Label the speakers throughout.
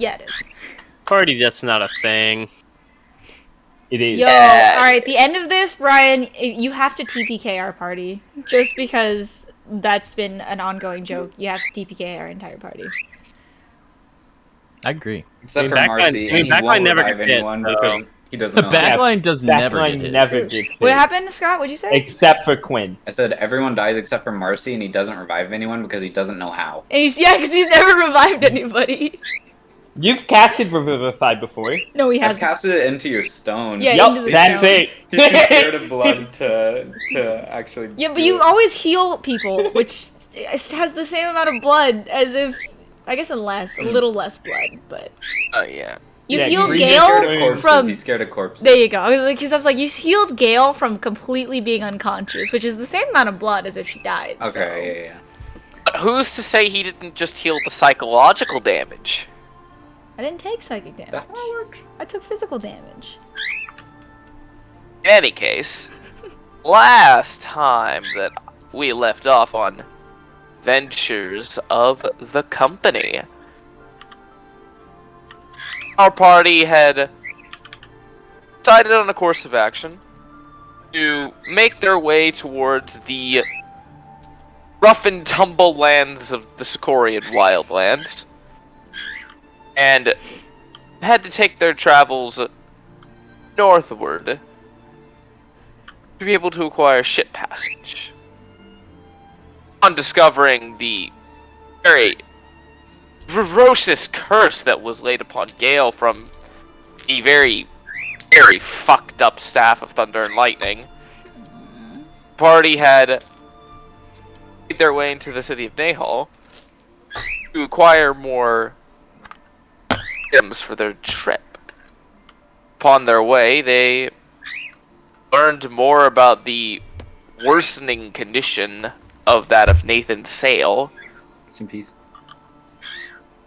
Speaker 1: Yeah, it is.
Speaker 2: Party, that's not a thing.
Speaker 3: It is.
Speaker 1: Yo, alright, the end of this, Brian, you have to TPK our party. Just because that's been an ongoing joke. You have to TPK our entire party.
Speaker 4: I agree.
Speaker 5: Except for
Speaker 2: Backline-
Speaker 5: Marcy, and he
Speaker 2: Backline
Speaker 5: won't
Speaker 2: never
Speaker 5: revive
Speaker 2: gets hit,
Speaker 5: anyone
Speaker 2: so-
Speaker 5: because he doesn't
Speaker 4: The
Speaker 5: know.
Speaker 4: backline does never get
Speaker 3: Backline
Speaker 4: hit.
Speaker 3: never gets hit.
Speaker 1: What happened, Scott? What'd you say?
Speaker 3: Except for Quinn.
Speaker 5: I said everyone dies except for Marcy, and he doesn't revive anyone because he doesn't know how.
Speaker 1: And because he's never revived anybody.
Speaker 3: You've casted Revivify before.
Speaker 1: No, he
Speaker 5: I've
Speaker 1: hasn't.
Speaker 5: casted it into your stone.
Speaker 1: Yeah, into
Speaker 3: Yup,
Speaker 1: the
Speaker 3: that's
Speaker 1: stone.
Speaker 3: it.
Speaker 5: He's too scared of blood to actually.
Speaker 1: Yeah, but
Speaker 5: do
Speaker 1: you
Speaker 5: it.
Speaker 1: always heal people, which has the same amount of blood as if, I guess, a little less blood, but
Speaker 2: Oh, yeah.
Speaker 1: you
Speaker 3: Yeah,
Speaker 1: healed
Speaker 3: Green is
Speaker 5: He's scared of
Speaker 1: Gale
Speaker 5: corpses.
Speaker 1: from.
Speaker 5: He's scared of corpses.
Speaker 1: There you go. I was like, you healed Gale from completely being unconscious, which is the same amount of blood as if she died. so-
Speaker 5: Okay, yeah.
Speaker 6: But who's to say he didn't just heal the psychological damage?
Speaker 1: I didn't take psychic damage.
Speaker 5: That's how it works.
Speaker 1: I took physical damage.
Speaker 6: In any case, last time that we left off on Ventures of the Company, our party had decided on a course of action to make their way towards the rough and tumble lands of the Sicorian wildlands, and had to take their travels northward to be able to acquire ship passage. On discovering the very ferocious curse that was laid upon Gale from the very, very fucked up staff of Thunder and Lightning, the party had made their way into the city of Nahal to acquire more items for their trip. Upon their way, they learned more about the worsening condition of that of Nathan's sail,
Speaker 5: Rest in peace.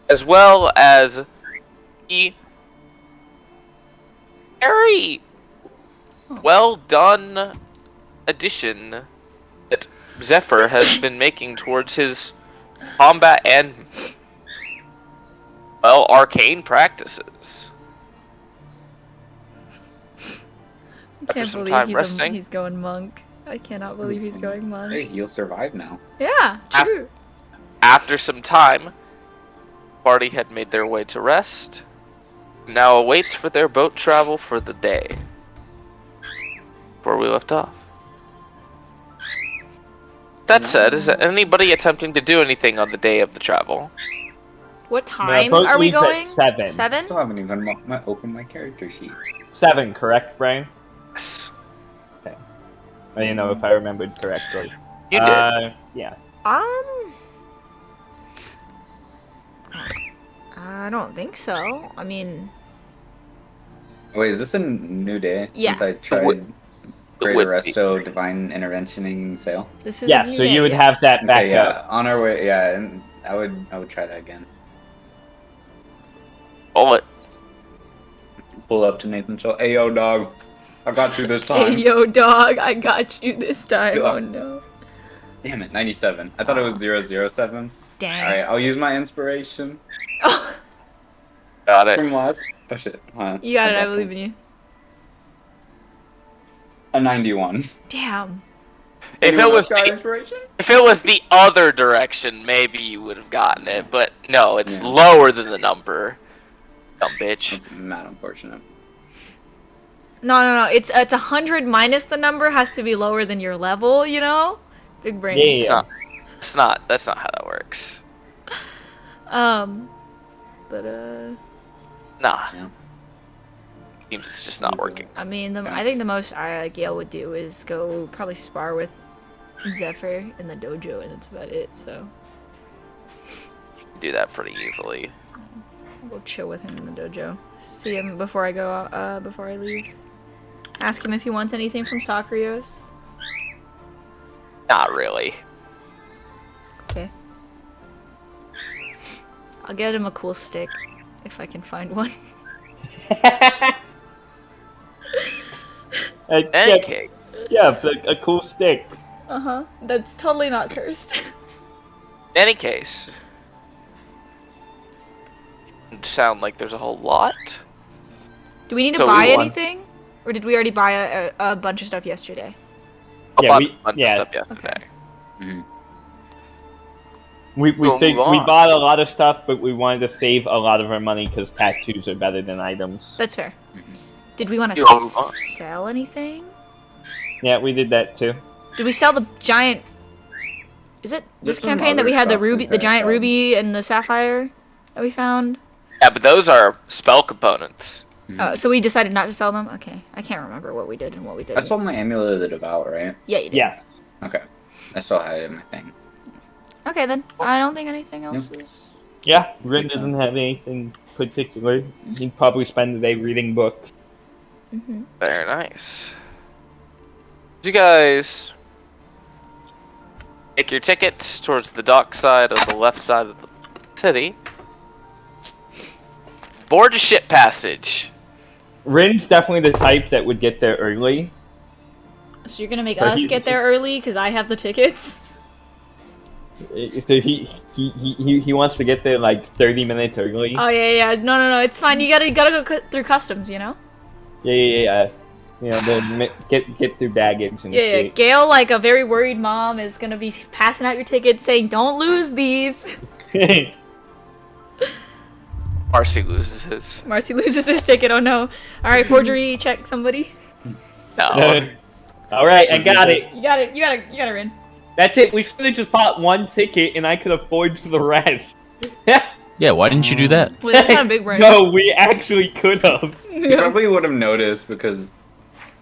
Speaker 6: as well as the very well done addition that Zephyr has been making towards his combat and, well, arcane practices.
Speaker 1: I
Speaker 6: After
Speaker 1: can't
Speaker 6: some
Speaker 1: believe
Speaker 6: time resting.
Speaker 1: he's going monk. I cannot believe he's going monk.
Speaker 5: Hey, you'll survive now.
Speaker 1: Yeah,
Speaker 6: Af-
Speaker 1: true.
Speaker 6: After some time, the party had made their way to rest, now awaits for their boat travel for the day. Where we left off. That said, is anybody attempting to do anything on the day of the travel?
Speaker 1: What
Speaker 3: The
Speaker 1: time
Speaker 3: boat
Speaker 1: are we
Speaker 3: leaves at
Speaker 1: going?
Speaker 3: 7.
Speaker 5: I
Speaker 1: 7?
Speaker 5: still haven't even opened my character sheet.
Speaker 3: 7, correct, Brian?
Speaker 6: Yes.
Speaker 3: I didn't know if I remembered correctly.
Speaker 6: You did.
Speaker 3: Yeah.
Speaker 1: I don't think so. I mean,
Speaker 5: Wait, is this a new day?
Speaker 1: Yeah.
Speaker 5: Since I
Speaker 6: would-
Speaker 5: tried Great
Speaker 6: would be.
Speaker 5: Arresto Divine Interventioning Sail.
Speaker 1: this is
Speaker 3: Yeah,
Speaker 1: a new
Speaker 3: so
Speaker 1: day,
Speaker 3: you would
Speaker 1: yes.
Speaker 3: have that back
Speaker 5: Okay, yeah.
Speaker 3: up.
Speaker 5: On our way, yeah, and I would try that again.
Speaker 6: Bullet.
Speaker 5: Pull up to Nathan's show. Hey, yo, dog. I got you this
Speaker 1: Hey,
Speaker 5: time.
Speaker 1: yo, dog, I got you this time.
Speaker 5: Yeah.
Speaker 1: Oh no.
Speaker 5: Damn it, 97. I thought it was 007.
Speaker 1: Dang.
Speaker 5: Alright, I'll use my inspiration
Speaker 1: Oh,
Speaker 6: Got it.
Speaker 5: from last. Oh shit. Hold on.
Speaker 1: you got it. I believe in you.
Speaker 5: A 91.
Speaker 1: Damn.
Speaker 6: If
Speaker 5: Anyone
Speaker 6: it was
Speaker 5: else got
Speaker 6: the,
Speaker 5: inspiration?
Speaker 6: if it was the other direction, maybe you would have gotten it. But no, it's
Speaker 5: Yeah.
Speaker 6: lower than the number. Dumb bitch.
Speaker 5: That's mad unfortunate.
Speaker 1: No. It's 100 minus the number has to be lower than your level. You know, big brain.
Speaker 3: Yeah.
Speaker 6: It's not. It's not. That's not how that works.
Speaker 1: But
Speaker 6: Nah.
Speaker 5: Yeah.
Speaker 6: Seems it's just not working.
Speaker 1: I mean, I think the most Gale would do is go probably spar with Zephyr in the dojo, and that's about it. So
Speaker 6: You can do that pretty easily.
Speaker 1: I'll go chill with him in the dojo. See him before I go. Before I leave. Ask him if he wants anything from Sakrios.
Speaker 6: Not really.
Speaker 1: Okay. I'll get him a cool stick if I can find one.
Speaker 6: Any case,
Speaker 3: Yeah, but a cool stick.
Speaker 1: That's totally not cursed.
Speaker 6: in any case, sound like there's a whole lot.
Speaker 1: Do we need to
Speaker 6: So we
Speaker 1: buy
Speaker 6: want-
Speaker 1: anything? Or did we already buy a bunch of stuff yesterday?
Speaker 6: I
Speaker 3: Yeah,
Speaker 6: bought
Speaker 3: we-
Speaker 6: a bunch
Speaker 3: yeah.
Speaker 6: of stuff yesterday.
Speaker 3: We
Speaker 6: We'll
Speaker 3: think
Speaker 6: move
Speaker 3: we
Speaker 6: on.
Speaker 3: bought a lot of stuff, but we wanted to save a lot of our money because tattoos are better than items.
Speaker 1: That's fair. Did we want
Speaker 6: You wanna move
Speaker 1: to
Speaker 6: on?
Speaker 1: sell anything?
Speaker 3: Yeah, we did that too.
Speaker 1: Did we sell the giant? Is it this
Speaker 5: There's some
Speaker 1: campaign that
Speaker 5: other
Speaker 1: we had the
Speaker 5: stuff we
Speaker 1: ruby, the
Speaker 5: could've
Speaker 1: giant
Speaker 5: sold.
Speaker 1: ruby, and the sapphire that we found?
Speaker 6: Yeah, but those are spell components.
Speaker 1: So we decided not to sell them. Okay, I can't remember what we did and what we
Speaker 5: I
Speaker 1: didn't.
Speaker 5: sold my Amulet of the Devout, right?
Speaker 1: Yeah, you did.
Speaker 3: Yes.
Speaker 5: Okay. I still had it in my thing.
Speaker 1: Okay then. I don't think anything else is.
Speaker 3: Yeah, Rin doesn't have anything particular. He'd probably spend the day reading books.
Speaker 1: Mm-hmm.
Speaker 6: Very nice. You guys take your tickets towards the dock side of the left side of the city. Board a ship passage.
Speaker 3: Rin's definitely the type that would get there early.
Speaker 1: So you're gonna make
Speaker 3: So
Speaker 1: us
Speaker 3: he's-
Speaker 1: get there early because I have the tickets.
Speaker 3: So he wants to get there like 30 minutes early.
Speaker 1: Oh yeah. No. It's fine. You gotta go through customs. You know.
Speaker 3: Yeah. You know, then get through baggage and
Speaker 1: Yeah.
Speaker 3: shit.
Speaker 1: Gail, like a very worried mom, is gonna be passing out your tickets, saying, "Don't lose these."
Speaker 6: Marcy loses his.
Speaker 1: Marcy loses his ticket. Oh no! All right, forgery check somebody.
Speaker 6: No.
Speaker 3: All right, I got it.
Speaker 1: You got it. You got it, Rin.
Speaker 3: That's it. We should have just bought one ticket, and I could have forged the rest.
Speaker 4: Yeah, why didn't you do that?
Speaker 1: Well, that's kind of big brain.
Speaker 3: No, we actually could have.
Speaker 5: He probably would have noticed because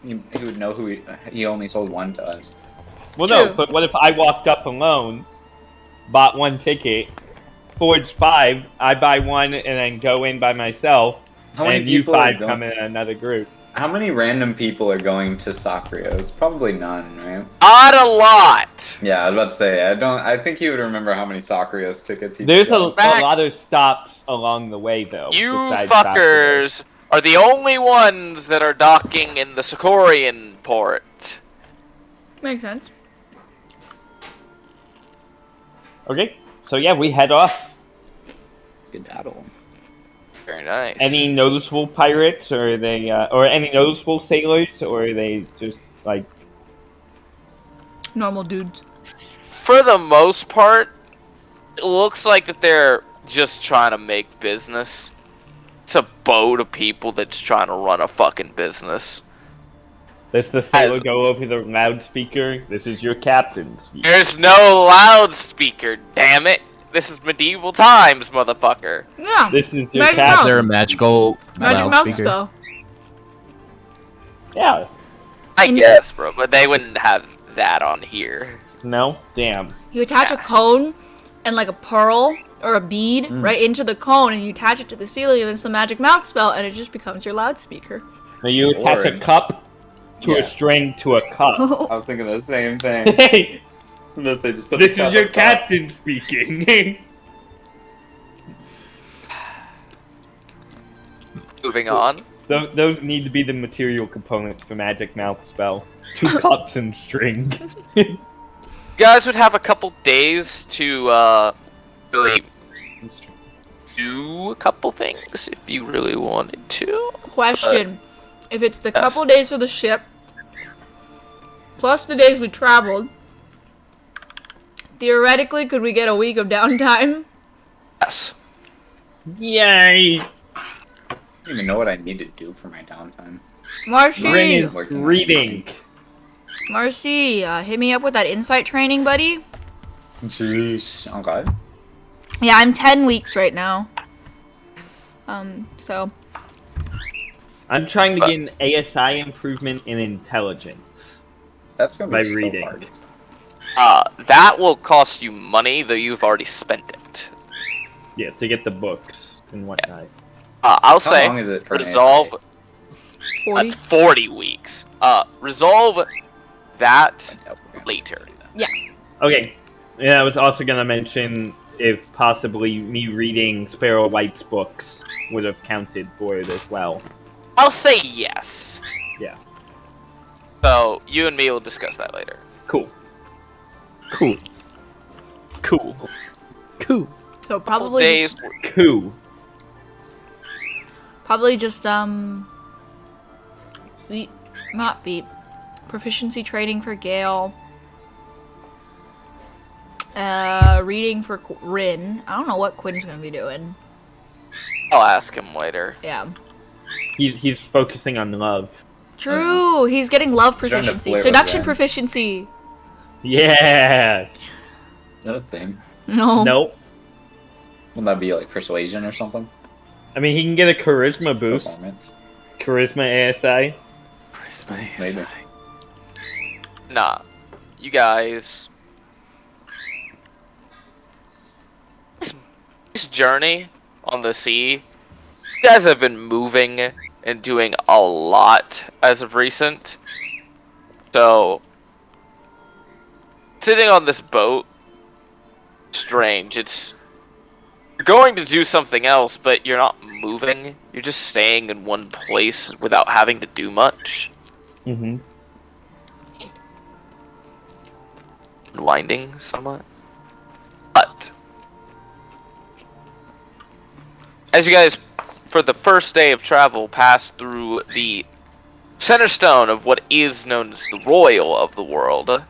Speaker 5: he would know who he only sold one to us.
Speaker 3: Well, no,
Speaker 1: True.
Speaker 3: but what if I walked up alone, bought one ticket, forged 5, I buy one, and then go in by myself,
Speaker 5: How many
Speaker 3: and you
Speaker 5: people are
Speaker 3: 5
Speaker 5: going-
Speaker 3: come in another group?
Speaker 5: How many random people are going to Sacrios? Probably none, right?
Speaker 6: Not a lot.
Speaker 5: Yeah, I was about to say. I think he would remember how many Sacrios tickets he.
Speaker 3: There's a
Speaker 5: got.
Speaker 6: Fact.
Speaker 3: lot of stops along the way, though.
Speaker 6: You
Speaker 3: besides
Speaker 6: fuckers are the only ones that are docking in the Sicorian port.
Speaker 1: Makes sense.
Speaker 3: Sakura. Okay, so yeah, we head off.
Speaker 5: Skedaddle.
Speaker 6: Very nice.
Speaker 3: Any noticeable pirates, or are they, or any noticeable sailors, or are they just like?
Speaker 1: Normal dudes.
Speaker 6: For the most part, it looks like that they're just trying to make business. It's a boat of people that's trying to run a fucking business.
Speaker 3: Does the sailor
Speaker 6: As-
Speaker 3: go over the loudspeaker? This is your captain speaking.
Speaker 6: There's no loudspeaker, damn it! This is medieval times, motherfucker.
Speaker 1: Yeah.
Speaker 3: This is your
Speaker 1: Magic
Speaker 4: Is
Speaker 1: Mouth.
Speaker 3: captain.
Speaker 4: there a magical
Speaker 1: Magic mouth
Speaker 4: loudspeaker?
Speaker 1: spell.
Speaker 3: Yeah.
Speaker 6: I
Speaker 1: And-
Speaker 6: guess, bro, but they wouldn't have that on here.
Speaker 3: No. Damn.
Speaker 1: You attach a cone and like a pearl or a bead right into the cone, and you attach it to the ceiling, and it's the magic mouth spell, and it just becomes your loudspeaker.
Speaker 3: Now you attach a
Speaker 5: Lord.
Speaker 3: cup to
Speaker 5: Yeah.
Speaker 3: a string to a cup.
Speaker 5: I was thinking the same thing.
Speaker 3: Hey,
Speaker 5: Unless they just put
Speaker 3: this
Speaker 5: the
Speaker 3: is your
Speaker 5: cup up.
Speaker 3: captain speaking.
Speaker 6: Moving on.
Speaker 3: Those need to be the material components for magic mouth spell. 2 cups and string.
Speaker 6: You guys would have a couple days to really do a couple things if you really wanted to.
Speaker 1: Question: if it's the
Speaker 6: yes.
Speaker 1: couple days for the ship, plus the days we traveled, theoretically, could we get a week of downtime?
Speaker 6: Yes.
Speaker 3: Yay!
Speaker 5: I don't even know what I need to do for my downtime.
Speaker 1: Marcy,
Speaker 3: Rin is
Speaker 5: Working on
Speaker 3: reading.
Speaker 1: Marcy, hit me up with that insight training, buddy.
Speaker 5: Jeez. Okay.
Speaker 1: Yeah, I'm 10 weeks right now. So
Speaker 3: I'm trying to get an ASI improvement in intelligence.
Speaker 5: That's gonna be
Speaker 3: By
Speaker 5: so
Speaker 3: reading.
Speaker 5: hard.
Speaker 6: That will cost you money, though you've already spent it.
Speaker 3: Yeah, to get the books and whatnot.
Speaker 6: I'll
Speaker 5: How
Speaker 6: say
Speaker 5: long is it for an
Speaker 6: resolve.
Speaker 5: ASI?
Speaker 1: 40.
Speaker 6: That's 40 weeks. Resolve that
Speaker 5: I doubt we're gonna
Speaker 6: later.
Speaker 5: do that.
Speaker 3: Okay. Yeah, I was also gonna mention if possibly me reading Sparrow White's books would have counted for it as well.
Speaker 6: I'll say yes.
Speaker 3: Yeah.
Speaker 6: So you and me will discuss that later.
Speaker 3: Cool.
Speaker 4: Cool.
Speaker 3: Cool.
Speaker 4: Cool.
Speaker 1: So
Speaker 6: Couple
Speaker 1: probably
Speaker 6: days.
Speaker 3: Cool.
Speaker 1: Probably just not beat. Proficiency trading for Gale. Reading for Rin. I don't know what Quinn's gonna be doing.
Speaker 6: I'll ask him later.
Speaker 1: Yeah.
Speaker 3: He's focusing on love.
Speaker 1: True. He's getting love
Speaker 5: He's trying to
Speaker 1: proficiency.
Speaker 5: flirt with
Speaker 1: Seduction
Speaker 5: Ren.
Speaker 1: proficiency.
Speaker 3: Yeah.
Speaker 5: Is that a thing?
Speaker 1: No.
Speaker 3: Nope.
Speaker 5: Wouldn't that be like persuasion or something?
Speaker 3: I mean, he can get a charisma boost.
Speaker 5: Performance?
Speaker 3: Charisma ASI.
Speaker 5: Maybe.
Speaker 6: Nah. You guys. This journey on the sea, you guys have been moving and doing a lot as of recent. So, sitting on this boat, strange. You're going to do something else, but you're not moving. You're just staying in one place without having to do much.
Speaker 3: Mm-hmm.
Speaker 6: Unwinding somewhat. But as you guys, for the first day of travel, pass through the center stone of what is known as the Royal of the World,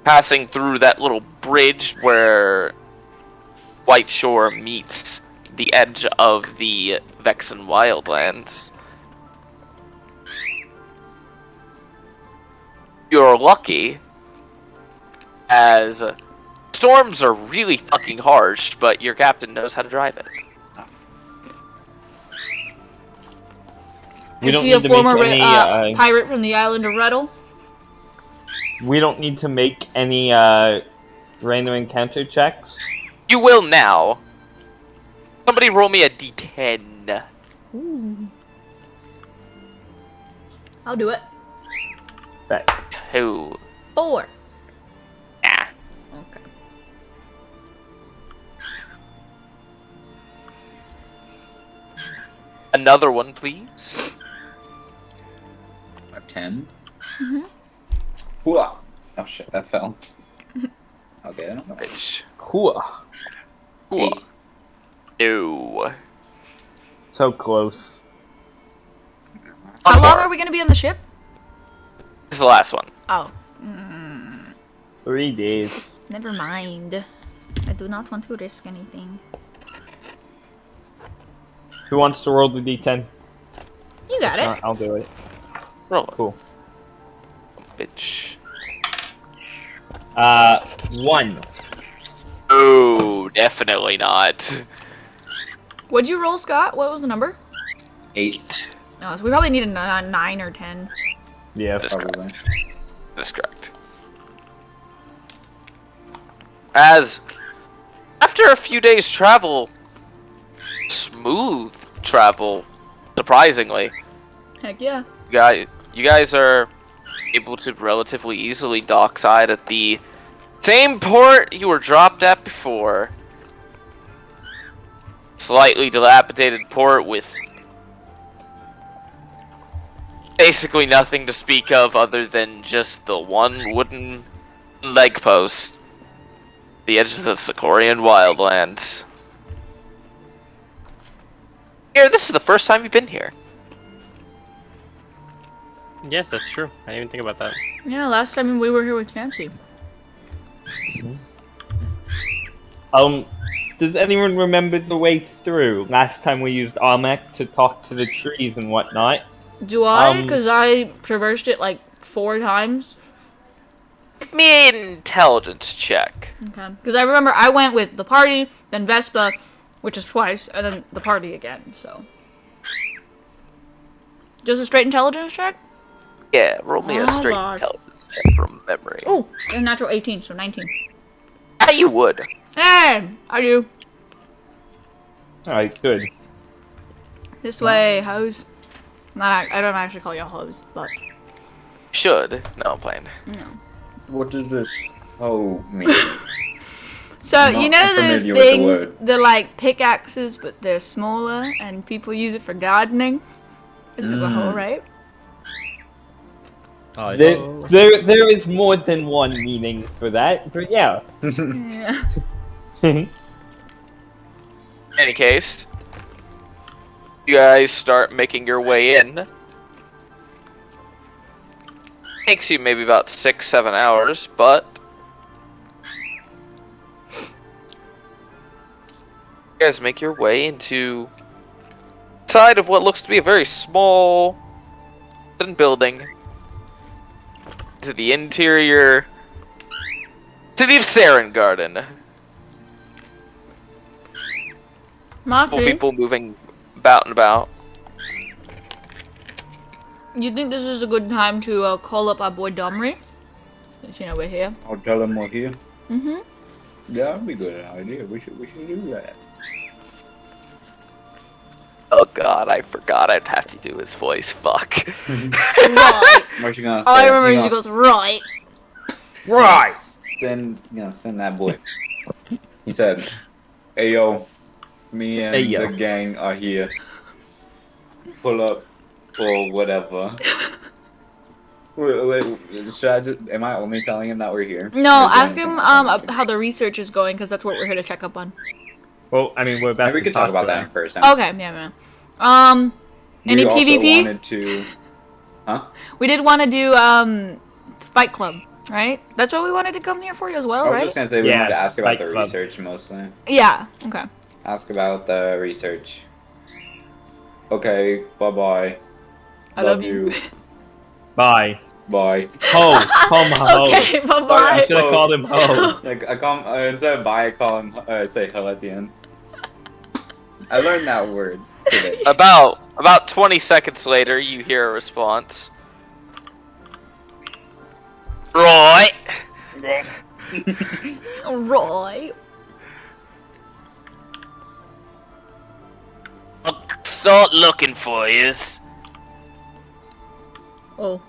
Speaker 6: passing through that little bridge where White Shore meets the edge of the Vexen Wildlands, you're lucky, as storms are really fucking harsh, but your captain knows how to drive it.
Speaker 3: We
Speaker 1: Is
Speaker 3: don't
Speaker 1: she a
Speaker 3: need to make
Speaker 1: former
Speaker 3: any.
Speaker 1: pirate from the island of Rettle?
Speaker 3: We don't need to make any random encounter checks.
Speaker 6: You will now. Somebody roll me a d10.
Speaker 1: Ooh. I'll do it.
Speaker 3: But
Speaker 6: 2.
Speaker 1: 4.
Speaker 6: Nah.
Speaker 1: Okay.
Speaker 6: Another one, please.
Speaker 5: 10.
Speaker 1: Mhm.
Speaker 5: Hooah. Oh shit, that fell. Okay, I don't know.
Speaker 6: Bitch.
Speaker 3: cool.
Speaker 6: Cool. No.
Speaker 3: So close.
Speaker 1: How long are we gonna be on the ship?
Speaker 6: This is the last one.
Speaker 1: Oh.
Speaker 3: 3 days.
Speaker 1: Never mind. I do not want to risk anything.
Speaker 3: Who wants to roll the d10?
Speaker 1: You got it.
Speaker 3: I'll do it.
Speaker 6: Roll it.
Speaker 3: Cool.
Speaker 6: Bitch.
Speaker 3: 1.
Speaker 6: Oh, definitely not.
Speaker 1: What'd you roll, Scott? What was the number?
Speaker 5: 8.
Speaker 1: Oh, so we probably need a 9 or 10.
Speaker 3: Yeah.
Speaker 6: That's
Speaker 5: Probably.
Speaker 6: correct. That's correct. As after a few days travel, smooth travel, surprisingly,
Speaker 1: Heck yeah.
Speaker 6: you guys are able to relatively easily dockside at the same port you were dropped at before. Slightly dilapidated port with basically nothing to speak of other than just the one wooden leg post. The edges of the Sicorian Wildlands. Here, this is the first time you've been here.
Speaker 2: Yes, that's true. I didn't even think about that.
Speaker 1: Yeah, last time we were here with Fancy.
Speaker 3: Does anyone remember the way through? Last time we used Armek to talk to the trees and whatnot.
Speaker 1: Do I? Because I traversed it like 4 times.
Speaker 6: Give me an intelligence check.
Speaker 1: Okay. Because I remember I went with the party, then Vespa, which is twice, and then the party again, so. Just a straight intelligence check?
Speaker 6: Yeah, roll me
Speaker 1: Oh
Speaker 6: a straight
Speaker 1: gosh.
Speaker 6: intelligence check from memory.
Speaker 1: Oh, a natural 18, so 19.
Speaker 6: Yeah, you would.
Speaker 1: Hey! I do.
Speaker 3: Alright, good.
Speaker 1: This way, hoes. Not, I don't actually call y'all hoes, but.
Speaker 6: Should. No, I'm playing.
Speaker 1: No.
Speaker 5: What does this mean?
Speaker 1: So,
Speaker 5: I'm
Speaker 1: you
Speaker 5: not
Speaker 1: know those
Speaker 5: familiar with the
Speaker 1: things,
Speaker 5: word.
Speaker 1: they're like pickaxes, but they're smaller, and people use it for gardening? This is a hole, right?
Speaker 4: Oh,
Speaker 3: There is more than one meaning for that, but yeah.
Speaker 1: Yeah.
Speaker 6: In any case, You guys start making your way in. Takes you maybe about 6-7 hours, but you guys make your way into side of what looks to be a very small building. To the interior city of Saren Garden. Couple
Speaker 1: Maki,
Speaker 6: people moving about and about.
Speaker 1: you think this is a good time to call up our boy Domri? Since you know we're here.
Speaker 5: I'll tell him we're here.
Speaker 1: Mm-hmm.
Speaker 5: Yeah, that'd be a good idea. We should do that.
Speaker 6: Oh god, I forgot I'd have to do his voice. Fuck.
Speaker 1: Right.
Speaker 5: What you gonna
Speaker 1: All I
Speaker 5: say?
Speaker 1: remember
Speaker 5: You
Speaker 1: is he
Speaker 5: gonna
Speaker 1: goes, right.
Speaker 3: Right.
Speaker 5: Send that boy. He said, "Hey yo, me and
Speaker 4: Hey, yo.
Speaker 5: the gang are here. Pull up or whatever." Wait, should I just? Am I only telling him that we're here?
Speaker 1: No,
Speaker 5: Or is there
Speaker 1: ask him
Speaker 5: anything else?
Speaker 1: how the research is going, because that's what we're here to check up on.
Speaker 3: Well, I mean, we're about
Speaker 5: Maybe we
Speaker 3: to
Speaker 5: could talk about
Speaker 3: to
Speaker 5: that
Speaker 3: them.
Speaker 5: in person.
Speaker 1: Okay, yeah. Any
Speaker 5: We also
Speaker 1: PvP?
Speaker 5: wanted to. Huh?
Speaker 1: We did want to do Fight Club, right? That's what we wanted to come here for as well,
Speaker 5: I was
Speaker 1: right?
Speaker 5: just gonna say we
Speaker 3: Yeah,
Speaker 5: wanted to ask about
Speaker 3: Fight
Speaker 5: the
Speaker 3: Club.
Speaker 5: research mostly.
Speaker 1: Yeah. Okay.
Speaker 5: Ask about the research. Okay. Bye bye.
Speaker 1: I love you.
Speaker 3: Bye.
Speaker 5: Bye.
Speaker 3: Ho. Home ho.
Speaker 1: Okay. Bye
Speaker 3: I
Speaker 1: bye.
Speaker 3: should have called him ho.
Speaker 5: Like I call him, instead of bye, I call him. Say hello at the end. I learned that word today.
Speaker 6: About 20 seconds later, you hear a response. Right.
Speaker 1: Right.
Speaker 6: I'll start looking for yous.
Speaker 1: Oh.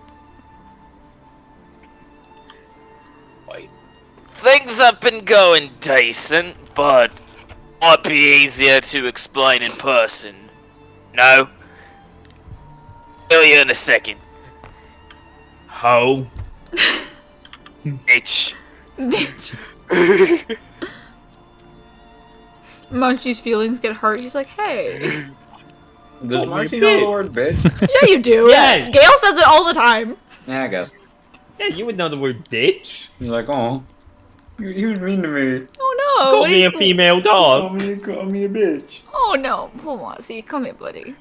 Speaker 5: Wait.
Speaker 6: Things have been going decent, but might be easier to explain in person. No? Tell you in a second.
Speaker 3: Ho.
Speaker 6: Bitch.
Speaker 1: Bitch. Munchie's feelings get hurt. He's like, hey.
Speaker 5: Does
Speaker 3: Oh,
Speaker 5: Marcy
Speaker 3: you
Speaker 5: know
Speaker 3: bitch.
Speaker 5: the word bitch?
Speaker 1: Yeah, you do.
Speaker 3: Yes.
Speaker 1: Gail says it all the time.
Speaker 5: Yeah, I guess.
Speaker 3: Yeah, you would know the word bitch.
Speaker 5: You're like, oh, you was mean to me.
Speaker 1: Oh no.
Speaker 3: Call
Speaker 1: what
Speaker 3: me
Speaker 1: is-
Speaker 3: a female
Speaker 5: Call
Speaker 3: dog.
Speaker 5: me a bitch.
Speaker 1: Oh no. Poor Marcy. Come here, buddy.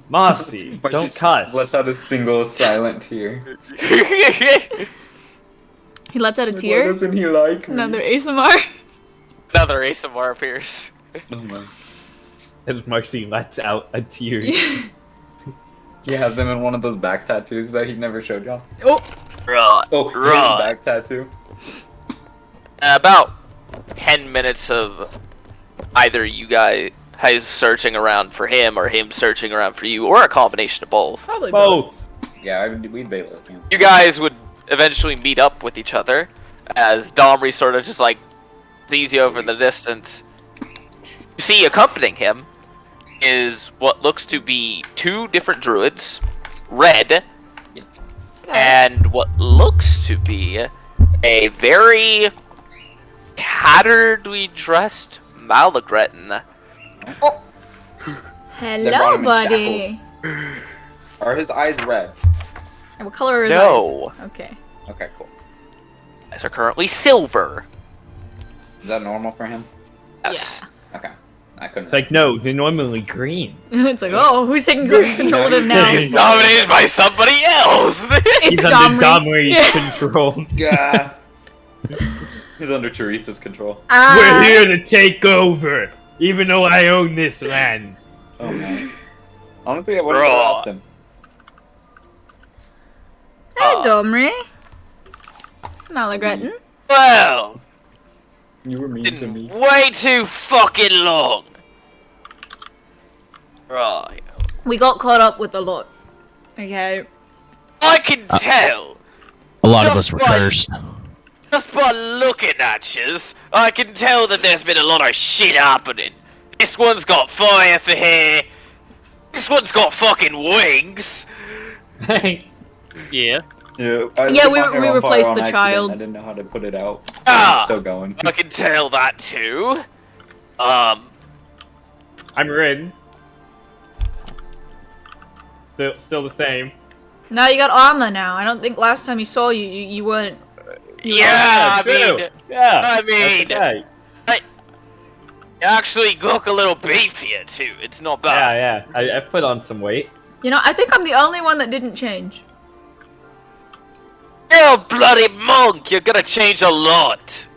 Speaker 3: Marcy, don't cuss.
Speaker 5: Let's out a single silent tear.
Speaker 1: He lets out a
Speaker 5: Why
Speaker 1: tear.
Speaker 5: doesn't he like me?
Speaker 1: Another ASMR.
Speaker 6: Another ASMR appears.
Speaker 5: Oh my.
Speaker 3: As Marcy lets out a tear.
Speaker 5: He has them in one of those back tattoos that he never showed y'all.
Speaker 1: Oh.
Speaker 6: Right.
Speaker 5: Oh, his
Speaker 6: Right.
Speaker 5: back tattoo.
Speaker 6: About 10 minutes of either you guys searching around for him or him searching around for you, or a combination of both.
Speaker 1: Probably both.
Speaker 3: Both.
Speaker 5: Yeah, we'd bail with him.
Speaker 6: You guys would eventually meet up with each other as Domri sort of just like sees you over in the distance. You see, accompanying him is what looks to be 2 different druids, Red,
Speaker 1: Okay.
Speaker 6: and what looks to be a very tatteredly dressed Malagretin.
Speaker 5: They brought
Speaker 1: Hello,
Speaker 5: him in
Speaker 1: buddy.
Speaker 5: Are his eyes red?
Speaker 1: And what color are his
Speaker 6: No.
Speaker 1: eyes? Okay.
Speaker 5: Okay, cool.
Speaker 6: Eyes are currently silver.
Speaker 5: Is that normal for him?
Speaker 6: Yes.
Speaker 5: Okay. I couldn't.
Speaker 3: It's like, no, they're normally green.
Speaker 1: It's like, oh, who's taking control of him now?
Speaker 3: He's
Speaker 6: Dominated by somebody else!
Speaker 3: He's
Speaker 1: Domri.
Speaker 3: under Domri's
Speaker 1: Yeah.
Speaker 3: control.
Speaker 5: Yeah. He's under Teresa's control.
Speaker 3: We're here to take over, even though I own this land.
Speaker 5: Oh man. Honestly, I wouldn't have
Speaker 6: Raw.
Speaker 5: asked him.
Speaker 1: Hey, Domri. Malagretin.
Speaker 6: Well,
Speaker 5: You were mean to
Speaker 6: been
Speaker 5: me.
Speaker 6: way too fucking long. Right.
Speaker 1: We got caught up with a lot. Okay.
Speaker 6: I can tell,
Speaker 4: A lot of
Speaker 6: Just
Speaker 4: us were
Speaker 6: one.
Speaker 4: cursed.
Speaker 6: just by looking at yous, I can tell that there's been a lot of shit happening. This one's got fire for hair. This one's got fucking wings. Yeah.
Speaker 5: Yeah,
Speaker 1: Yeah, we replaced the child.
Speaker 5: I didn't know how to put it out.
Speaker 6: Ah.
Speaker 5: I'm still going.
Speaker 6: I can tell that too.
Speaker 3: I'm Red. Still the same.
Speaker 1: Now you got armor now. I don't think last time you saw you weren't.
Speaker 6: Yeah,
Speaker 3: true. Yeah.
Speaker 6: I mean,
Speaker 3: Okay.
Speaker 6: you actually look a little beefier too. It's not bad.
Speaker 3: Yeah. I've put on some weight.
Speaker 1: You know, I think I'm the only one that didn't change.
Speaker 6: You're a bloody monk. You're gonna change a lot.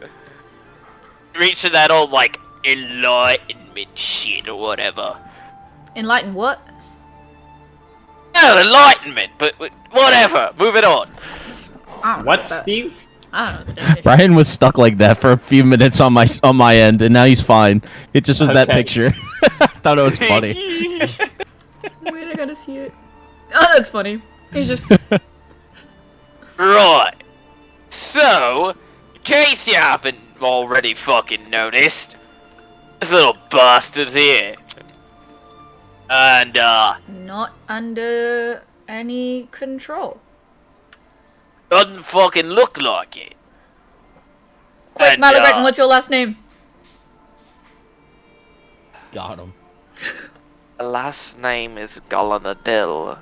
Speaker 6: Reaching that old like enlightenment shit or whatever.
Speaker 1: Enlighten what?
Speaker 6: No, enlightenment, but whatever. Moving on.
Speaker 1: I don't know
Speaker 3: What,
Speaker 1: that.
Speaker 3: Steve?
Speaker 1: I don't know.
Speaker 4: Brian was stuck like that for a few minutes on my end, and now he's fine. It just was that
Speaker 3: Okay.
Speaker 4: picture. I thought it was funny.
Speaker 1: Wait, I gotta see it. Oh, that's funny. He's just.
Speaker 6: Right. So, in case you haven't already fucking noticed, this little bastard's here. And,
Speaker 1: Not under any control.
Speaker 6: doesn't fucking look like it.
Speaker 1: Quick,
Speaker 6: And,
Speaker 1: Malagreton, what's your last name?
Speaker 4: Got him.
Speaker 6: The last name is Galanadel.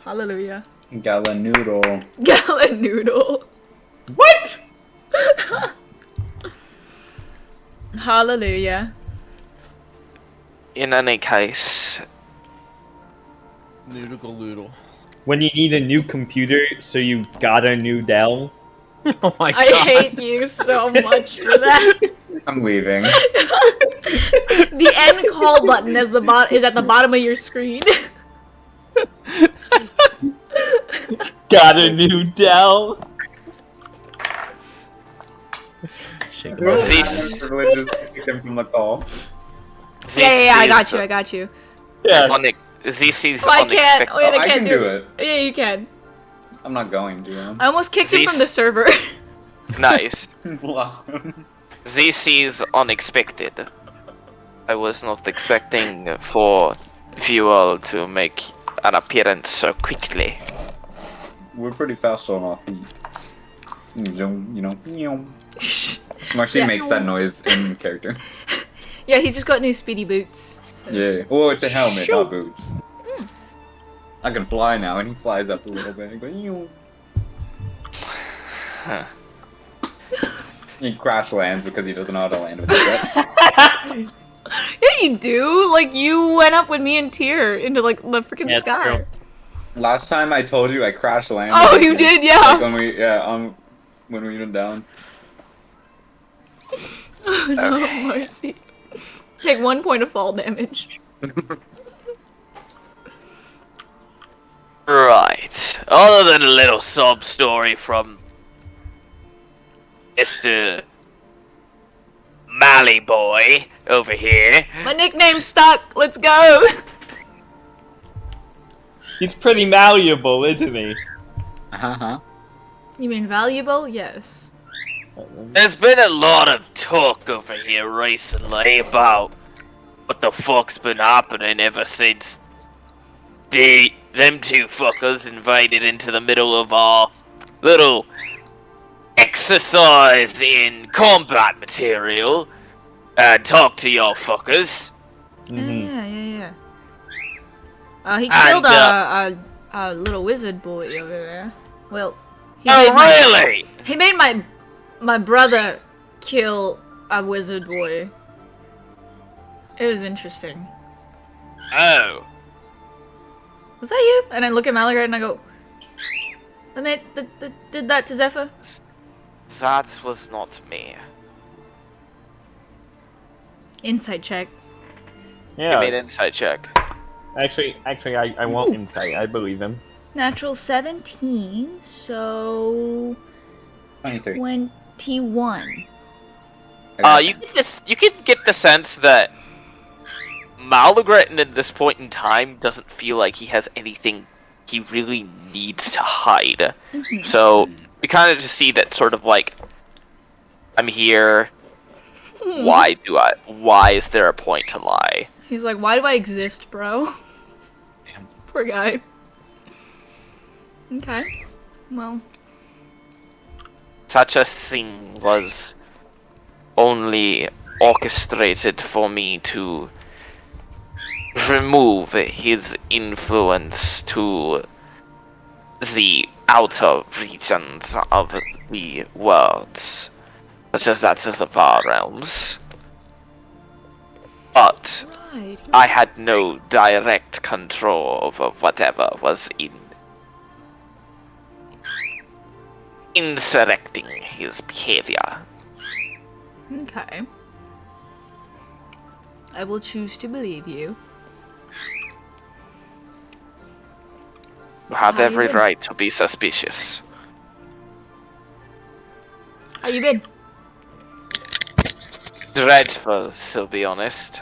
Speaker 1: Hallelujah.
Speaker 5: Galanoodle.
Speaker 1: Galanoodle.
Speaker 3: What?
Speaker 1: Hallelujah.
Speaker 6: In any case,
Speaker 4: Noodle.
Speaker 3: When you need a new computer, so you got a new Dell.
Speaker 4: Oh my god.
Speaker 1: I hate you so much for that.
Speaker 5: I'm leaving.
Speaker 1: The end call button is at the bottom of your screen.
Speaker 3: Got a new Dell.
Speaker 4: Shake
Speaker 5: Who
Speaker 4: him
Speaker 5: has
Speaker 6: Zeus.
Speaker 5: the privileges to kick him from the call?
Speaker 1: Yeah, I got you.
Speaker 3: Yeah.
Speaker 6: ZC's
Speaker 1: Oh, I can't.
Speaker 6: unexpected.
Speaker 1: Wait, I
Speaker 5: I
Speaker 1: can't
Speaker 5: can do it.
Speaker 1: Yeah, you can.
Speaker 5: I'm not going to.
Speaker 1: I almost kicked him from the
Speaker 6: Zeus.
Speaker 1: server.
Speaker 6: Nice.
Speaker 5: Block.
Speaker 6: ZC's unexpected. I was not expecting for Fuel to make an appearance so quickly.
Speaker 5: We're pretty fast on our feet. You know. Marcy
Speaker 1: Yeah.
Speaker 5: makes that noise in character.
Speaker 1: Yeah, he just got new speedy boots. So.
Speaker 5: Yeah. Oh, it's a helmet, not boots. I can fly now, and he flies up a little bit. And goes, "Ew."
Speaker 6: Huh.
Speaker 5: He crash lands because he doesn't know how to land with it.
Speaker 1: Yeah, you do. Like, you went up with me and Tyr into, like, the freaking
Speaker 2: Yeah, it's
Speaker 1: sky.
Speaker 2: true.
Speaker 5: Last time I told you I crash landed.
Speaker 1: Oh, you did, yeah.
Speaker 5: Like when we went down.
Speaker 1: Oh, no, Marcy. Take 1 point of fall damage.
Speaker 6: Right. Other than a little sob story from Mr. Mally Boy over here.
Speaker 1: My nickname's stuck. Let's go.
Speaker 3: He's pretty malleable, isn't he?
Speaker 5: Uh-huh.
Speaker 1: You mean valuable? Yes.
Speaker 6: There's been a lot of talk over here recently about what the fuck's been happening ever since them two fuckers invaded into the middle of our little exercise in combat material and talk to y'all fuckers.
Speaker 3: Mhm.
Speaker 1: Yeah. He
Speaker 6: And,
Speaker 1: killed a little wizard boy over there. Well, he
Speaker 6: Oh,
Speaker 1: made
Speaker 6: really?
Speaker 1: He made my brother kill a wizard boy. It was interesting.
Speaker 6: Oh.
Speaker 1: Was that you? And I look at Malagard and I go, did that to Zephyr?
Speaker 6: That was not me.
Speaker 1: Insight check.
Speaker 6: Give me an
Speaker 3: Yeah.
Speaker 6: insight check.
Speaker 3: Actually, I won't insight. I believe him.
Speaker 1: Natural 17, so
Speaker 5: 23.
Speaker 1: 21.
Speaker 6: You can get the sense that Malagreton at this point in time doesn't feel like he has anything he really needs to hide. So you kind of just see that sort of like, I'm here. Why is there a point to lie?
Speaker 1: He's like, why do I exist, bro?
Speaker 5: Damn.
Speaker 1: Poor guy. Okay. Well,
Speaker 6: Such a thing was only orchestrated for me to remove his influence to the outer regions of the worlds, such as that of the Var realms. But
Speaker 1: Right.
Speaker 6: I had no direct control over whatever was insurrecting his behavior.
Speaker 1: Okay. I will choose to believe you.
Speaker 6: You have
Speaker 1: How you
Speaker 6: every
Speaker 1: been?
Speaker 6: right to be suspicious.
Speaker 1: How you been?
Speaker 6: Dreadful, to be honest.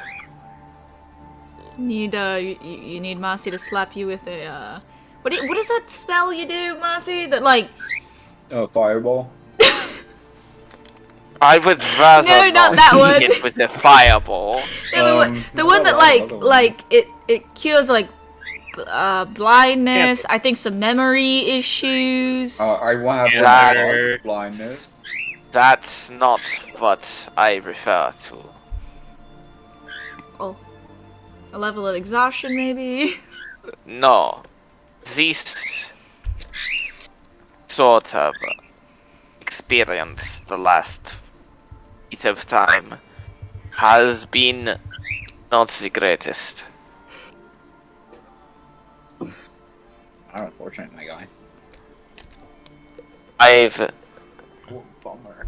Speaker 1: Need you need Marcy to slap you with a what is that spell you do, Marcy? That like
Speaker 5: Oh, fireball.
Speaker 6: I would rather
Speaker 1: No, not that one.
Speaker 6: hit with a fireball.
Speaker 1: the one that like it cures like blindness.
Speaker 2: Cancer.
Speaker 1: I think some memory issues.
Speaker 5: I want to have
Speaker 6: That
Speaker 5: one
Speaker 6: hurts.
Speaker 5: cause blindness.
Speaker 6: That's not what I refer to.
Speaker 1: Oh, a level of exhaustion maybe.
Speaker 6: No. This sort of experience the last bit of time has been not the greatest.
Speaker 5: How unfortunate, my guy.
Speaker 6: I've
Speaker 5: Oh, bummer.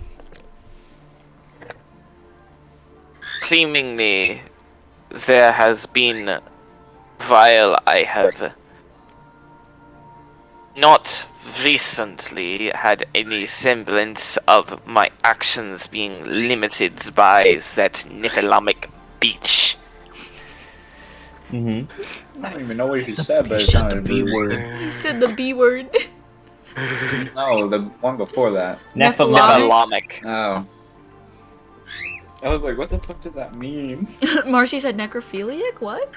Speaker 6: seemingly there has been, while I have not recently had any semblance of my actions being limited by that Nephilomic beach.
Speaker 3: Mm-hmm.
Speaker 5: I don't even know what he said, but
Speaker 4: He
Speaker 5: it
Speaker 4: said the
Speaker 5: sounded
Speaker 4: B
Speaker 5: rude.
Speaker 4: word.
Speaker 1: He said the B word.
Speaker 5: No, the one before that.
Speaker 6: Nephilomic.
Speaker 5: Oh. I was like, what the fuck does that mean?
Speaker 1: Marcy said necrophiliac. What?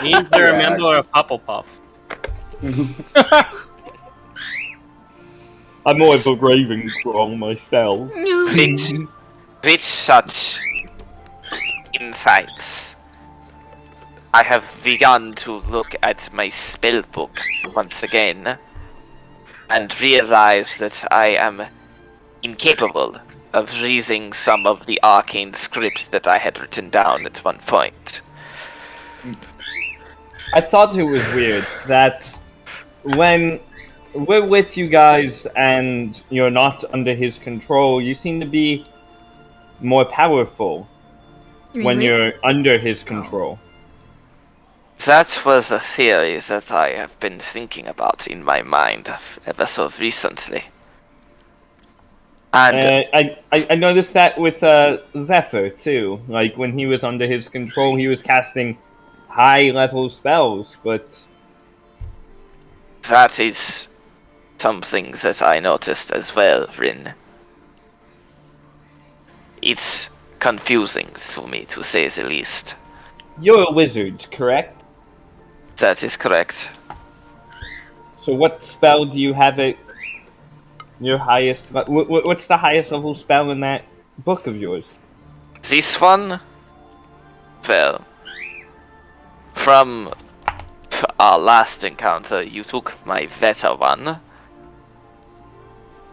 Speaker 2: Means they're a member of Hufflepuff.
Speaker 3: I'm more of a Ravenclaw myself.
Speaker 6: With such insights, I have begun to look at my spellbook once again and realize that I am incapable of reading some of the arcane scripts that I had written down at one point.
Speaker 3: I thought it was weird that when we're with you guys and you're not under his control, you seem to be more powerful
Speaker 1: You mean
Speaker 3: when
Speaker 1: Ra-
Speaker 3: you're under his control.
Speaker 6: That was a theory that I have been thinking about in my mind ever so recently. And
Speaker 3: I noticed that with Zephyr too. Like when he was under his control, he was casting high level spells, but
Speaker 6: that is something that I noticed as well, Rin. It's confusing to me, to say the least.
Speaker 3: you're a wizard, correct?
Speaker 6: That is correct.
Speaker 3: So what spell do you have at your highest? What's the highest level spell in that book of yours?
Speaker 6: This one? Well, from our last encounter, you took my better one.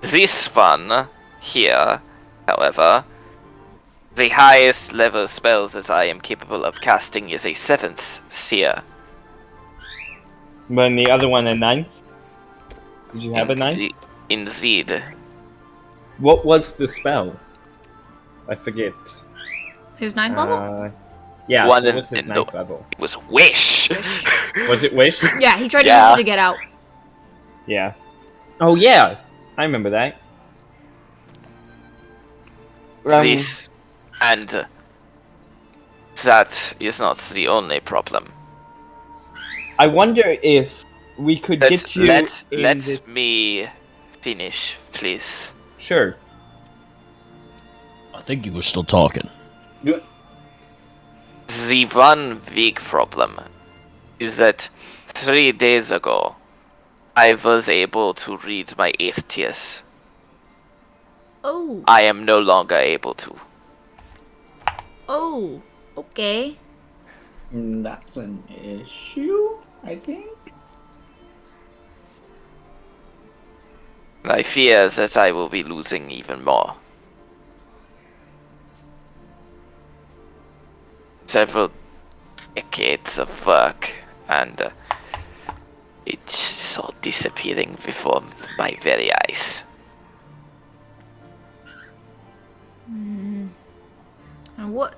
Speaker 6: This one here, however, the highest level spell that I am capable of casting is a 7th seer.
Speaker 3: When the other one a 9th? Did you have a 9th?
Speaker 6: Indeed.
Speaker 3: What was the spell? I forget.
Speaker 1: His ninth level?
Speaker 3: Yeah,
Speaker 6: One
Speaker 3: what was his
Speaker 6: and
Speaker 3: 9th level?
Speaker 6: It was Wish!
Speaker 3: Was it Wish?
Speaker 1: Yeah, he tried to
Speaker 6: Yeah.
Speaker 1: use it to get out.
Speaker 3: Yeah. Oh yeah, I remember that.
Speaker 6: This and that is not the only problem.
Speaker 3: I wonder if we could get you
Speaker 6: Let
Speaker 3: in this...
Speaker 6: me finish, please.
Speaker 3: Sure.
Speaker 4: I think you were still talking.
Speaker 6: The one big problem is that 3 days ago, I was able to read my 8th tears.
Speaker 1: Oh,
Speaker 6: I am no longer able to.
Speaker 1: oh, okay.
Speaker 5: That's an issue, I think.
Speaker 6: I fear that I will be losing even more. Several decades of work, and it's all disappearing before my very eyes.
Speaker 1: And what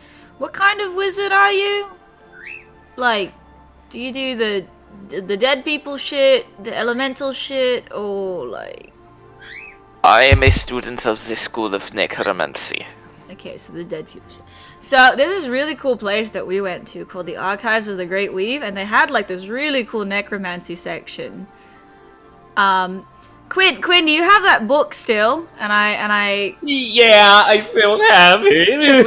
Speaker 1: kind of wizard are you? Like, do you do the dead people shit, the elemental shit, or like?
Speaker 6: I am a student of the School of Necromancy.
Speaker 1: Okay, so the dead people shit. So there's this really cool place that we went to called the Archives of the Great Weave, and they had like this really cool necromancy section. Quinn, do you have that book still? And I
Speaker 3: Yeah, I still have it.
Speaker 1: we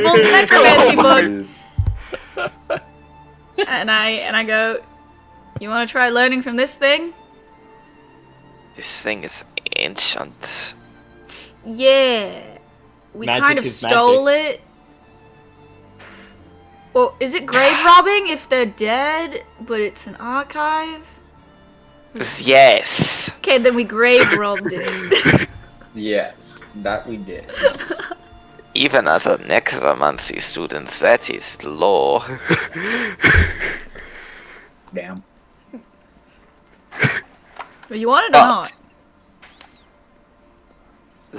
Speaker 1: pulled the necromancy book, and I go, you want to try learning from this thing?
Speaker 6: This thing is ancient.
Speaker 1: Yeah, we
Speaker 3: Magic
Speaker 1: kind of
Speaker 3: is
Speaker 1: stole it. Or is it grave robbing if they're dead, but it's an archive?
Speaker 6: Yes.
Speaker 1: Okay, then we grave robbed it.
Speaker 5: Yes, that we did.
Speaker 6: Even as a necromancy student, that is law.
Speaker 5: Damn.
Speaker 1: But you want it or not?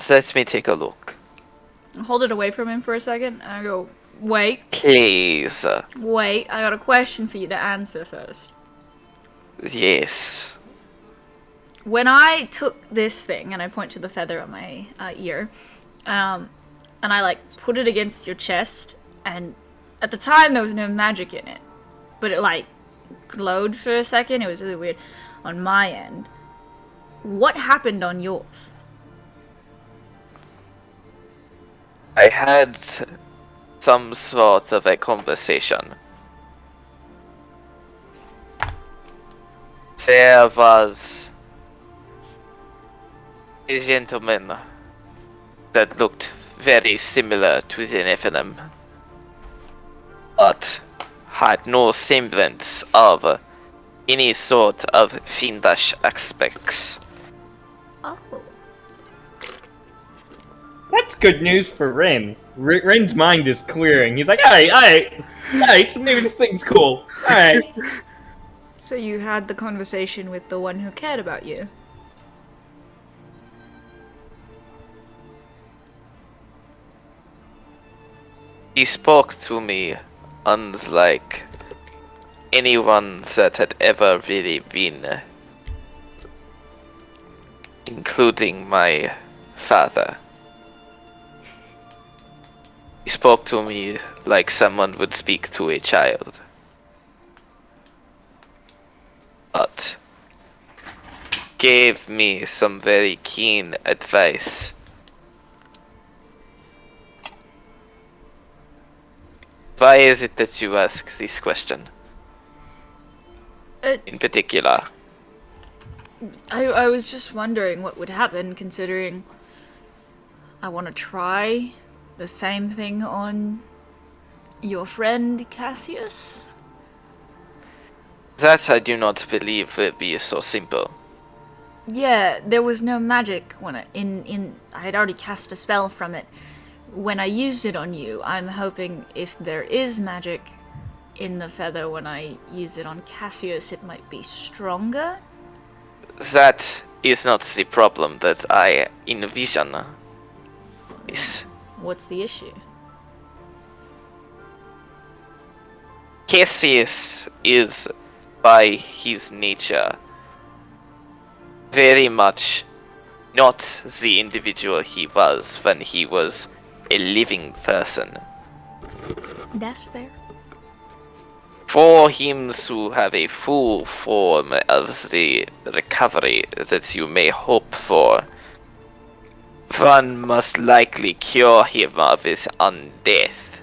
Speaker 6: Let me take a look.
Speaker 1: I hold it away from him for a second, and I go, wait,
Speaker 6: Please.
Speaker 1: I got a question for you to answer first.
Speaker 6: Yes.
Speaker 1: When I took this thing, and I point to the feather on my ear, and I like put it against your chest, and at the time there was no magic in it, but it like glowed for a second. It was really weird on my end. What happened on yours?
Speaker 6: I had some sort of a conversation. There was a gentleman that looked very similar to the Nephilim, but had no semblance of any sort of fiendish aspects.
Speaker 1: Oh.
Speaker 3: That's good news for Rin. Rin's mind is clearing. He's like, alright, so maybe this thing's cool. Alright.
Speaker 1: So you had the conversation with the one who cared about you?
Speaker 6: He spoke to me unlike anyone that had ever really been, including my father. He spoke to me like someone would speak to a child. But gave me some very keen advice. Why is it that you ask this question? In particular.
Speaker 1: I was just wondering what would happen, considering I want to try the same thing on your friend Cassius.
Speaker 6: That I do not believe will be so simple.
Speaker 1: Yeah, there was no magic when I had already cast a spell from it. When I used it on you, I'm hoping if there is magic in the feather when I use it on Cassius, it might be stronger.
Speaker 6: That is not the problem that I envision.
Speaker 1: What's the issue?
Speaker 6: Cassius is, by his nature, very much not the individual he was when he was a living person.
Speaker 1: That's fair.
Speaker 6: For him to have a full form of the recovery that you may hope for, one must likely cure him of his undeath.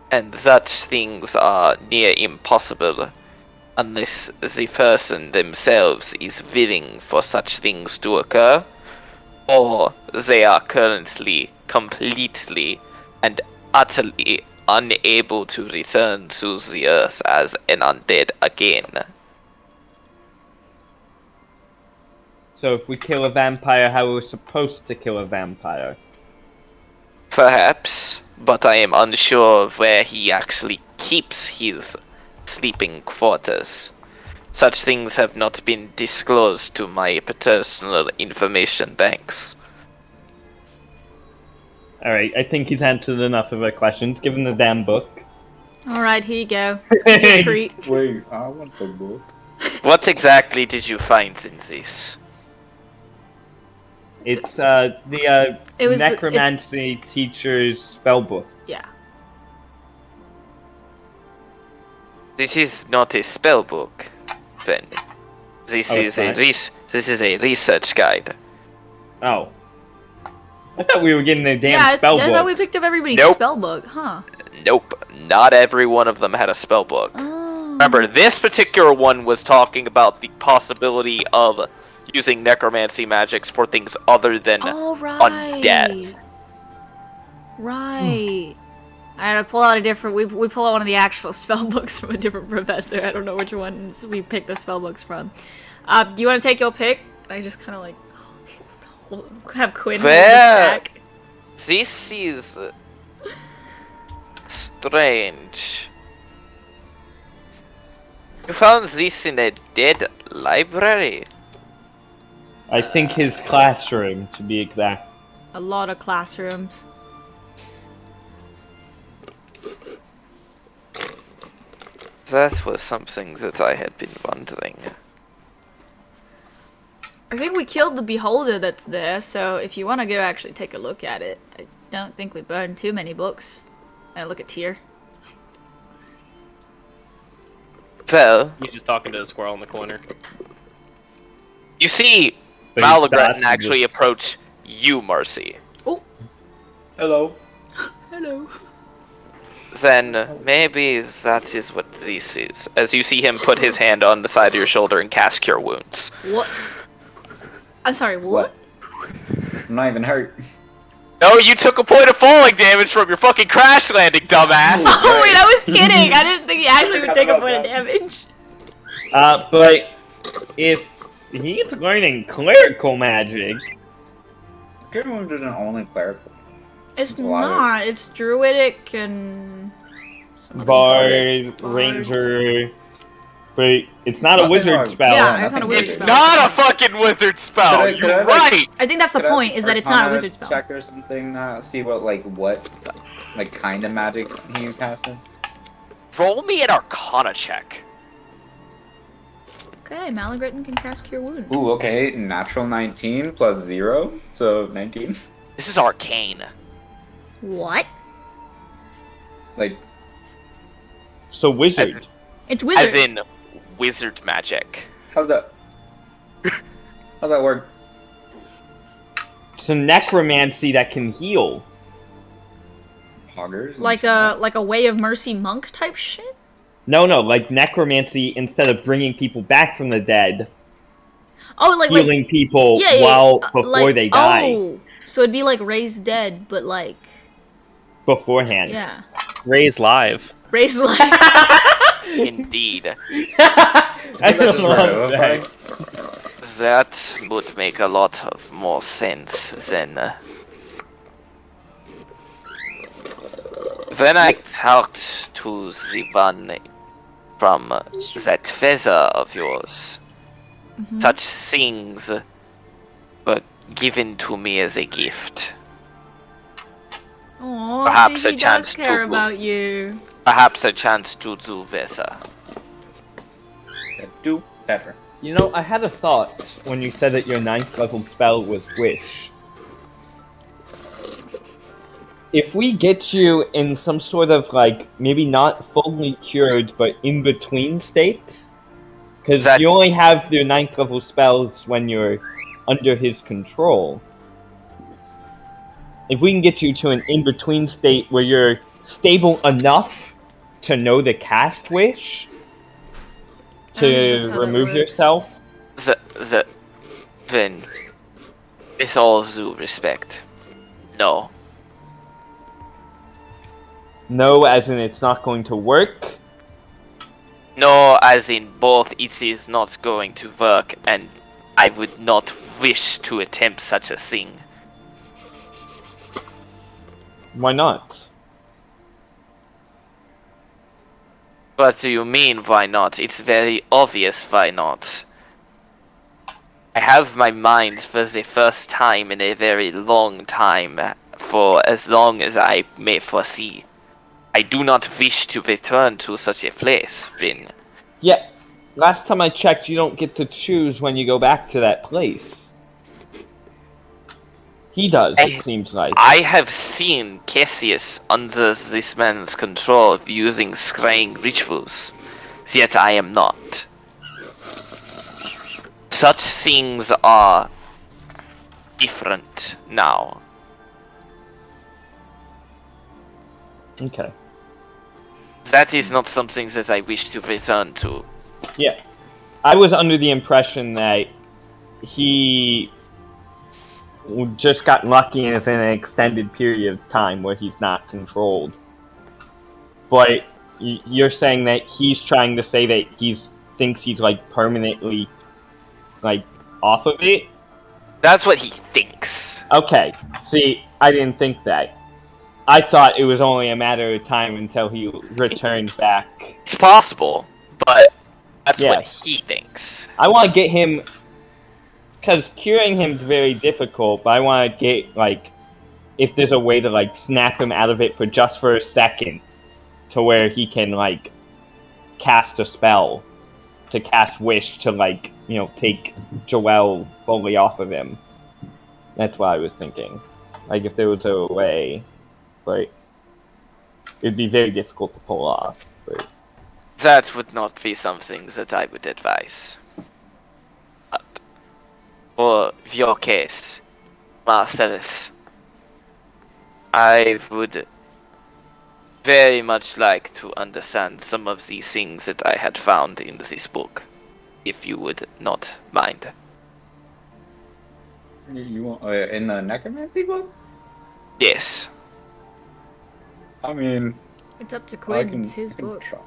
Speaker 6: And such things are near impossible unless the person themselves is willing for such things to occur, or they are currently completely and utterly unable to return to the earth as an undead again.
Speaker 3: So if we kill a vampire, how are we supposed to kill a vampire?
Speaker 6: Perhaps, but I am unsure of where he actually keeps his sleeping quarters. Such things have not been disclosed to my personal information banks.
Speaker 3: Alright, I think he's answered enough of our questions. Give him the damn book.
Speaker 1: Alright, here you go. Here's your treat.
Speaker 5: Wait, I want the book.
Speaker 6: What exactly did you find in this?
Speaker 3: It's
Speaker 1: It was
Speaker 3: necromancy teacher's spell book.
Speaker 1: Yeah.
Speaker 6: This is not a spell book, then. This
Speaker 3: Oh,
Speaker 6: is
Speaker 3: it's
Speaker 6: this is a research guide.
Speaker 3: Oh. I thought we were getting the damn
Speaker 1: Yeah,
Speaker 3: spell
Speaker 1: I
Speaker 3: book.
Speaker 1: thought we picked up everybody's
Speaker 6: Nope.
Speaker 1: spell book, huh?
Speaker 6: Nope, not every one of them had a spell book.
Speaker 1: Oh.
Speaker 6: Remember, this particular one was talking about the possibility of using necromancy magics for things other than
Speaker 1: Oh, right.
Speaker 6: undead.
Speaker 1: Right. I had to pull out a different. We pull out one of the actual spell books from a different professor. I don't know which ones we picked the spell books from. Do you want to take your pick? I just kind of like have Quinn hold the
Speaker 6: Fair.
Speaker 1: stack.
Speaker 6: This is strange. You found this in a dead library?
Speaker 3: I think his classroom, to be exact.
Speaker 1: A lot of classrooms.
Speaker 6: That was something that I had been wondering.
Speaker 1: I think we killed the beholder that's there, so if you want to go actually take a look at it, I don't think we burned too many books. And I look at Tyr.
Speaker 6: Well,
Speaker 2: He's just talking to the squirrel in the corner.
Speaker 6: you see
Speaker 3: But he
Speaker 6: Malagret
Speaker 3: starts to
Speaker 6: actually
Speaker 3: just-
Speaker 6: approach you, Marcy.
Speaker 5: Hello.
Speaker 1: Hello.
Speaker 6: Then maybe that is what this is. As you see him put his hand on the side of your shoulder and cast Cure Wounds.
Speaker 1: What? I'm sorry, what?
Speaker 5: I'm not even hurt.
Speaker 6: No, you took a point of falling damage from your fucking crash landing, dumbass!
Speaker 1: Oh wait, I was kidding! I didn't think he actually would take a
Speaker 5: Forgot
Speaker 1: point of
Speaker 5: about
Speaker 1: damage.
Speaker 3: But if he's learning clerical magic,
Speaker 5: Cure Wounds isn't only clerical.
Speaker 1: It's
Speaker 5: a lot of-
Speaker 1: not. It's druidic and... some other
Speaker 3: bard,
Speaker 1: Bard.
Speaker 3: ranger, but it's not a
Speaker 5: Nothing
Speaker 3: wizard
Speaker 5: wrong.
Speaker 3: spell.
Speaker 1: Yeah, it's not a wizard
Speaker 6: It's
Speaker 1: spell.
Speaker 6: not a fucking wizard spell!
Speaker 5: Could I-
Speaker 6: You're
Speaker 5: could I, like-
Speaker 6: right!
Speaker 1: I think that's the
Speaker 5: Could I
Speaker 1: point, is that it's not a
Speaker 5: Arcana
Speaker 1: wizard spell.
Speaker 5: Check or something. See what kind of magic he casted.
Speaker 6: Roll me an Arcana check.
Speaker 1: Okay, Malagretin can cast Cure Wounds.
Speaker 5: Ooh, okay. Natural 19 plus 0, so 19.
Speaker 6: This is Arcane.
Speaker 1: What?
Speaker 5: Like,
Speaker 3: So wizard.
Speaker 1: It's wizard.
Speaker 6: As in wizard magic.
Speaker 5: how's that? How's that work?
Speaker 3: It's a necromancy that can heal.
Speaker 5: Poggers? and
Speaker 1: like
Speaker 5: shit?
Speaker 1: a Way of Mercy monk type shit?
Speaker 3: No, like necromancy, instead of bringing people back from the dead,
Speaker 1: Oh, like
Speaker 3: healing people
Speaker 1: yeah, yeah,
Speaker 3: while
Speaker 1: yeah,
Speaker 3: before
Speaker 1: like-
Speaker 3: they die
Speaker 1: Oh, so it'd be like Raised Dead, but like
Speaker 3: beforehand.
Speaker 1: yeah,
Speaker 2: Ray's live.
Speaker 1: Raised like
Speaker 6: Indeed.
Speaker 3: I
Speaker 5: That's
Speaker 3: love
Speaker 5: right,
Speaker 3: that.
Speaker 6: That would make a lot of more sense than... When I talked to the one from that feather of yours, such things were given to me as a gift.
Speaker 1: oh,
Speaker 6: Perhaps
Speaker 1: he
Speaker 6: a
Speaker 1: does
Speaker 6: chance
Speaker 1: care
Speaker 6: to-
Speaker 1: about you.
Speaker 6: Perhaps a chance to do better.
Speaker 5: Do better.
Speaker 3: You know, I had a thought when you said that your 9th level spell was Wish. If we get you in some sort of, like, maybe not fully cured, but in between states, because
Speaker 6: That's-
Speaker 3: you only have your 9th level spells when you're under his control. If we can get you to an in between state where you're stable enough to know the cast Wish,
Speaker 1: I don't think
Speaker 3: to
Speaker 1: that's how that
Speaker 3: remove
Speaker 1: works.
Speaker 3: yourself.
Speaker 6: Then, with all due respect, no.
Speaker 3: No, as in it's not going to work?
Speaker 6: No, as in both, it is not going to work, and I would not wish to attempt such a thing.
Speaker 3: Why not?
Speaker 6: What do you mean, why not? It's very obvious why not. I have my mind for the first time in a very long time, for as long as I may foresee. I do not wish to return to such a place, Rin.
Speaker 3: Yeah, last time I checked, you don't get to choose when you go back to that place. He does, it seems like.
Speaker 6: I have seen Cassius under this man's control using scrying rituals, yet I am not. Such things are different now.
Speaker 3: Okay.
Speaker 6: That is not something that I wish to return to.
Speaker 3: Yeah. I was under the impression that he just got lucky and is in an extended period of time where he's not controlled. But you're saying that he's trying to say that thinks he's like permanently like off of it?
Speaker 6: That's what he thinks.
Speaker 3: Okay. See, I didn't think that. I thought it was only a matter of time until he returned back.
Speaker 6: It's possible, but that's
Speaker 3: Yeah.
Speaker 6: what he thinks.
Speaker 3: I want to get him, because curing him is very difficult, but I want to get, like, if there's a way to, like, snap him out of it for a second, to where he can, like, cast a spell, to cast Wish to, like, you know, take Joel fully off of him. That's what I was thinking. Like, if there was a way, but it'd be very difficult to pull off. But
Speaker 6: That would not be something that I would advise. But for your case, Marcellus, I would very much like to understand some of these things that I had found in this book, if you would not mind.
Speaker 5: You want in the necromancy book?
Speaker 6: Yes.
Speaker 5: I mean,
Speaker 1: It's up to
Speaker 5: I
Speaker 1: Quinn.
Speaker 5: can.
Speaker 1: It's his
Speaker 5: I can
Speaker 1: book.
Speaker 5: try.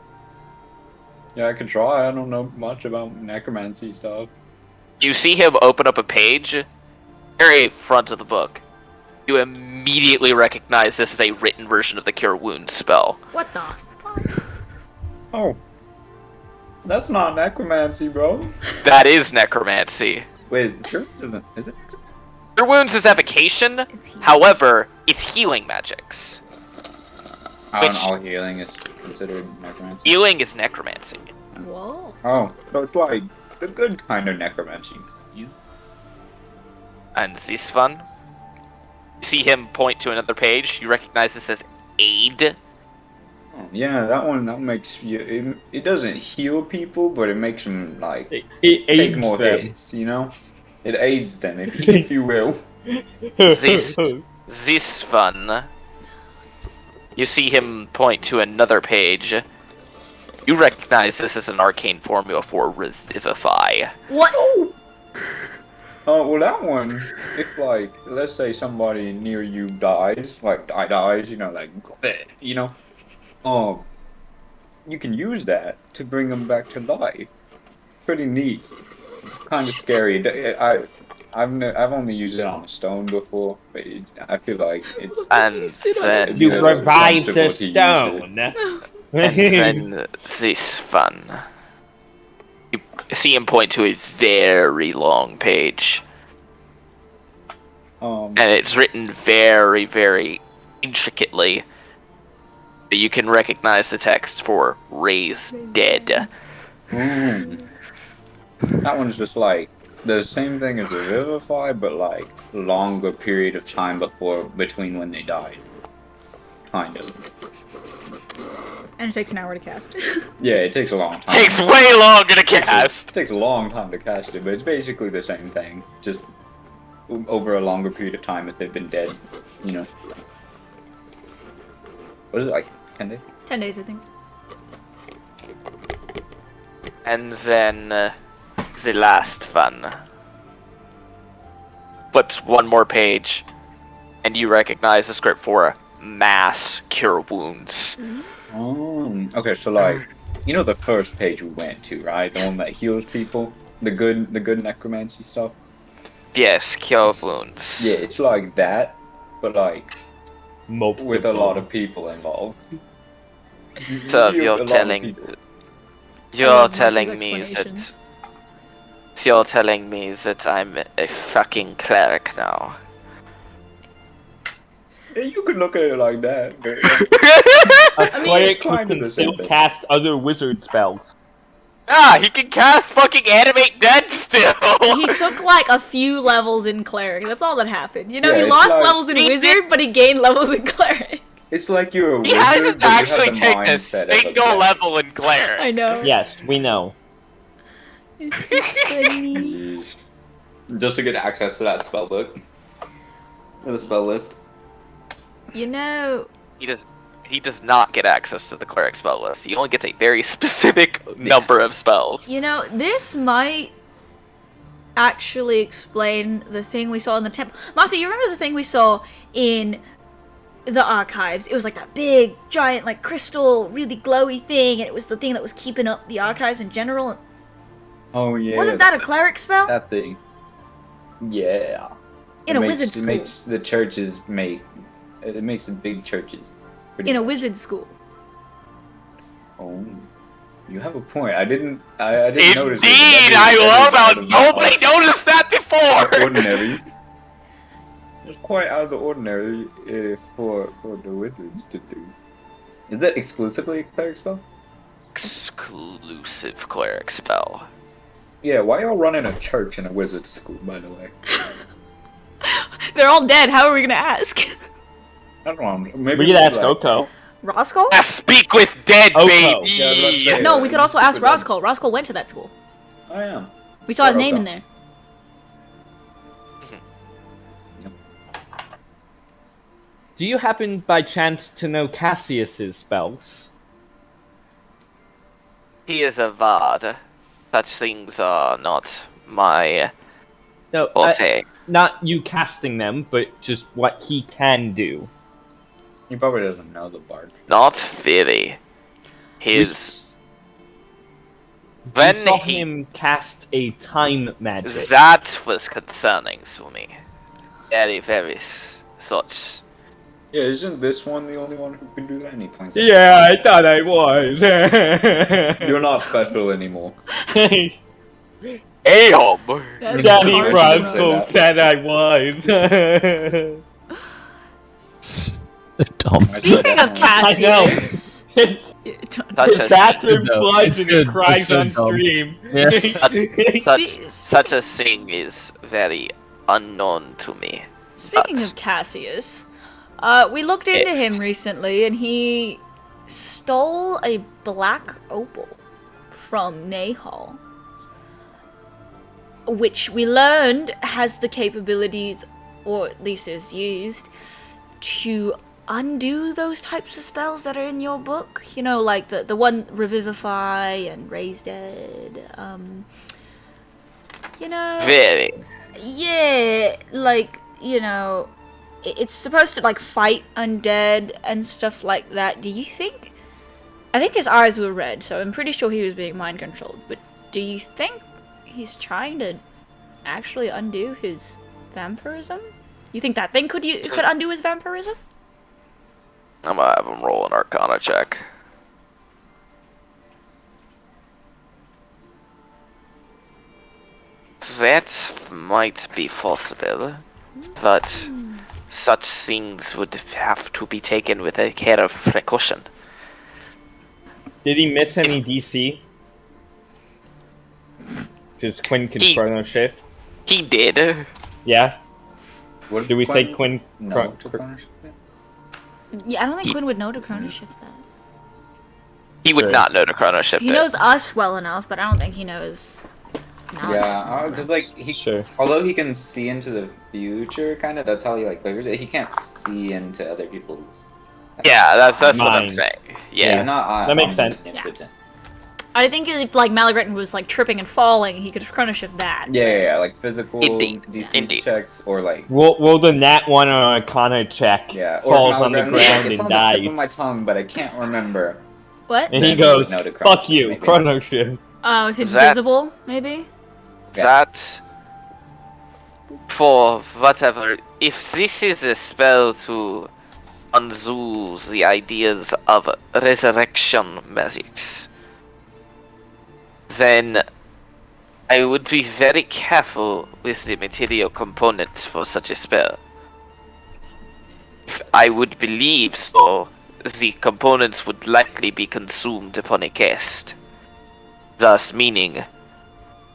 Speaker 5: Yeah, I can try. I don't know much about necromancy stuff.
Speaker 6: You see him open up a page, very front of the book. You immediately recognize this is a written version of the Cure Wounds spell.
Speaker 1: What the?
Speaker 5: Oh, that's not necromancy, bro.
Speaker 6: That is necromancy.
Speaker 5: Wait, Cures isn't? Is it?
Speaker 6: Cure Wounds is evocation,
Speaker 1: It's healing.
Speaker 6: however, it's healing magics.
Speaker 5: And
Speaker 6: Which-
Speaker 5: all healing is considered necromancy.
Speaker 6: Healing is necromancy.
Speaker 1: Whoa.
Speaker 5: Oh, so it's like the good kind of necromancy.
Speaker 6: And this one, you see him point to another page. You recognize this as aid.
Speaker 5: Oh, yeah, that one makes you. It doesn't heal people, but it makes them like
Speaker 3: it
Speaker 5: take
Speaker 3: aids
Speaker 5: more
Speaker 3: them.
Speaker 5: hits. You know, it aids them, if you will.
Speaker 6: This one, you see him point to another page. You recognize this as an arcane formula for Revivify.
Speaker 1: What?
Speaker 5: Oh, well, that one, if, like, let's say somebody near you dies, you know, like, you know, you can use that to bring them back to life. Pretty neat. Kind of scary. I've only used it on a stone before, but I feel like it's...
Speaker 6: And
Speaker 5: it's
Speaker 6: then,
Speaker 3: You
Speaker 5: very
Speaker 3: revived the
Speaker 5: comfortable to use it.
Speaker 3: stone.
Speaker 6: and then this one. You see him point to a very long page. And it's written very, very intricately. You can recognize the text for Raise Dead.
Speaker 5: That one's just like the same thing as Revivify, but like longer period of time between when they died. Kind of.
Speaker 1: And it takes an hour to cast.
Speaker 5: Yeah, it takes a long time.
Speaker 6: Takes way longer to cast!
Speaker 5: It takes a long time to cast it, but it's basically the same thing. Just over a longer period of time if they've been dead, you know. What is it, like 10 days?
Speaker 1: 10 days, I think.
Speaker 6: And then the last one flips one more page, and you recognize the script for mass cure wounds.
Speaker 5: Okay, so like, you know the first page we went to, right? The one that heals people, the good necromancy stuff.
Speaker 6: Yes, cure wounds.
Speaker 5: Yeah, it's like that, but like
Speaker 3: Multiple.
Speaker 5: with a lot of people involved.
Speaker 6: So
Speaker 5: You heal a
Speaker 6: you're
Speaker 5: lot of
Speaker 6: telling
Speaker 5: people.
Speaker 6: you're telling me that you're telling me that I'm a fucking cleric now.
Speaker 5: Yeah, you could look at it like that. But,
Speaker 3: A cleric who
Speaker 5: kind of
Speaker 3: can
Speaker 5: the same
Speaker 3: still
Speaker 5: thing.
Speaker 3: cast other wizard spells.
Speaker 6: Ah, he can cast fucking animate dead still.
Speaker 1: He took like a few levels in cleric. That's all that happened. You know,
Speaker 5: Yeah,
Speaker 1: he
Speaker 5: it's
Speaker 1: lost
Speaker 5: like-
Speaker 1: levels in
Speaker 6: He
Speaker 1: wizard, but he gained levels in clerik.
Speaker 5: it's like you're a
Speaker 6: He
Speaker 5: wizard,
Speaker 6: hasn't
Speaker 5: but you have
Speaker 6: actually
Speaker 5: the
Speaker 6: taken a
Speaker 5: mindset of a
Speaker 6: single
Speaker 5: cleric.
Speaker 6: level in cleric.
Speaker 1: I know.
Speaker 3: Yes, we know.
Speaker 1: It's funny.
Speaker 5: Yeesh. Just to get access to that spell book. Or the spell list.
Speaker 1: You know,
Speaker 6: He does not get access to the cleric spell list. He only gets a very specific number of spells.
Speaker 1: this might actually explain the thing we saw in the temple. Marcy, you remember the thing we saw in the archives? It was like that big, giant, like crystal, really glowy thing, and it was the thing that was keeping up the archives in general.
Speaker 5: Oh yeah.
Speaker 1: Wasn't that a cleric spell?
Speaker 5: that thing? Yeah.
Speaker 1: In a wizard school.
Speaker 5: It makes the churches make. It makes the big churches. pretty
Speaker 1: In a
Speaker 5: much.
Speaker 1: wizard school.
Speaker 5: Oh, you have a point. I didn't notice it. but
Speaker 6: Indeed,
Speaker 5: that
Speaker 6: I
Speaker 5: is
Speaker 6: love how
Speaker 5: out of the
Speaker 6: nobody noticed that before.
Speaker 5: ordinary. It's quite out of the ordinary for the wizards to do. Is that exclusively a cleric spell?
Speaker 6: Exclusive cleric spell.
Speaker 5: Yeah, why y'all running a church in a wizard school, by the way?
Speaker 1: They're all dead. How are we gonna ask?
Speaker 5: I don't know. Maybe
Speaker 3: We could ask
Speaker 5: like,
Speaker 3: Oko.
Speaker 1: Roscoe?
Speaker 6: I speak with dead,
Speaker 3: Oko.
Speaker 5: Yeah, I was about to
Speaker 6: baby.
Speaker 5: say.
Speaker 1: No, we could also ask
Speaker 5: Super dumb.
Speaker 1: Roscoe. Roscoe went to that school.
Speaker 5: I am.
Speaker 1: We saw his
Speaker 5: Or
Speaker 1: name
Speaker 5: Oko.
Speaker 1: in there.
Speaker 3: Do you happen by chance to know Cassius's spells?
Speaker 6: He is a bard. Such things are not my
Speaker 3: No,
Speaker 6: forte.
Speaker 3: not you casting them, but just what he can do.
Speaker 5: He probably doesn't know the bard.
Speaker 6: Not really.
Speaker 3: We
Speaker 6: His
Speaker 3: We saw
Speaker 6: when he
Speaker 3: him cast a time magic.
Speaker 6: that was concerning to me. Very, very such.
Speaker 5: Yeah, isn't this one the only one who can do that? And he points. at-
Speaker 3: Yeah, I thought I was.
Speaker 5: You're not special anymore.
Speaker 6: Aeom!
Speaker 1: That's
Speaker 3: Daddy
Speaker 1: hard to
Speaker 3: Roscoe
Speaker 1: know.
Speaker 3: said I was.
Speaker 4: Dumb.
Speaker 1: Speaking of
Speaker 3: I know.
Speaker 1: Cassius.
Speaker 6: Such a
Speaker 3: Bathroom
Speaker 4: No,
Speaker 3: floods
Speaker 4: it's
Speaker 3: and
Speaker 4: good.
Speaker 3: he cries
Speaker 4: It's so
Speaker 3: on
Speaker 4: dumb.
Speaker 3: stream.
Speaker 6: such such a thing is very unknown to me.
Speaker 1: Speaking of Cassius, we looked into
Speaker 6: Yes.
Speaker 1: him recently, and he stole a black opal from Nahal, which we learned has the capabilities, or at least is used, to undo those types of spells that are in your book. You know, like the one Revivify and Raise Dead. You know.
Speaker 6: Very.
Speaker 1: Yeah, like, you know, it's supposed to, like, fight undead and stuff like that. Do you think... I think his eyes were red, so I'm pretty sure he was being mind controlled. But do you think he's trying to actually undo his vampirism? You think that thing could undo his vampirism?
Speaker 6: I'm gonna have him roll an Arcana check. That might be possible, but such things would have to be taken with a care of precaution.
Speaker 3: Did he miss any DC? Because Quinn can
Speaker 6: He-
Speaker 3: chrono shift.
Speaker 6: He did.
Speaker 3: Yeah?
Speaker 5: What
Speaker 3: Do we say Quinn?
Speaker 5: No, to punish it?
Speaker 1: Yeah, I don't think
Speaker 6: He-
Speaker 1: Quinn would know to chrono shift that.
Speaker 6: He would
Speaker 3: Sure.
Speaker 6: not know to chrono shift
Speaker 1: He
Speaker 6: it.
Speaker 1: knows us well enough, but I don't think he knows...
Speaker 5: Yeah, because like he,
Speaker 3: Sure.
Speaker 5: although he can see into the future, kind of. That's how he like flavors it. He can't see into other people's.
Speaker 6: Yeah, that's what I'm
Speaker 3: Minds.
Speaker 6: saying.
Speaker 5: Yeah,
Speaker 6: Yeah.
Speaker 5: not
Speaker 3: That makes sense.
Speaker 5: omnipotent.
Speaker 1: I think if like Malagretin was like tripping and falling, he could chrono shift that.
Speaker 5: Yeah, like physical
Speaker 6: Indeed,
Speaker 5: DC
Speaker 6: indeed.
Speaker 5: checks or like
Speaker 3: Roll the nat one on a Arcana check.
Speaker 5: yeah, or
Speaker 3: falls on the
Speaker 5: Malagretin was like,
Speaker 3: ground
Speaker 5: it's
Speaker 3: and
Speaker 5: on the tip of my
Speaker 3: dies.
Speaker 5: tongue, but I can't remember.
Speaker 1: What?
Speaker 3: And he
Speaker 5: Then
Speaker 3: goes,
Speaker 5: no to chrono
Speaker 3: "Fuck you,
Speaker 5: maybe.
Speaker 3: chrono shift."
Speaker 1: Oh, if it's
Speaker 6: That-
Speaker 1: visible, maybe.
Speaker 5: Yeah.
Speaker 6: That for whatever. If this is a spell to undo the ideas of resurrection magics, then I would be very careful with the material components for such a spell. If I would believe so, the components would likely be consumed upon a cast. Thus meaning,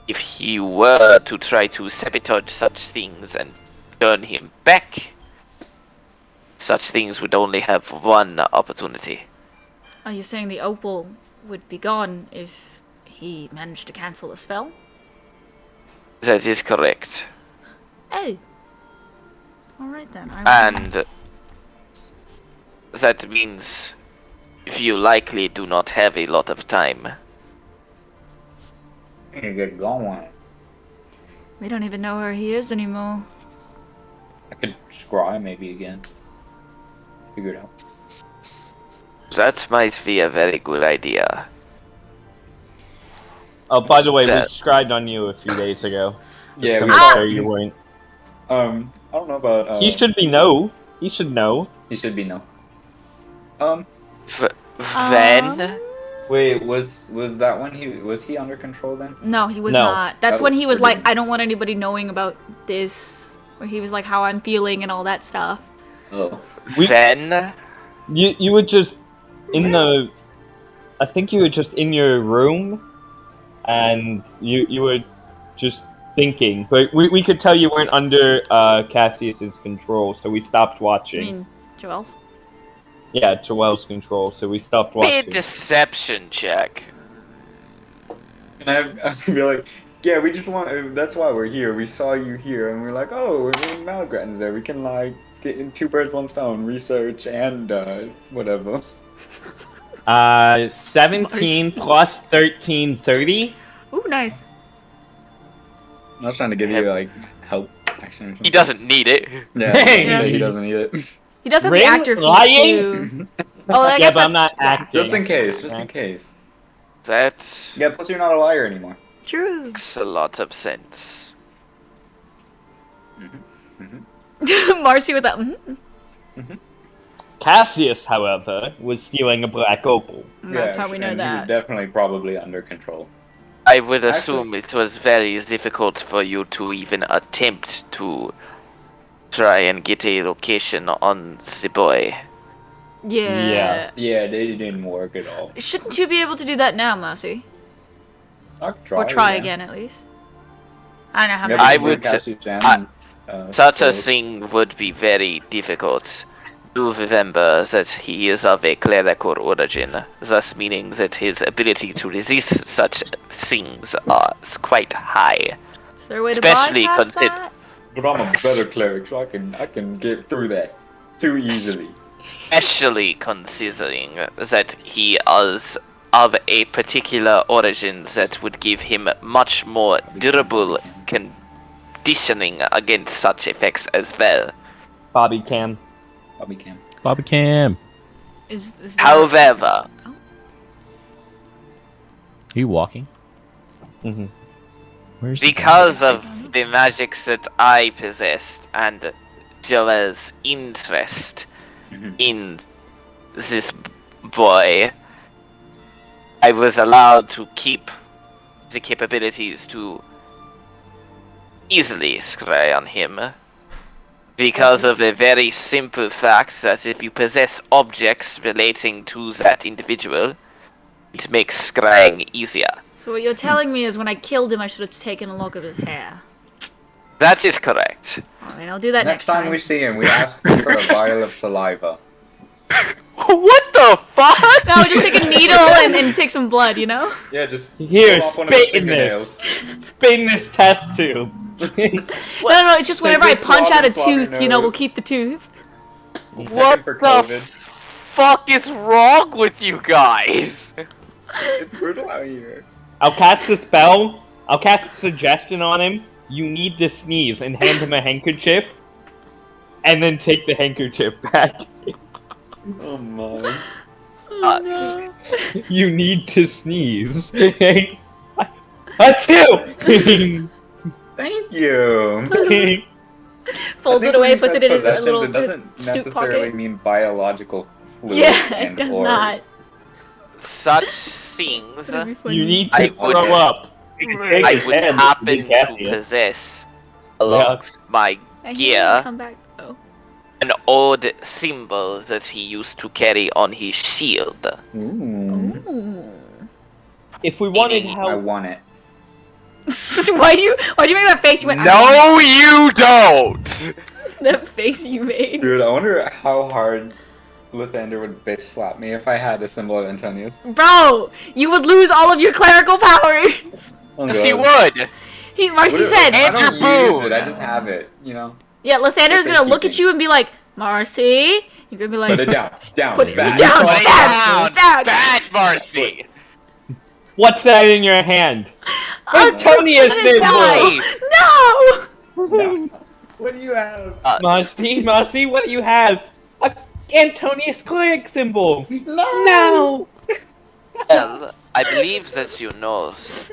Speaker 6: if he were to try to sabotage such things and turn him back, such things would only have one opportunity.
Speaker 1: Are you saying the opal would be gone if he managed to cancel the spell?
Speaker 6: That is correct.
Speaker 1: Oh. Alright then. I will-
Speaker 6: And that means you likely do not have a lot of time.
Speaker 5: I need to get going.
Speaker 1: We don't even know where he is anymore.
Speaker 5: I could scry maybe again. Figure it out.
Speaker 6: That might be a very good idea.
Speaker 3: Oh, by the way, we
Speaker 6: That-
Speaker 3: scribed on you a few days ago. Just
Speaker 5: Yeah,
Speaker 3: to
Speaker 5: we-
Speaker 3: make sure you weren't.
Speaker 5: I don't know about.
Speaker 3: He should be no. He should know.
Speaker 5: He should be no.
Speaker 6: Then
Speaker 5: Wait, was that when was he under control then?
Speaker 1: No, he was
Speaker 3: No.
Speaker 1: not. That's
Speaker 5: Oh,
Speaker 1: when he was
Speaker 5: or
Speaker 1: like,
Speaker 5: didn't-
Speaker 1: I don't want anybody knowing about this. Where he was like, how I'm feeling and all that stuff.
Speaker 5: Oh.
Speaker 6: then
Speaker 3: You were just in the. I think you were just in your room, and you were just thinking. But we could tell you weren't under Cassius's control, so we stopped
Speaker 1: I
Speaker 3: watching.
Speaker 1: mean, Joel's.
Speaker 3: Yeah, Joel's control, so we stopped
Speaker 6: a
Speaker 3: watching.
Speaker 6: deception check.
Speaker 5: And I'd be like, yeah, we just want. That's why we're here. We saw you here, and we're like, oh, we're in Malagretin's there. We can like get in two birds, one stone, research and whatever.
Speaker 3: 17 plus 13, 30.
Speaker 1: Ooh, nice.
Speaker 5: I was trying to give you like help action or something.
Speaker 6: He doesn't need it.
Speaker 5: Yeah,
Speaker 3: Hey!
Speaker 5: I was gonna say he doesn't need it.
Speaker 1: He does have
Speaker 3: Ring?
Speaker 1: the actor feat
Speaker 3: Lying?
Speaker 1: too. Oh, I
Speaker 3: Yeah,
Speaker 1: guess
Speaker 3: but I'm
Speaker 1: that's
Speaker 3: not acting.
Speaker 5: Just in case. Just in case.
Speaker 6: That
Speaker 5: Yeah. Plus, you're not a liar anymore.
Speaker 1: true.
Speaker 6: makes a lot of sense.
Speaker 1: Marcy with that. Mhm.
Speaker 3: Cassius, however, was stealing a black opal.
Speaker 1: That's how we know
Speaker 5: and He was
Speaker 1: that.
Speaker 5: definitely probably under control.
Speaker 6: I would
Speaker 5: Actually-
Speaker 6: assume it was very difficult for you to even attempt to try and get a location on the boy.
Speaker 1: Yeah.
Speaker 5: Yeah, they didn't work at all.
Speaker 1: Shouldn't you be able to do that now, Marcy?
Speaker 5: I'll
Speaker 1: Or try
Speaker 5: yeah.
Speaker 1: again at least. I don't know how
Speaker 5: Yeah,
Speaker 1: many.
Speaker 6: I
Speaker 5: we
Speaker 6: would-
Speaker 5: cast you down,
Speaker 6: Such a
Speaker 5: so-
Speaker 6: thing would be very difficult. Do remember that he is of a clerical origin, thus meaning that his ability to resist such things is quite high.
Speaker 1: Is there a way to
Speaker 6: especially
Speaker 1: bypass
Speaker 6: consider-
Speaker 1: that?
Speaker 5: But I'm a better cleric, so I can get through that too easily.
Speaker 6: Especially considering that he is of a particular origin that would give him much more durable conditioning against such effects as well.
Speaker 3: Bobby Cam.
Speaker 5: Probably can.
Speaker 4: Bobby Cam.
Speaker 1: Is that-
Speaker 6: However,
Speaker 4: Are you walking?
Speaker 3: Mm-hmm.
Speaker 4: Where's
Speaker 6: because of the magics that I possessed and Joel's interest
Speaker 5: Mhm.
Speaker 6: in this boy, I was allowed to keep the capabilities to easily scry on him because of a very simple fact that if you possess objects relating to that individual, it makes scrying easier.
Speaker 1: So what you're telling me is when I killed him, I should have taken a lock of his hair.
Speaker 6: That is correct.
Speaker 1: Alright, I'll do that
Speaker 5: Next
Speaker 1: next
Speaker 5: time we see him, we ask him for a vial of saliva.
Speaker 6: What the fuck?
Speaker 1: No, just take a needle and take some blood, you know?
Speaker 5: Yeah, just
Speaker 3: Here,
Speaker 5: pull off one of his
Speaker 3: spit in
Speaker 5: fingernails.
Speaker 3: this. Spit in this test tube.
Speaker 1: No, it's just whenever I
Speaker 5: this
Speaker 1: punch
Speaker 5: swab
Speaker 1: out a
Speaker 5: and swab your
Speaker 1: tooth, you know, we'll
Speaker 5: nose.
Speaker 1: keep the tooth.
Speaker 6: What
Speaker 5: for
Speaker 6: the
Speaker 5: COVID.
Speaker 6: fuck is wrong with you guys?
Speaker 5: It's brutal out here.
Speaker 3: I'll cast a spell. I'll cast a suggestion on him. You need to sneeze and hand him a handkerchief. And then take the handkerchief back.
Speaker 5: Oh my.
Speaker 1: Oh, no.
Speaker 3: You need to sneeze. Achoo!
Speaker 5: Thank you.
Speaker 1: Folds
Speaker 5: I
Speaker 1: it
Speaker 5: think
Speaker 1: away,
Speaker 5: when you
Speaker 1: puts
Speaker 5: said
Speaker 1: it in his
Speaker 5: possessions,
Speaker 1: little
Speaker 5: it doesn't
Speaker 1: his suit
Speaker 5: necessarily
Speaker 1: pocket.
Speaker 5: mean biological fluids.
Speaker 1: Yeah, it
Speaker 5: and
Speaker 1: does
Speaker 5: or-
Speaker 1: not.
Speaker 6: Such things
Speaker 1: That'd be funny.
Speaker 3: You need
Speaker 6: I
Speaker 3: to
Speaker 6: would-
Speaker 3: throw up.
Speaker 6: I would happen to possess, along my
Speaker 1: And he didn't
Speaker 6: gear,
Speaker 1: come back. Oh.
Speaker 6: an old symbol that he used to carry on his shield.
Speaker 5: Ooh.
Speaker 1: Ooh.
Speaker 3: If we wanted
Speaker 5: I
Speaker 3: help,
Speaker 5: want it.
Speaker 1: why'd you make that face? You went.
Speaker 6: No, you don't.
Speaker 1: That face you made.
Speaker 5: Dude, I wonder how hard Lathander would bitch slap me if I had a symbol of Antonius.
Speaker 1: Bro, you would lose all of your clerical powers.
Speaker 5: Oh,
Speaker 6: Yes, he
Speaker 5: God.
Speaker 6: would.
Speaker 1: Marcy
Speaker 5: What if-
Speaker 1: said.
Speaker 5: I don't
Speaker 6: Andrew
Speaker 5: use it,
Speaker 6: Boone.
Speaker 5: I just have it, you know?
Speaker 1: Yeah, Lathander's gonna look at
Speaker 5: Safety
Speaker 1: you and be like, Marcy. You're gonna be like,
Speaker 5: Put it down. Down.
Speaker 1: Put it
Speaker 5: back.
Speaker 1: down.
Speaker 6: Put it
Speaker 1: Bad,
Speaker 6: down.
Speaker 1: bad.
Speaker 6: Bad Marcy.
Speaker 3: what's that in your hand?
Speaker 1: Oh,
Speaker 3: Antonius
Speaker 1: put it
Speaker 3: symbol!
Speaker 1: down. No.
Speaker 5: No. What do you have?
Speaker 3: Marcy, what do you have? A Antonius cleric symbol.
Speaker 5: No.
Speaker 6: Well, I believe that you know this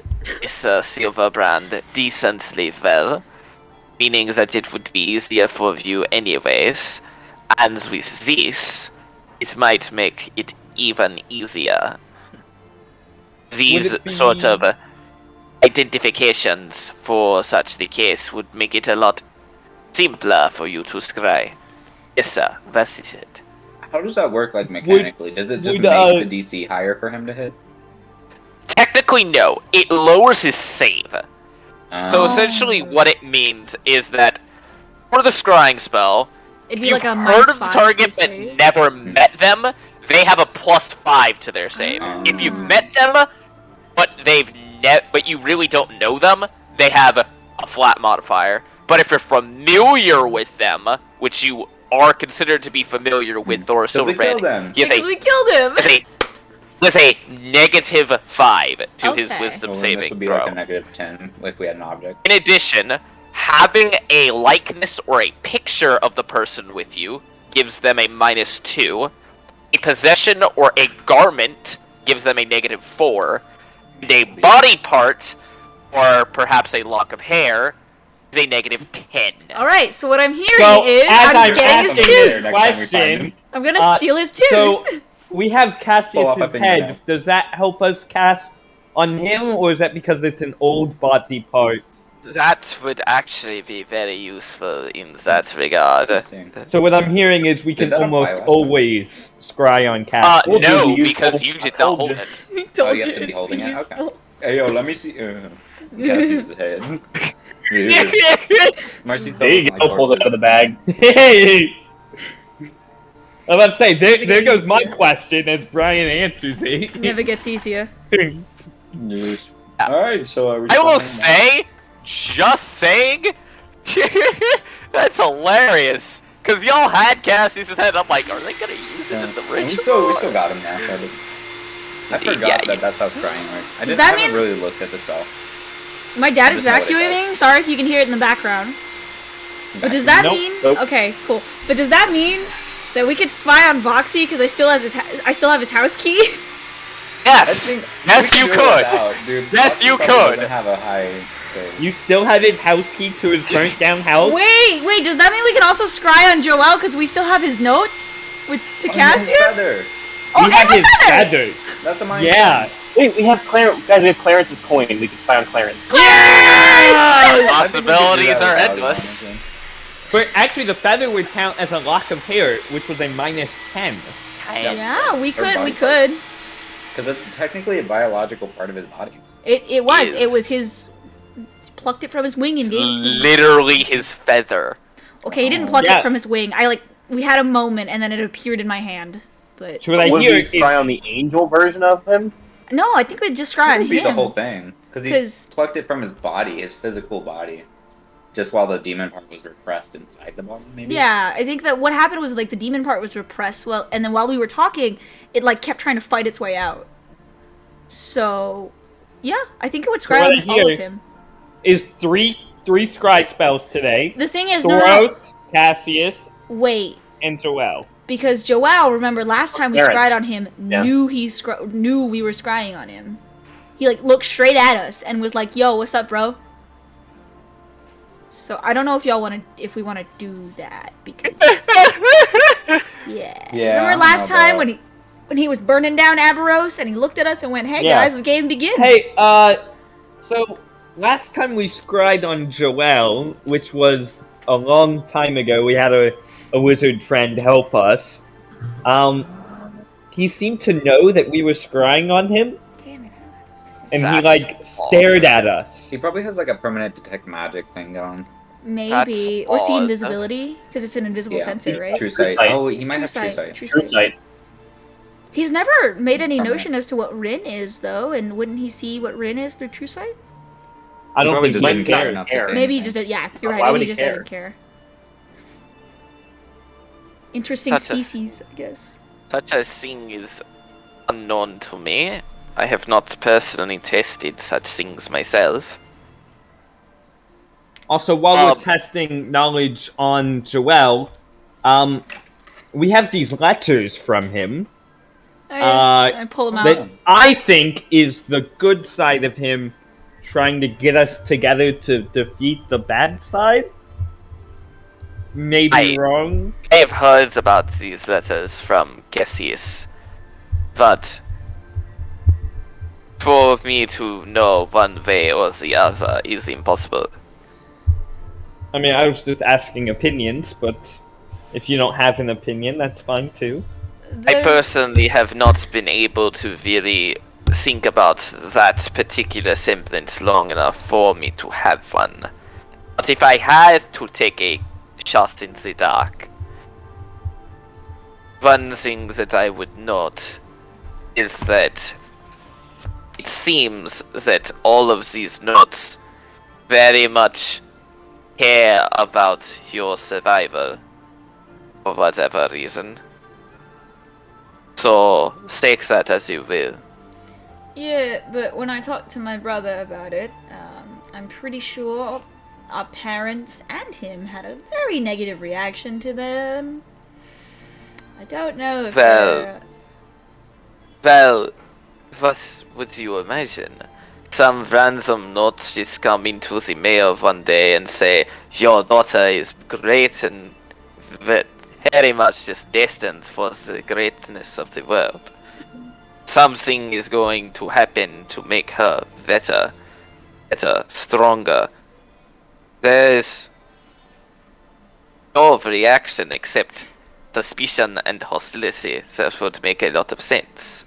Speaker 6: silver brand decently well, meaning that it would be easier for you anyways, and with this, it might make it even easier. These
Speaker 3: it be-
Speaker 6: sort of identifications for such the case would make it a lot simpler for you to scry. Yes, sir, that is it.
Speaker 5: How does that work, like, mechanically? Does it just
Speaker 3: would,
Speaker 5: make the DC higher for him to hit?
Speaker 6: Technically, no. It lowers his save. So
Speaker 5: Oh.
Speaker 6: essentially, what it means is that for the scrying spell,
Speaker 1: It'd
Speaker 6: if
Speaker 1: be
Speaker 6: you've
Speaker 1: like a
Speaker 6: heard of the
Speaker 1: -5
Speaker 6: target
Speaker 1: to
Speaker 6: but
Speaker 1: save.
Speaker 6: never met them, they have a +5 to their save. If you've met them, but but you really don't know them, they have a flat modifier. But if you're familiar with them, which you are considered to be familiar with Thor
Speaker 5: So we kill
Speaker 6: Silverbrand,
Speaker 5: them.
Speaker 6: he has
Speaker 1: Because we killed him.
Speaker 6: has a -5 to his
Speaker 1: Okay.
Speaker 6: wisdom
Speaker 5: So then this
Speaker 6: saving
Speaker 5: would be
Speaker 6: throw.
Speaker 5: like a -10 if we had an object.
Speaker 6: In addition, having a likeness or a picture of the person with you gives them a -2. A possession or a garment gives them a -4. And a body part, or perhaps a lock of hair, is a -10.
Speaker 1: All right. So what I'm hearing
Speaker 3: So,
Speaker 1: is
Speaker 3: as
Speaker 1: I'm
Speaker 3: I'm
Speaker 1: getting his
Speaker 3: asking
Speaker 1: tooth.
Speaker 3: this
Speaker 5: Next time we find
Speaker 3: question,
Speaker 5: him.
Speaker 1: I'm gonna steal his tooth.
Speaker 3: so we have
Speaker 5: Pull up
Speaker 3: Cassius's
Speaker 5: up in
Speaker 3: head.
Speaker 5: your
Speaker 3: Does that help us cast on him, or is that because it's an old body part?
Speaker 6: That would actually be very useful in that regard.
Speaker 5: Interesting.
Speaker 3: So what I'm hearing is we
Speaker 5: Did
Speaker 3: can
Speaker 5: that apply
Speaker 3: almost
Speaker 5: last time?
Speaker 3: always scry on Cassius.
Speaker 6: No,
Speaker 3: Useful.
Speaker 6: because you did not hold it.
Speaker 1: He told
Speaker 5: Oh, you have to be
Speaker 1: it's
Speaker 5: holding it? Okay.
Speaker 1: useful.
Speaker 5: Hey, yo, let me see. Cassie's head. Marcy
Speaker 2: There you go. Pulls it out of the bag.
Speaker 3: Hey! I was about to say, there goes my question as Brian answers it.
Speaker 1: Never gets easier.
Speaker 5: Yes. Alright, so are we
Speaker 6: I will
Speaker 5: just playing
Speaker 6: say, just saying, that's hilarious. Cause y'all had Cassius' head. I'm like, are they gonna use it
Speaker 5: now?
Speaker 6: in the
Speaker 5: And
Speaker 6: ritual?
Speaker 5: we still got him now. So I forgot
Speaker 6: Yeah,
Speaker 5: that that's how scrying works. I
Speaker 1: Does
Speaker 5: just
Speaker 1: that
Speaker 5: haven't
Speaker 1: mean-
Speaker 5: really looked at the spell.
Speaker 1: My dad
Speaker 5: I
Speaker 1: is
Speaker 5: just know what it
Speaker 1: evacuating. Sorry if you can hear it in the background. But does that
Speaker 3: Nope.
Speaker 1: mean?
Speaker 2: Nope.
Speaker 1: Okay, cool. But does that mean that we could spy on Voxy because I still have his house key?
Speaker 6: Yes, yes,
Speaker 5: we
Speaker 6: you
Speaker 5: can figure
Speaker 6: could.
Speaker 5: it out, dude.
Speaker 6: Yes,
Speaker 5: Foxy
Speaker 6: you
Speaker 5: probably
Speaker 6: could.
Speaker 5: doesn't have a high thing.
Speaker 3: You still have his house key to his burnt down house?
Speaker 1: Wait, does that mean we can also scry on Joel because we still have his notes with to
Speaker 5: Oh, he has
Speaker 1: Cassius?
Speaker 5: feather.
Speaker 1: Oh,
Speaker 3: You
Speaker 1: and
Speaker 3: have
Speaker 1: my
Speaker 3: his
Speaker 1: feather!
Speaker 3: feather.
Speaker 5: That's the mind.
Speaker 3: Yeah.
Speaker 2: Wait, we have Clarence. Guys, we have Clarence's coin. We can spy on Clarence.
Speaker 6: Possibilities are endless.
Speaker 3: But actually, the feather would count as a lock of hair, which was a -10.
Speaker 1: Yeah, we could.
Speaker 5: body
Speaker 1: We could.
Speaker 5: Because it's technically a biological part of his body.
Speaker 1: It was. It was
Speaker 6: Is.
Speaker 1: his. Plucked it from his wing and gave.
Speaker 6: Literally his feather.
Speaker 1: Okay, he didn't pluck
Speaker 3: Yeah.
Speaker 1: it from his wing. We had a moment and then it appeared in my hand. But
Speaker 3: So what I
Speaker 2: Would
Speaker 3: hear
Speaker 2: we
Speaker 3: is
Speaker 2: spy on the angel version of him?
Speaker 1: no, I think we'd just scry
Speaker 5: That
Speaker 1: on
Speaker 5: would be the
Speaker 1: him.
Speaker 5: whole thing. Because he
Speaker 1: 'Cause-
Speaker 5: plucked it from his body, his physical body. Just while the demon part was repressed inside the body, maybe?
Speaker 1: Yeah, I think that what happened was like the demon part was repressed, and then while we were talking, it like kept trying to fight its way out. So, yeah, I think it would
Speaker 3: what
Speaker 1: scry
Speaker 3: I
Speaker 1: on all
Speaker 3: hear-
Speaker 1: of him.
Speaker 3: Is three scry spells today.
Speaker 1: The thing is,
Speaker 3: Thoros, Cassius,
Speaker 1: wait,
Speaker 3: and Joel.
Speaker 1: because Joel, remember last time we
Speaker 2: Parents.
Speaker 1: scryed on him,
Speaker 2: Yeah.
Speaker 1: knew we were scrying on him. He like looked straight at us and was like, "Yo, what's up, bro?" So I don't know if we want to do that because yeah.
Speaker 5: Yeah,
Speaker 1: Remember
Speaker 5: I
Speaker 1: last
Speaker 5: don't know
Speaker 1: time
Speaker 5: about-
Speaker 1: when he was burning down Aberos and he looked at us and went, "Hey
Speaker 3: Yeah.
Speaker 1: guys, the game begins."
Speaker 3: Hey, so last time we scried on Joel, which was a long time ago, we had a wizard friend help us. He seemed to know that we were scrying on him,
Speaker 1: Damn it.
Speaker 3: and he
Speaker 6: That's
Speaker 3: like stared at us.
Speaker 5: He probably has like a permanent detect magic thing going.
Speaker 1: Maybe
Speaker 6: That's
Speaker 1: or see
Speaker 6: odd.
Speaker 1: invisibility because it's an invisible sensor, right?
Speaker 5: True sight.
Speaker 2: sight.
Speaker 5: Oh, he might have true sight.
Speaker 2: True sight.
Speaker 1: He's never made any
Speaker 5: Permanent.
Speaker 1: notion as to what Rin is, though, and wouldn't he see what Rin is through True Sight?
Speaker 3: I don't
Speaker 5: Probably
Speaker 3: think
Speaker 5: just
Speaker 3: he
Speaker 5: didn't care
Speaker 3: cared.
Speaker 5: enough to
Speaker 2: care.
Speaker 5: say
Speaker 1: Maybe he
Speaker 5: anything.
Speaker 1: just yeah, you're
Speaker 2: Why
Speaker 1: right.
Speaker 2: would
Speaker 1: Maybe
Speaker 2: he
Speaker 1: he just
Speaker 2: care?
Speaker 1: doesn't care. Interesting
Speaker 6: Such a-
Speaker 1: species, I guess.
Speaker 6: Such a thing is unknown to me. I have not personally tested such things myself.
Speaker 3: Also, while we're
Speaker 6: Um,
Speaker 3: testing knowledge on Joel, we have these letters from him
Speaker 1: I pull him out.
Speaker 3: that I think is the good side of him trying to get us together to defeat the bad side. Maybe wrong.
Speaker 6: I have heard about these letters from Cassius, but for me to know one way or the other is impossible.
Speaker 3: I mean, I was just asking opinions, but if you don't have an opinion, that's fine too.
Speaker 6: I
Speaker 1: There-
Speaker 6: personally have not been able to really think about that particular semblance long enough for me to have one. But if I had to take a shot in the dark, one thing that I would note is that it seems that all of these notes very much care about your survival for whatever reason. So, stake that as you will.
Speaker 1: Yeah, but when I talked to my brother about it, I'm pretty sure our parents and him had a very negative reaction to them. I don't know if
Speaker 6: Well-
Speaker 1: they're...
Speaker 6: Well, what would you imagine? Some random note just come into the mail one day and say, your daughter is great and very much just destined for the greatness of the world. Something is going to happen to make her better, stronger. There's no reaction except suspicion and hostility that would make a lot of sense.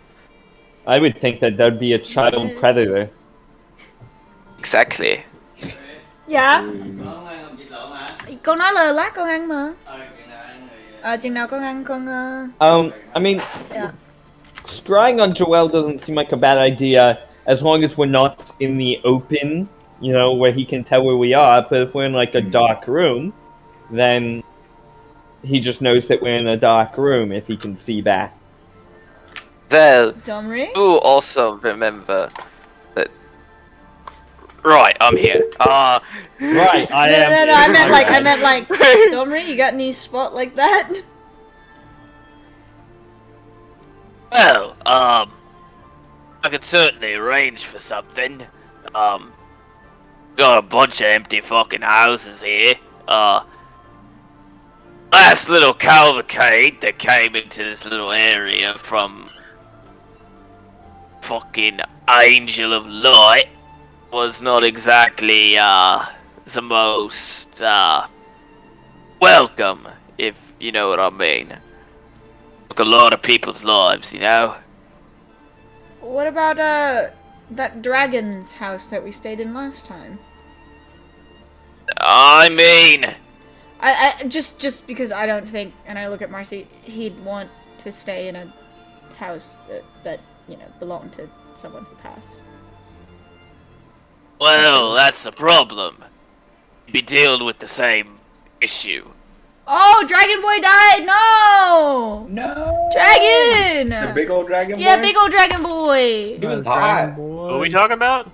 Speaker 3: I would think that there'd be a child
Speaker 1: Yes.
Speaker 3: predator.
Speaker 6: Exactly.
Speaker 1: Dạ. Con nói là lát con ăn mà. Chừng nào con ăn con...
Speaker 3: I mean,
Speaker 1: Yeah.
Speaker 3: scrying on Joel doesn't seem like a bad idea as long as we're not in the open, you know, where he can tell where we are. But if we're in like a dark room, then he just knows that we're in a dark room if he can see back.
Speaker 6: Well,
Speaker 1: Domri?
Speaker 6: do also remember that. Right, I'm here.
Speaker 3: Right, I
Speaker 1: No,
Speaker 3: am.
Speaker 1: no, I meant like, Domri, you got any spot like that?
Speaker 7: Well, I could certainly arrange for something. Got a bunch of empty fucking houses here. Last little cavalcade that came into this little area from fucking Angel of Light was not exactly, the most, welcome, if you know what I mean. Took a lot of people's lives, you know?
Speaker 1: What about, that dragon's house that we stayed in last time?
Speaker 7: I mean,
Speaker 1: I just because I don't think, and I look at Marcy, he'd want to stay in a house that you know, belonged to someone who passed.
Speaker 7: well, that's the problem. You'd be dealing with the same issue.
Speaker 1: Oh, Dragon Boy died! No!
Speaker 5: No.
Speaker 1: Dragon!
Speaker 5: The big old dragon.
Speaker 1: Yeah,
Speaker 5: boy?
Speaker 1: big old Dragon Boy!
Speaker 5: He was hot.
Speaker 8: Who are we talking about?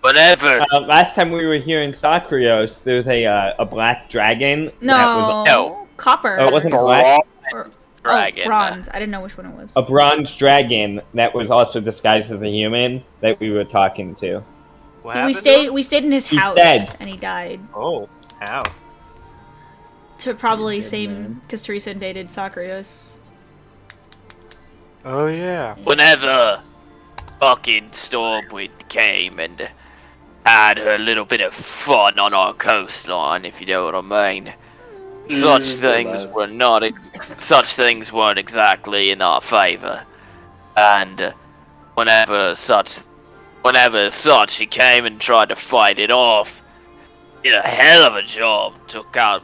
Speaker 7: Whatever.
Speaker 3: Last time we were here in Sacrios, there was a black dragon. That
Speaker 1: No.
Speaker 3: was
Speaker 7: No.
Speaker 1: Copper.
Speaker 3: Oh, it wasn't black.
Speaker 1: Or-
Speaker 7: Dragon.
Speaker 1: Oh, bronze. I didn't know which one it was.
Speaker 3: A bronze dragon that was also disguised as a human that we were talking to.
Speaker 8: What
Speaker 1: we
Speaker 8: happened?
Speaker 1: stayed in his
Speaker 3: He's
Speaker 1: house
Speaker 3: dead.
Speaker 1: and he died.
Speaker 8: Oh, how?
Speaker 1: To probably
Speaker 5: He's dead,
Speaker 1: same
Speaker 5: man.
Speaker 1: because Teresa invaded Sacrios.
Speaker 8: Oh yeah.
Speaker 7: Whenever fucking Stormwind came and had her little bit of fun on our coastline, if you know what I mean. Such things were not. Such things weren't exactly in our favor, and whenever such he came and tried to fight it off, did a hell of a job. Took out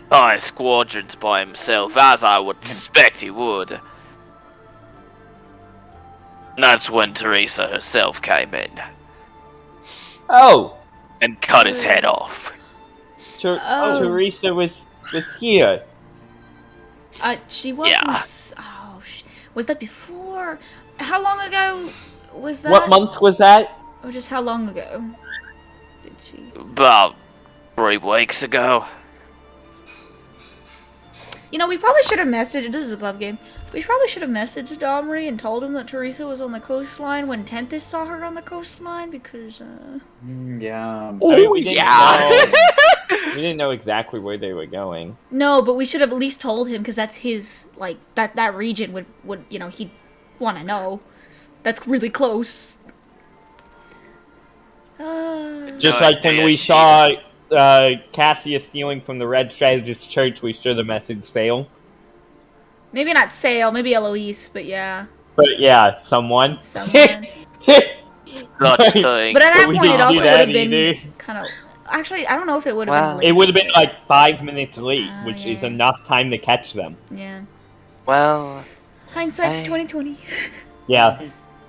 Speaker 7: 5 squadrons by himself, as I would suspect he would. And that's when Teresa herself came in
Speaker 3: Oh,
Speaker 7: and cut his head off.
Speaker 1: Oh.
Speaker 3: Teresa was here.
Speaker 1: She wasn't.
Speaker 7: Yeah.
Speaker 1: Oh, was that before? How long ago was that?
Speaker 3: What month was that?
Speaker 1: Or just how long ago did she?
Speaker 7: About 3 weeks ago.
Speaker 1: You know, we probably should have messaged. This is above game. We probably should have messaged Domri and told him that Teresa was on the coastline when Tenthis saw her on the coastline because.
Speaker 5: Yeah.
Speaker 7: Oh
Speaker 3: we didn't
Speaker 7: yeah.
Speaker 3: We didn't know exactly where they were going.
Speaker 1: No, but we should have at least told him because that's his like that region would you know he'd want to know. That's really close.
Speaker 3: Just
Speaker 7: No
Speaker 3: like when
Speaker 7: idea,
Speaker 3: we
Speaker 7: she-
Speaker 3: saw Cassius stealing from the Red Strategist Church, we should have messaged Sale.
Speaker 1: Maybe not Sale, maybe Eloise, but yeah,
Speaker 3: But yeah, someone.
Speaker 1: someone.
Speaker 7: Such thing.
Speaker 1: But at that
Speaker 3: we
Speaker 1: point, it
Speaker 3: didn't
Speaker 1: also
Speaker 3: do
Speaker 1: would have
Speaker 3: that
Speaker 1: been
Speaker 3: either.
Speaker 1: kind of. Actually, I don't know if it would have
Speaker 7: Wow.
Speaker 1: been. Late.
Speaker 3: It would have been like 5 minutes late,
Speaker 1: Ah,
Speaker 3: which
Speaker 1: yeah,
Speaker 3: is
Speaker 1: yeah.
Speaker 3: enough time to catch them.
Speaker 1: Yeah.
Speaker 7: Well,
Speaker 1: Hindsight's
Speaker 7: Hey.
Speaker 1: 2020.
Speaker 3: Yeah.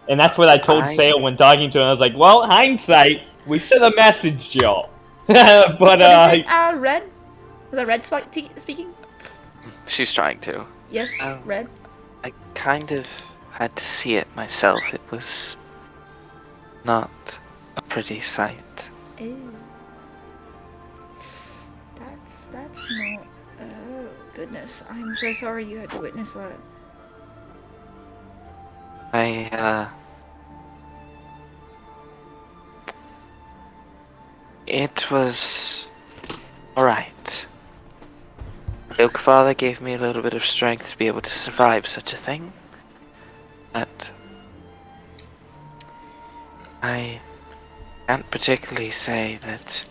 Speaker 3: And that's what I told
Speaker 7: I-
Speaker 3: Sale when talking to him. I was like, well, hindsight, we should have messaged y'all. but,
Speaker 1: What is it? Red? Was that Red speaking?
Speaker 7: she's trying to.
Speaker 1: Yes,
Speaker 7: Oh.
Speaker 1: Red.
Speaker 7: I kind of had to see it myself. It was not a pretty sight.
Speaker 1: Ew. That's not. Oh goodness, I'm so sorry you had to witness that.
Speaker 7: It was alright. Oak Father gave me a little bit of strength to be able to survive such a thing. But I can't particularly say that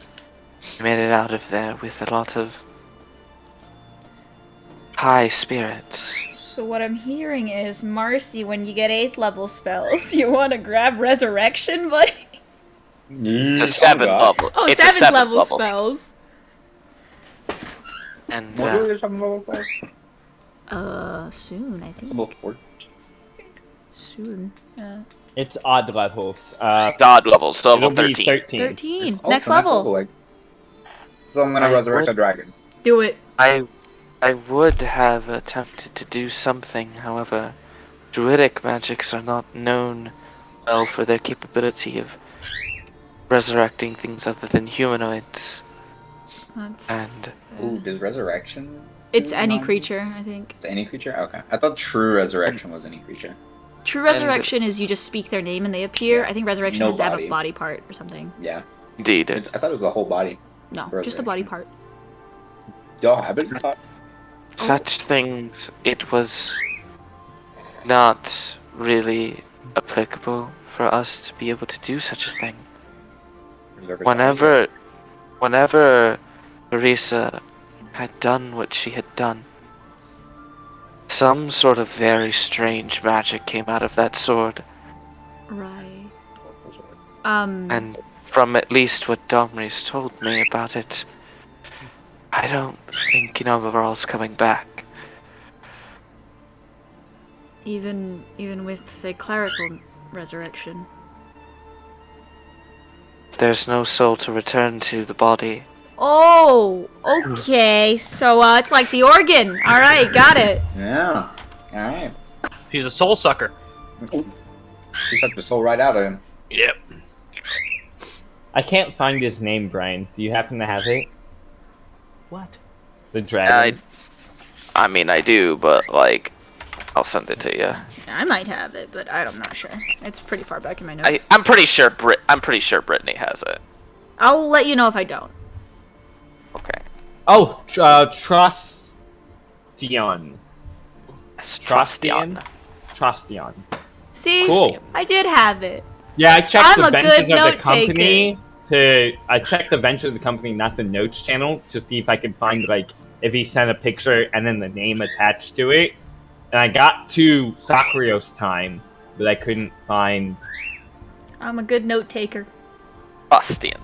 Speaker 7: I made it out of there with a lot of high spirits.
Speaker 1: So what I'm hearing is, Marcy, when you get 8th level spells, you want to grab Resurrection, buddy?
Speaker 7: It's a 7th level.
Speaker 1: Oh,
Speaker 7: it's
Speaker 1: 7th
Speaker 7: a 7th
Speaker 1: level
Speaker 7: level.
Speaker 1: spells.
Speaker 7: And
Speaker 5: What are some level five?
Speaker 1: Soon, I think.
Speaker 5: Level 4.
Speaker 1: Soon.
Speaker 3: it's odd levels.
Speaker 7: Dod level, so level
Speaker 3: It'll be
Speaker 7: 13.
Speaker 3: 13.
Speaker 1: 13.
Speaker 5: Oh,
Speaker 1: Next
Speaker 5: so next
Speaker 1: level.
Speaker 5: like- So I'm gonna
Speaker 7: I
Speaker 5: resurrect
Speaker 7: would-
Speaker 5: a dragon.
Speaker 1: Do it.
Speaker 7: I would have attempted to do something, however, druidic magics are not known well for their capability of resurrecting things other than humanoids.
Speaker 1: That's,
Speaker 7: And
Speaker 5: Ooh, does resurrection?
Speaker 1: it's
Speaker 5: do
Speaker 1: any
Speaker 5: non-
Speaker 1: creature, I think.
Speaker 5: It's any creature? Okay. I thought true resurrection was any creature.
Speaker 1: True resurrection is you just speak their name and they appear.
Speaker 5: Yeah.
Speaker 1: I think resurrection
Speaker 5: No
Speaker 1: is to have a
Speaker 5: body.
Speaker 1: body part or something.
Speaker 5: Yeah.
Speaker 7: indeed,
Speaker 5: I thought it was the whole body.
Speaker 1: No, just a body part.
Speaker 5: Y'all have it? I thought-
Speaker 7: such things, it was not really applicable for us to be able to do such a thing. Whenever Teresa had done what she had done, some sort of very strange magic came out of that sword.
Speaker 1: Right.
Speaker 7: And from at least what Domri's told me about it, I don't think Inamoverall's coming back.
Speaker 1: even with, say, clerical resurrection.
Speaker 7: There's no soul to return to the body.
Speaker 1: Oh, okay. So it's like the organ. All right, got it.
Speaker 5: Yeah. All right.
Speaker 8: She's a soul sucker.
Speaker 5: She sucked the soul right out of him.
Speaker 8: Yep.
Speaker 3: I can't find his name, Brian. Do you happen to have it?
Speaker 8: What?
Speaker 3: The dragon.
Speaker 6: I mean, I do, but like, I'll send it to you.
Speaker 1: I might have it, but I'm not sure. It's pretty far back in my notes.
Speaker 6: I'm pretty sure Brittany has it.
Speaker 1: I'll let you know if I don't.
Speaker 6: Okay.
Speaker 3: Oh, Trustian.
Speaker 6: Trustian.
Speaker 3: Trustian.
Speaker 1: See,
Speaker 3: Cool.
Speaker 1: I did have it.
Speaker 3: Yeah, I checked
Speaker 1: I'm
Speaker 3: the
Speaker 1: a
Speaker 3: ventures
Speaker 1: good
Speaker 3: of the
Speaker 1: note
Speaker 3: company I checked the ventures of the company, not the notes channel, to see if I could find like if he sent a picture and then the name attached to it. And I got to Sakurios time, but I couldn't find.
Speaker 1: I'm a good note taker.
Speaker 6: Trustian.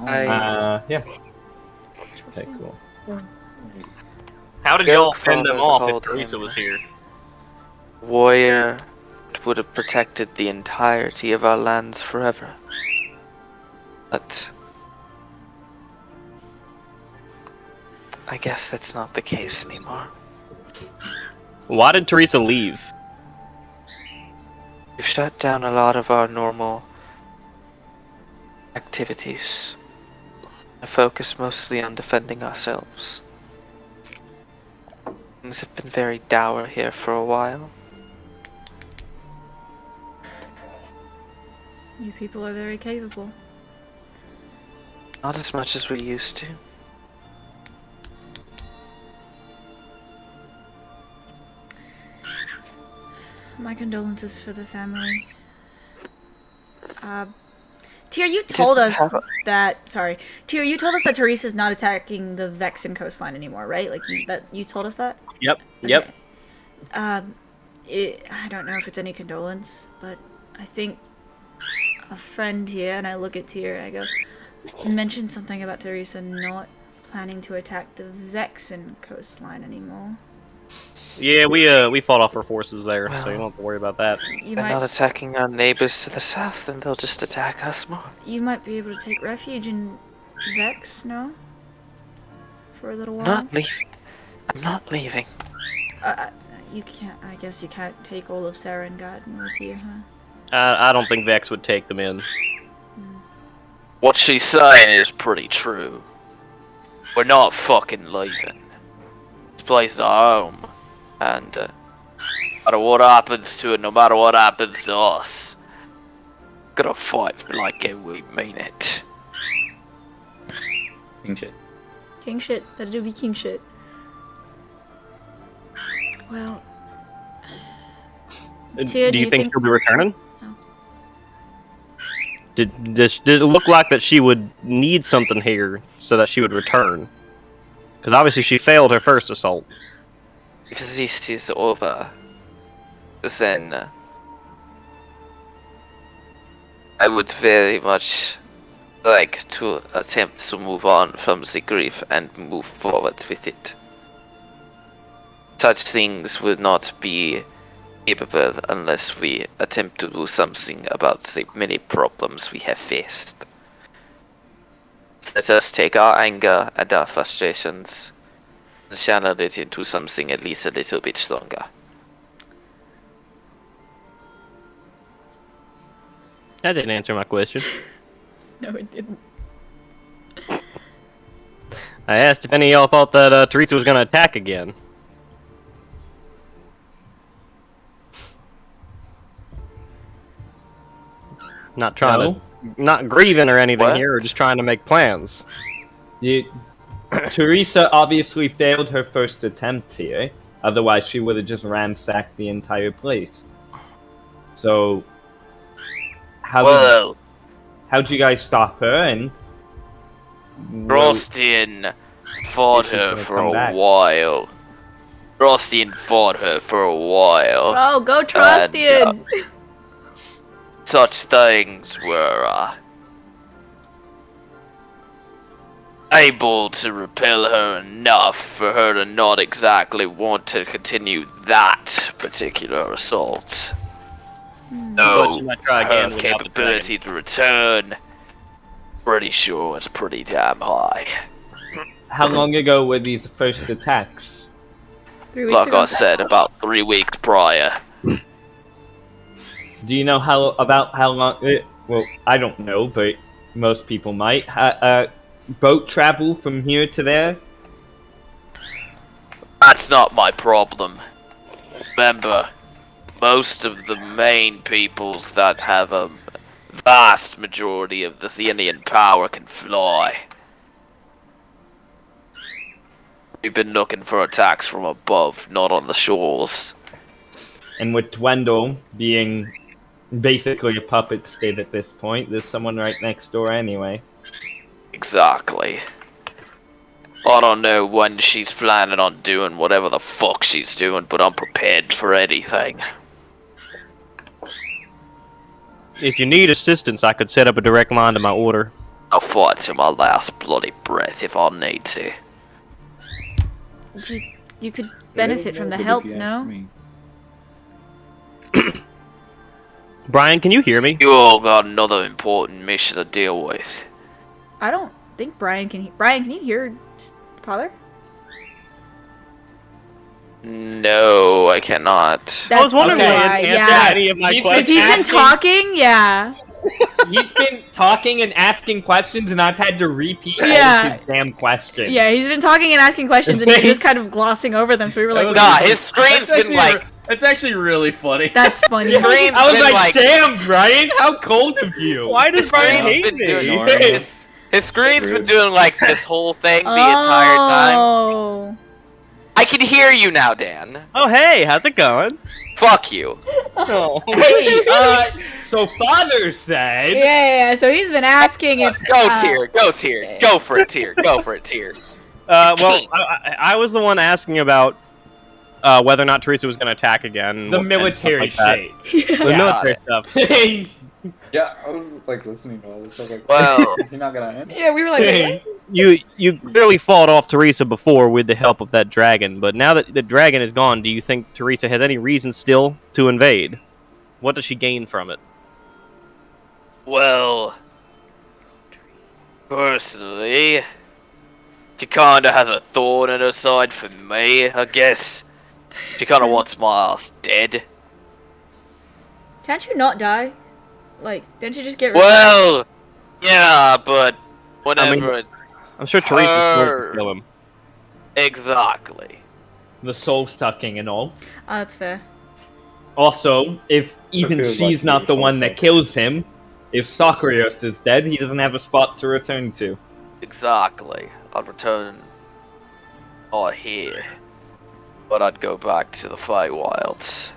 Speaker 3: Yeah. Okay, cool.
Speaker 8: How did y'all fend them off if Teresa was here?
Speaker 6: Warrior would have protected the entirety of our lands forever. But I guess that's not the case anymore.
Speaker 8: Why did Teresa leave?
Speaker 6: We've shut down a lot of our normal activities. I focus mostly on defending ourselves. Things have been very dour here for a while.
Speaker 1: You people are very capable.
Speaker 6: Not as much as we used to.
Speaker 1: My condolences for the family. Tyr, you told us that. Sorry, Tyr, you told us that Teresa's not attacking the Vexen coastline anymore, right? Like you told us that.
Speaker 8: Yep. Yep.
Speaker 1: Okay. I don't know if it's any condolence, but I think a friend here, and I look at Tyr, I go, mentioned something about Teresa not planning to attack the Vexen coastline anymore.
Speaker 8: Yeah, we fought off our forces there, so you don't have to worry about that.
Speaker 1: You
Speaker 6: They're not attacking our neighbors to the south, then they'll just attack us more.
Speaker 1: You might be able to take refuge in Vex, no? For a little while?
Speaker 6: I'm not leaving.
Speaker 1: You can't, I guess you can't take all of Sarengarden with you, huh?
Speaker 8: I don't think Vex would take them in.
Speaker 7: What she's saying is pretty true. We're not fucking leaving. This place is our home. And no matter what happens to it, no matter what happens to us, gonna fight like we mean it.
Speaker 5: King shit.
Speaker 1: King shit. That'll do be king shit. Well... Tyr,
Speaker 8: Do you think she'll be returning?
Speaker 1: No.
Speaker 8: Did it look like that she would need something here so that she would return? Because obviously she failed her first assault.
Speaker 6: If this is over, then I would very much like to attempt to move on from the grief and move forward with it. Such things would not be capable unless we attempt to do something about the many problems we have faced. Let us take our anger and our frustrations and channel it into something at least a little bit stronger.
Speaker 8: That didn't answer my question.
Speaker 1: No, it didn't.
Speaker 8: I asked if any of y'all thought that Teresa was going to attack again. Not trying to, not grieving or anything here, or just trying to make plans.
Speaker 3: Teresa obviously failed her first attempt here. Otherwise, she would have just ransacked the entire place. So, how'd you guys stop her? And
Speaker 7: Rostian fought her for a while.
Speaker 1: Oh, go Trostian!
Speaker 7: Such things were able to repel her enough for her to not exactly want to continue that particular assault.
Speaker 8: But she
Speaker 7: So
Speaker 8: might try again
Speaker 7: her
Speaker 8: without the
Speaker 7: capability to return Pretty sure it's pretty damn high.
Speaker 3: How long ago were these first attacks?
Speaker 1: 3 weeks
Speaker 7: Like
Speaker 1: ago.
Speaker 7: I said, about 3 weeks prior.
Speaker 3: Do you know how long? Well, I don't know, but most people might. Boat travel from here to there.
Speaker 7: That's not my problem. Remember, most of the main peoples that have a vast majority of the Xenian power can fly. We've been looking for attacks from above, not on the shores.
Speaker 3: And with Dwendal being basically a puppet state at this point, there's someone right next door anyway.
Speaker 7: Exactly. I don't know when she's planning on doing whatever the fuck she's doing, but I'm prepared for anything.
Speaker 8: If you need assistance, I could set up a direct line to my order.
Speaker 7: I'll fight to my last bloody breath if I need to.
Speaker 1: You could benefit from the help, no?
Speaker 8: Brian, can you hear me?
Speaker 7: You all got another important mission to deal with.
Speaker 1: I don't think Brian can. Brian, can you hear Father?
Speaker 7: No, I cannot.
Speaker 8: I was wondering
Speaker 1: okay.
Speaker 8: why I didn't answer
Speaker 1: Yeah.
Speaker 8: any of my
Speaker 3: Because
Speaker 1: Because
Speaker 8: questions.
Speaker 1: he's been talking, yeah.
Speaker 3: He's been talking and asking questions, and I've had to repeat all
Speaker 1: Yeah.
Speaker 3: of his damn questions.
Speaker 1: Yeah, he's been talking and asking questions, and you're just kind of glossing over them. So we were like,
Speaker 7: Nah, his screen's been like.
Speaker 4: That's actually really funny.
Speaker 1: "That's funny."
Speaker 7: Screen's
Speaker 3: I was
Speaker 7: been
Speaker 3: like, "Damn, Brian, how cold of you!"
Speaker 8: Why
Speaker 7: His
Speaker 8: does Brian
Speaker 7: screen's
Speaker 8: hate
Speaker 7: been
Speaker 8: me?
Speaker 7: doing his screen's been doing like this whole thing the entire time.
Speaker 1: Oh.
Speaker 7: I can hear you now, Dan.
Speaker 8: Oh, hey, how's it going?
Speaker 7: Fuck you.
Speaker 8: Oh.
Speaker 3: Hey, so Father said.
Speaker 1: Yeah. So he's been asking if.
Speaker 7: Go Tyr, go Tyr, go for it, Tyr, go for it, Tyr.
Speaker 8: Well, I was the one asking about whether or not Teresa was going to attack again.
Speaker 3: The
Speaker 8: and stuff
Speaker 3: military
Speaker 8: like that.
Speaker 3: shit.
Speaker 8: The
Speaker 3: Yeah.
Speaker 8: military stuff.
Speaker 5: Yeah, I was like listening to all this. I was like,
Speaker 7: Well-
Speaker 5: is he not gonna end?
Speaker 1: Yeah, we were like, "Wait, what?"
Speaker 8: You clearly fought off Teresa before with the help of that dragon, but now that the dragon is gone, do you think Teresa has any reason still to invade? What does she gain from it?
Speaker 7: Well, personally, she kinda has a thorn in her side for me, I guess. She kinda wants my ass dead.
Speaker 1: Can't you not die? Like, didn't you just get rid
Speaker 7: Well, yeah, but whenever
Speaker 8: I'm sure Teresa's going
Speaker 7: Her-
Speaker 8: to kill him.
Speaker 7: exactly.
Speaker 3: The soul sucking and all.
Speaker 1: Oh, that's fair.
Speaker 3: Also, if even
Speaker 5: feels
Speaker 3: she's
Speaker 5: like
Speaker 3: not
Speaker 5: the
Speaker 3: the one
Speaker 5: soul
Speaker 3: that kills him, if Sakrios is dead, he doesn't have a spot to return to.
Speaker 7: Exactly. I'd return all here. But I'd go back to the Feywilds.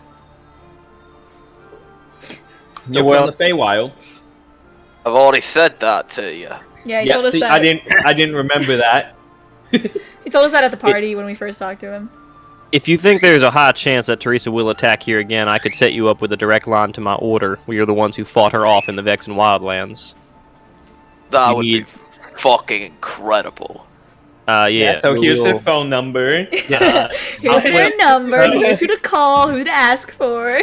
Speaker 3: You're
Speaker 8: well-
Speaker 3: from the Feywilds.
Speaker 7: I've already said that to you.
Speaker 1: Yeah, he
Speaker 3: Yeah,
Speaker 1: told us
Speaker 3: see,
Speaker 1: that.
Speaker 3: I didn't remember that.
Speaker 1: He told us that at the party when we first talked to him.
Speaker 8: If you think there's a high chance that Teresa will attack here again, I could set you up with a direct line to my order. We are the ones who fought her off in the Vexen Wildlands.
Speaker 7: That
Speaker 8: You
Speaker 7: would
Speaker 8: need-
Speaker 7: be fucking incredible.
Speaker 8: Yeah.
Speaker 3: So here's
Speaker 8: we'll-
Speaker 3: the phone number.
Speaker 1: Here's their number. Here's who to call. Who to ask for.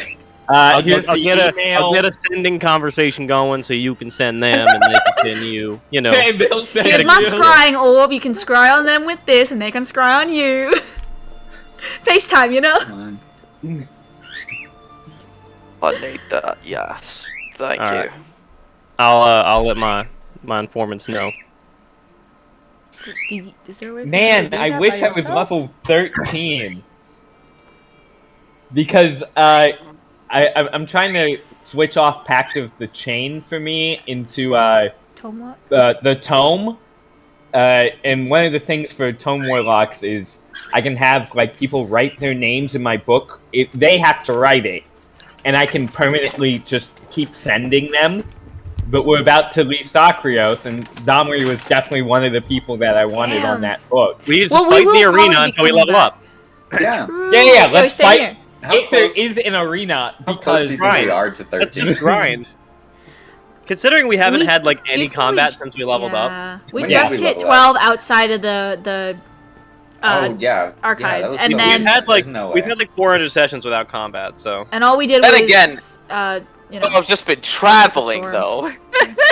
Speaker 8: I'll
Speaker 3: Here's
Speaker 8: get, I'll,
Speaker 3: the
Speaker 8: get a,
Speaker 3: email.
Speaker 8: I'll get a sending conversation going so you can send them and they can send you, you know.
Speaker 3: Hey, Bill said
Speaker 1: Here's
Speaker 3: it.
Speaker 1: my scrying orb. You can scry on them with this, and they can scry on you. FaceTime, you know.
Speaker 5: Fine.
Speaker 7: I need that, yes. Thank you.
Speaker 8: Alright. I'll let my informants know.
Speaker 1: Is there a way for you to
Speaker 3: Man,
Speaker 1: do
Speaker 3: I
Speaker 1: that
Speaker 3: wish
Speaker 1: by
Speaker 3: I was
Speaker 1: yourself?
Speaker 3: level 13. Because I'm trying to switch off Pact of the Chain for me into
Speaker 1: Tome
Speaker 3: the Tome. And one of the things for Tome Warlocks is I can have like people write their names in my book. They have to write it, and I can permanently just keep sending them. But we're about to leave Sakrios, and Domri was definitely one of the people that I wanted
Speaker 1: Damn.
Speaker 3: on that book.
Speaker 8: We just
Speaker 1: Well, we
Speaker 8: fight
Speaker 1: will
Speaker 8: the
Speaker 1: probably
Speaker 8: arena
Speaker 1: be
Speaker 8: until we
Speaker 1: coming
Speaker 8: level
Speaker 1: back.
Speaker 8: up.
Speaker 5: Yeah.
Speaker 3: Yeah,
Speaker 1: we
Speaker 3: let's
Speaker 1: stay
Speaker 3: fight.
Speaker 1: here.
Speaker 5: How
Speaker 3: If there
Speaker 5: close-
Speaker 3: is an arena,
Speaker 5: How close
Speaker 3: because
Speaker 5: do you think we
Speaker 8: grind.
Speaker 5: are to 13?
Speaker 8: Let's just grind. Considering we haven't
Speaker 1: We
Speaker 8: had like any
Speaker 1: did
Speaker 8: combat
Speaker 1: reach-
Speaker 8: since we leveled up.
Speaker 1: Yeah. We
Speaker 5: When
Speaker 1: just
Speaker 5: did we
Speaker 1: hit
Speaker 5: level up?
Speaker 1: 12 outside of the
Speaker 5: Oh yeah.
Speaker 1: archives,
Speaker 5: Yeah, that was
Speaker 1: and
Speaker 5: the-
Speaker 1: then-
Speaker 8: We've had like
Speaker 5: There's no
Speaker 8: we've
Speaker 5: way.
Speaker 8: had like 400 sessions without combat, so
Speaker 1: and all we did
Speaker 7: Then
Speaker 1: was
Speaker 7: again-
Speaker 1: you know,
Speaker 7: I've just been traveling,
Speaker 1: Storm.
Speaker 7: though.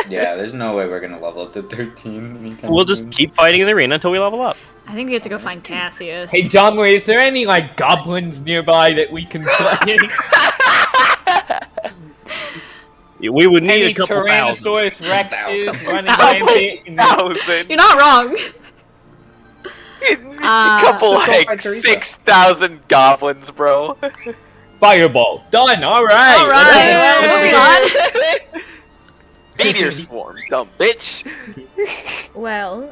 Speaker 5: Yeah, Yeah, there's no way we're gonna level up to 13 anytime
Speaker 8: We'll just
Speaker 5: soon.
Speaker 8: keep fighting in the arena until we level up.
Speaker 1: I think we have to go find Cassius.
Speaker 3: Hey, John, is there any like goblins nearby that we can slay?
Speaker 8: We would need
Speaker 3: Any
Speaker 8: a couple thousand.
Speaker 3: Tyrannosaurus Rexes running
Speaker 6: Thousand.
Speaker 3: rampant? in the-
Speaker 6: 1,000.
Speaker 1: You're not wrong.
Speaker 6: A couple
Speaker 5: Let's go
Speaker 6: like
Speaker 5: find Teresa.
Speaker 6: 6,000 goblins, bro.
Speaker 3: Fireball. Done. All right.
Speaker 1: All right, moving on.
Speaker 6: Meteor swarm, dumb bitch.
Speaker 1: Well,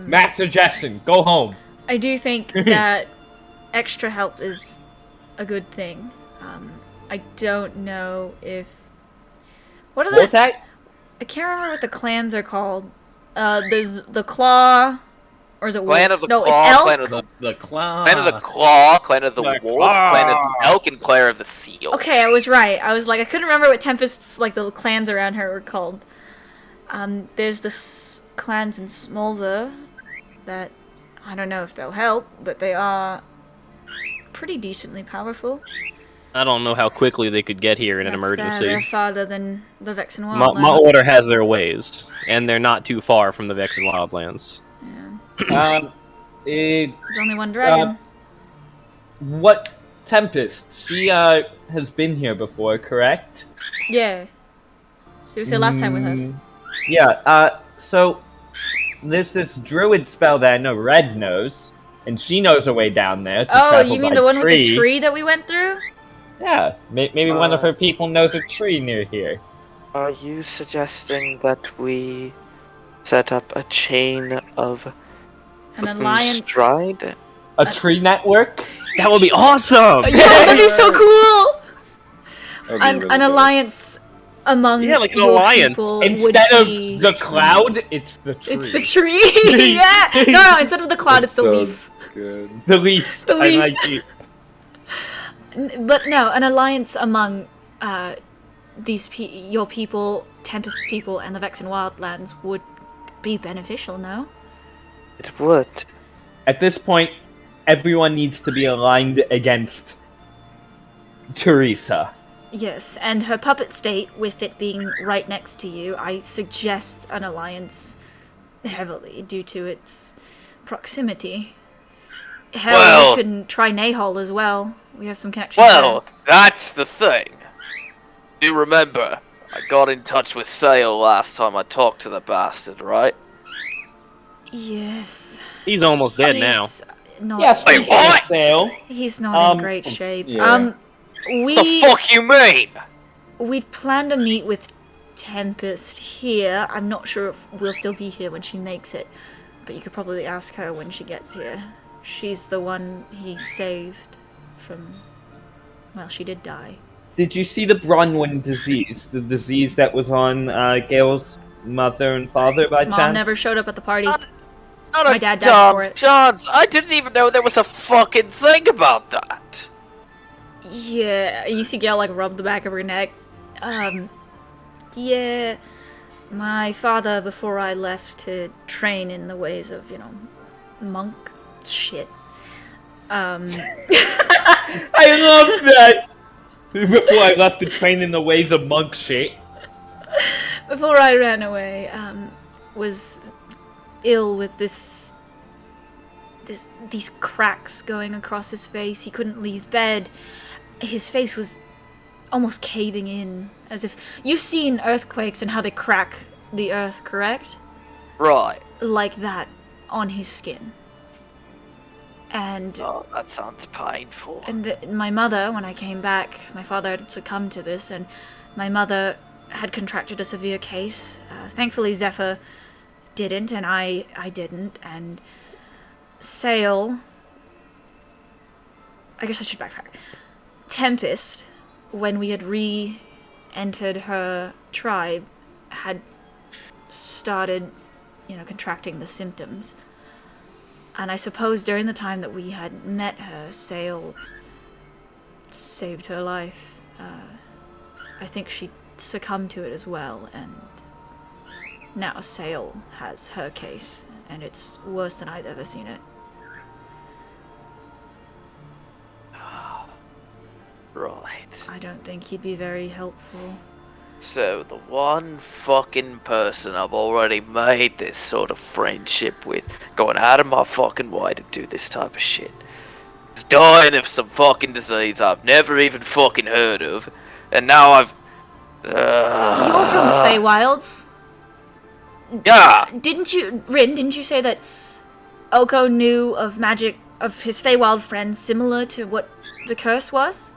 Speaker 3: Matt suggestion. Go home.
Speaker 1: I do think that extra help is a good thing. I don't know if... What are
Speaker 3: What's
Speaker 1: the...
Speaker 3: that?
Speaker 1: I can't remember what the clans are called. There's the Claw... Or is it
Speaker 6: Clan
Speaker 1: Wolf?
Speaker 6: of the
Speaker 1: No,
Speaker 6: Claw,
Speaker 1: it's Elk.
Speaker 6: Clan of the
Speaker 3: The clown.
Speaker 6: Clan of the Claw, Clan of the
Speaker 3: The
Speaker 6: Wolf,
Speaker 3: Claw.
Speaker 6: Clan of the Elk, and Clan of the Seal.
Speaker 1: Okay, I was right. I was like, I couldn't remember what Tempest's, like, the clans around her were called. There's the clans in Smolver that, I don't know if they'll help, but they are pretty decently powerful.
Speaker 8: I don't know how quickly they could get here in an
Speaker 1: That's fair,
Speaker 8: emergency.
Speaker 1: they're farther than the Vex and
Speaker 8: My
Speaker 1: Wildlands.
Speaker 8: order has their ways, and they're not too far from the Vex and Wildlands.
Speaker 1: Yeah.
Speaker 3: There's
Speaker 1: There's only one dragon.
Speaker 3: what Tempest? She has been here before, correct?
Speaker 1: Yeah. She was here last time with us.
Speaker 3: Yeah. So there's this druid spell that I know Red knows, and she knows her way down there. To
Speaker 1: Oh,
Speaker 3: travel
Speaker 1: you mean
Speaker 3: by
Speaker 1: the one with the tree that we went through?
Speaker 3: Yeah. Maybe one of her people knows a tree near here.
Speaker 7: Are you suggesting that we set up a chain of
Speaker 1: An alliance.
Speaker 7: stride?
Speaker 3: A tree network.
Speaker 8: That would be awesome!
Speaker 1: Oh, yeah, that'd be so cool!
Speaker 5: That'd be really
Speaker 1: An
Speaker 5: good.
Speaker 1: alliance among
Speaker 8: Yeah, like an
Speaker 1: your
Speaker 8: alliance.
Speaker 1: people would
Speaker 3: Instead of
Speaker 1: be-
Speaker 3: the cloud, it's the tree.
Speaker 1: It's the tree! Yeah! No, instead of the cloud, it's the
Speaker 5: So
Speaker 1: leaf.
Speaker 5: Good.
Speaker 3: The leaf.
Speaker 1: The
Speaker 3: I
Speaker 1: leaf.
Speaker 3: like it.
Speaker 1: But no, an alliance among your people, Tempest people, and the Vex and Wildlands would be beneficial, no?
Speaker 7: It would.
Speaker 3: At this point, everyone needs to be aligned against Teresa.
Speaker 1: Yes, and her puppet state, with it being right next to you, I suggest an alliance heavily due to its proximity. Hell,
Speaker 6: Well-
Speaker 1: we can try Nahal as well. We have some connections
Speaker 6: Well, that's the thing. Do remember, I got in touch with Sale last time I talked to the bastard, right?
Speaker 1: there. Yes.
Speaker 8: He's almost dead now.
Speaker 1: He's Not,
Speaker 3: Yes,
Speaker 6: Wait,
Speaker 3: we
Speaker 6: what?
Speaker 3: can sail.
Speaker 1: He's not in
Speaker 3: Um,
Speaker 1: great shape.
Speaker 5: yeah.
Speaker 6: The fuck you mean?
Speaker 1: We'd planned to meet with Tempest here. I'm not sure if we'll still be here when she makes it, but you could probably ask her when she gets here. She's the one he saved from... Well, she did die.
Speaker 3: Did you see the Bronwyn disease? The disease that was on Gail's mother and father by
Speaker 1: Mom
Speaker 3: chance?
Speaker 1: never showed up at the party.
Speaker 6: Not
Speaker 1: My
Speaker 6: a
Speaker 1: dad died
Speaker 6: dumb
Speaker 1: for it.
Speaker 6: chance. I didn't even know there was a fucking thing about that.
Speaker 1: Yeah, you see Gail like rub the back of her neck. Yeah, my father, before I left to train in the ways of, monk shit.
Speaker 3: I love that! Before I left to train in the ways of monk shit.
Speaker 1: Before I ran away, was ill with these cracks going across his face. He couldn't leave bed. His face was almost caving in, as if... You've seen earthquakes and how they crack the earth, correct?
Speaker 6: Right.
Speaker 1: Like that on his skin. And
Speaker 7: Oh, that sounds painful.
Speaker 1: my mother, when I came back, my father had succumbed to this, and my mother had contracted a severe case. Thankfully, Zephyr didn't, and I didn't, and Sail... I guess I should backtrack. Tempest, when we had re-entered her tribe, had started, contracting the symptoms. And I suppose during the time that we had met her, Sail saved her life. I think she succumbed to it as well, and now Sail has her case, and it's worse than I'd ever seen it.
Speaker 7: Right.
Speaker 1: I don't think he'd be very helpful.
Speaker 7: So, the one fucking person I've already made this sort of friendship with, going out of my fucking way to do this type of shit, is dying of some fucking disease I've never even fucking heard of, and now I've...
Speaker 1: You're from the Feywilds.
Speaker 7: Yeah!
Speaker 1: Didn't you say that Oko knew of magic, of his Feywild friends similar to what the curse was?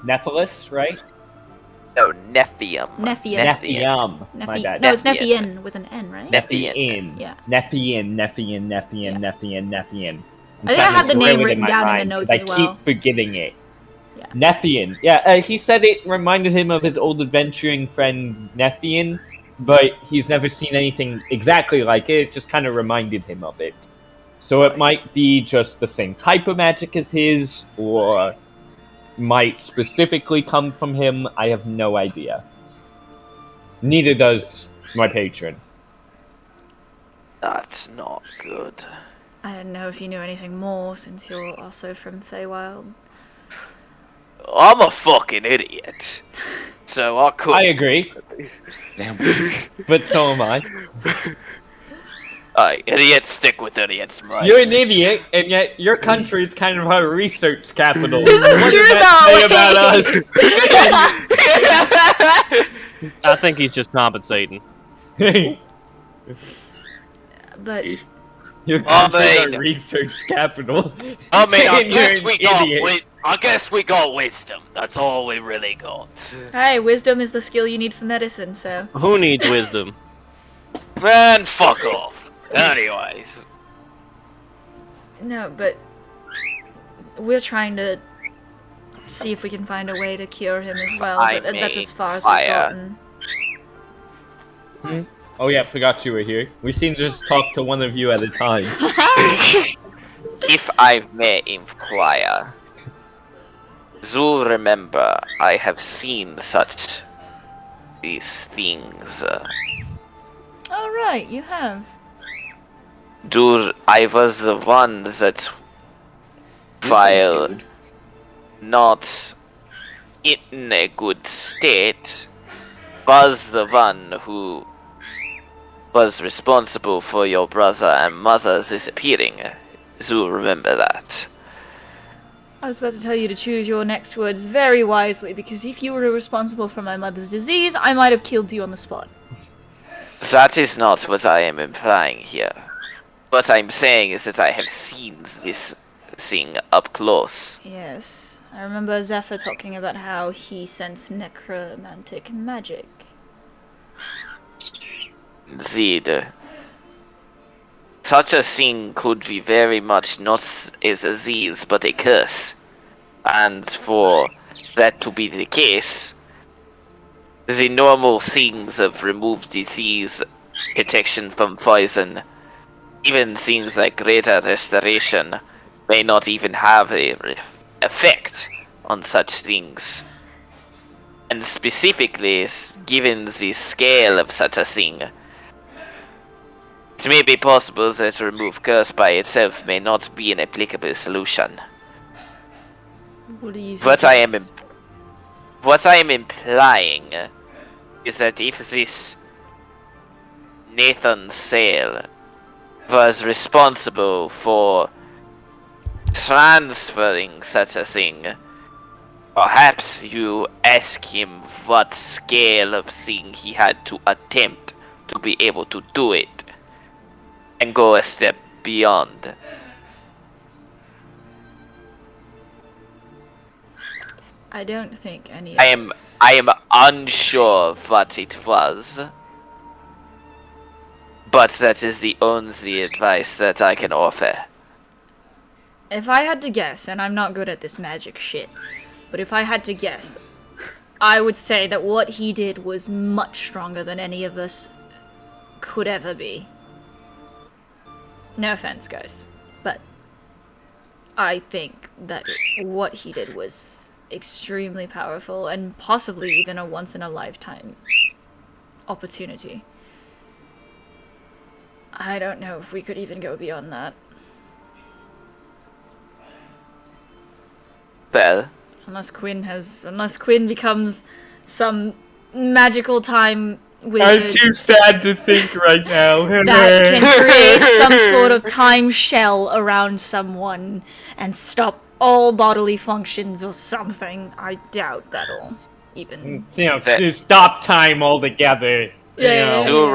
Speaker 3: Nephilis, right?
Speaker 7: No, Nephium.
Speaker 1: Nephian.
Speaker 3: Nephium. My bad.
Speaker 1: No, it's
Speaker 7: Nephian.
Speaker 1: Nephian with an N, right?
Speaker 7: Nephian.
Speaker 1: Yeah.
Speaker 3: Nephian.
Speaker 1: Yeah.
Speaker 3: Nephian.
Speaker 1: I think I have the name written down in the notes as well.
Speaker 3: I keep forgetting it.
Speaker 1: Yeah.
Speaker 3: Nephian. Yeah, he said it reminded him of his old adventuring friend Nephian, but he's never seen anything exactly like it. It just kind of reminded him of it. So it might be just the same type of magic as his, or might specifically come from him. I have no idea. Neither does my patron.
Speaker 7: That's not good.
Speaker 1: I didn't know if you knew anything more since you're also from Feywild.
Speaker 7: I'm a fucking idiot. So I could.
Speaker 3: I agree. But so am I.
Speaker 7: Idiots stick with idiots, mate.
Speaker 3: You're an idiot, and yet your country is kind of our research capital.
Speaker 1: This is
Speaker 3: What
Speaker 1: true,
Speaker 3: does that say
Speaker 1: though.
Speaker 3: about us?
Speaker 8: I think he's just compensating.
Speaker 1: But
Speaker 3: Your
Speaker 7: I
Speaker 3: country's
Speaker 7: mean-
Speaker 3: our research capital.
Speaker 7: I mean,
Speaker 3: And you're an idiot.
Speaker 7: I guess we got wisdom. That's all we really got.
Speaker 1: hey, wisdom is the skill you need for medicine, so
Speaker 8: Who needs wisdom?
Speaker 7: Man, fuck off. Anyways.
Speaker 1: no, but we're trying to see if we can find a way to cure him as well.
Speaker 7: I
Speaker 1: But that's as
Speaker 7: made
Speaker 1: far as
Speaker 7: fire.
Speaker 1: we've gotten.
Speaker 3: Oh yeah, forgot you were here. We seem to just talk to one of you at a time.
Speaker 7: If I may inquire, do remember I have seen such these things.
Speaker 1: All right, you have.
Speaker 7: I was the one that, while
Speaker 5: Good.
Speaker 7: not in a good state, was the one who was responsible for your brother and mother's disappearing. Do remember that.
Speaker 1: I was about to tell you to choose your next words very wisely, because if you were responsible for my mother's disease, I might have killed you on the spot.
Speaker 7: That is not what I am implying here. What I'm saying is that I have seen this thing up close.
Speaker 1: Yes, I remember Zephyr talking about how he sensed necromantic magic.
Speaker 7: Indeed. Such a thing could be very much not a disease, but a curse. And for that to be the case, the normal things of removed disease, protection from poison, even things like greater restoration, may not even have a effect on such things. And specifically, given the scale of such a thing, it may be possible that remove curse by itself may not be an applicable solution.
Speaker 1: What do you
Speaker 7: What I am implying is that if this Nathan Sale was responsible for transferring such a thing, perhaps you ask him what scale of thing he had to attempt to be able to do it, and go a step beyond.
Speaker 1: I don't think any of
Speaker 7: I am
Speaker 1: us-
Speaker 7: unsure what it was, but that is the only advice that I can offer.
Speaker 1: If I had to guess, and I'm not good at this magic shit, but if I had to guess, I would say that what he did was much stronger than any of us could ever be. No offense, guys, but I think that what he did was extremely powerful and possibly even a once-in-a-lifetime opportunity. I don't know if we could even go beyond that.
Speaker 7: Well,
Speaker 1: Unless Quinn becomes some magical time
Speaker 3: I'm
Speaker 1: wizard
Speaker 3: too sad to think right now.
Speaker 1: that can create some sort of time shell around someone and stop all bodily functions or something. I doubt that'll even.
Speaker 3: You know, to stop time altogether.
Speaker 1: Yeah.
Speaker 7: Zul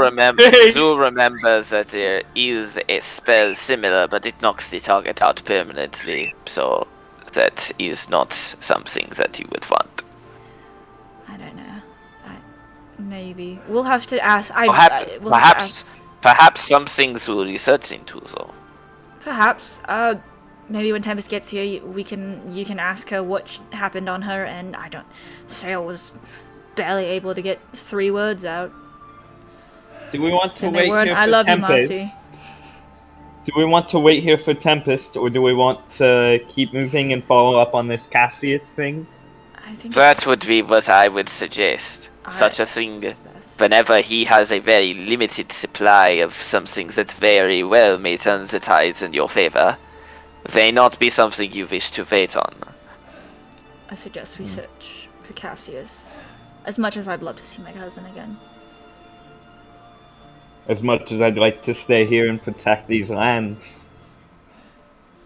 Speaker 7: remembers that there is a spell similar, but it knocks the target out permanently, so that is not something that you would want.
Speaker 1: I don't know. Maybe we'll have to ask.
Speaker 7: Perhaps some things we'll research into, though.
Speaker 1: Perhaps. Maybe when Tempest gets here, you can ask her what happened on her. And I don't. Sail was barely able to get 3 words out.
Speaker 3: Do we want to
Speaker 1: And
Speaker 3: wait
Speaker 1: they weren't,
Speaker 3: here
Speaker 1: I
Speaker 3: for
Speaker 1: love you,
Speaker 3: Tempest?
Speaker 1: Marcy.
Speaker 3: Do we want to wait here for Tempest, or do we want to keep moving and follow up on this Cassius thing?
Speaker 1: I think
Speaker 7: That would be what I would suggest. Such a thing,
Speaker 1: it's best.
Speaker 7: whenever he has a very limited supply of something that very well may turn the tides in your favor, may not be something you wish to wait on.
Speaker 1: I suggest we search for Cassius. As much as I'd love to see my cousin again.
Speaker 3: As much as I'd like to stay here and protect these lands.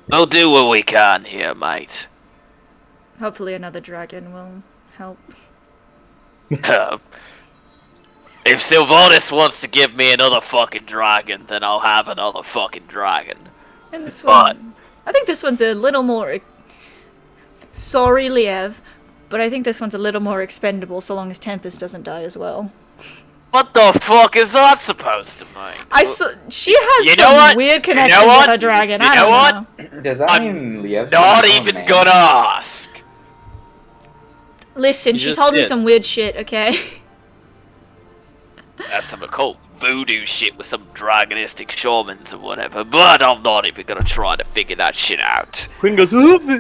Speaker 7: We'll do what we can here, mate.
Speaker 1: Hopefully another dragon will help.
Speaker 7: If Sylvanas wants to give me another fucking dragon, then I'll have another fucking dragon.
Speaker 1: And this
Speaker 7: But-
Speaker 1: one, I think this one's a little more. Sorry, Liev, but I think this one's a little more expendable so long as Tempest doesn't die as well.
Speaker 7: What the fuck is that supposed to mean?
Speaker 1: She has
Speaker 7: You know
Speaker 1: some
Speaker 7: what?
Speaker 1: weird
Speaker 7: You know
Speaker 1: connection
Speaker 7: what?
Speaker 1: with her dragon.
Speaker 7: You
Speaker 1: I
Speaker 7: know
Speaker 1: don't
Speaker 7: what?
Speaker 1: know.
Speaker 5: Does that
Speaker 7: I'm
Speaker 5: mean Liev's
Speaker 7: Not
Speaker 5: gonna
Speaker 7: even
Speaker 5: come,
Speaker 7: gonna
Speaker 5: man?
Speaker 7: ask.
Speaker 1: Listen,
Speaker 8: You
Speaker 1: she
Speaker 8: just
Speaker 1: told me
Speaker 8: did.
Speaker 1: some weird shit. Okay.
Speaker 7: That's some occult voodoo shit with some dragonistic shamans or whatever, but I'm not even gonna try to figure that shit out.
Speaker 8: Quinn goes, voodoo?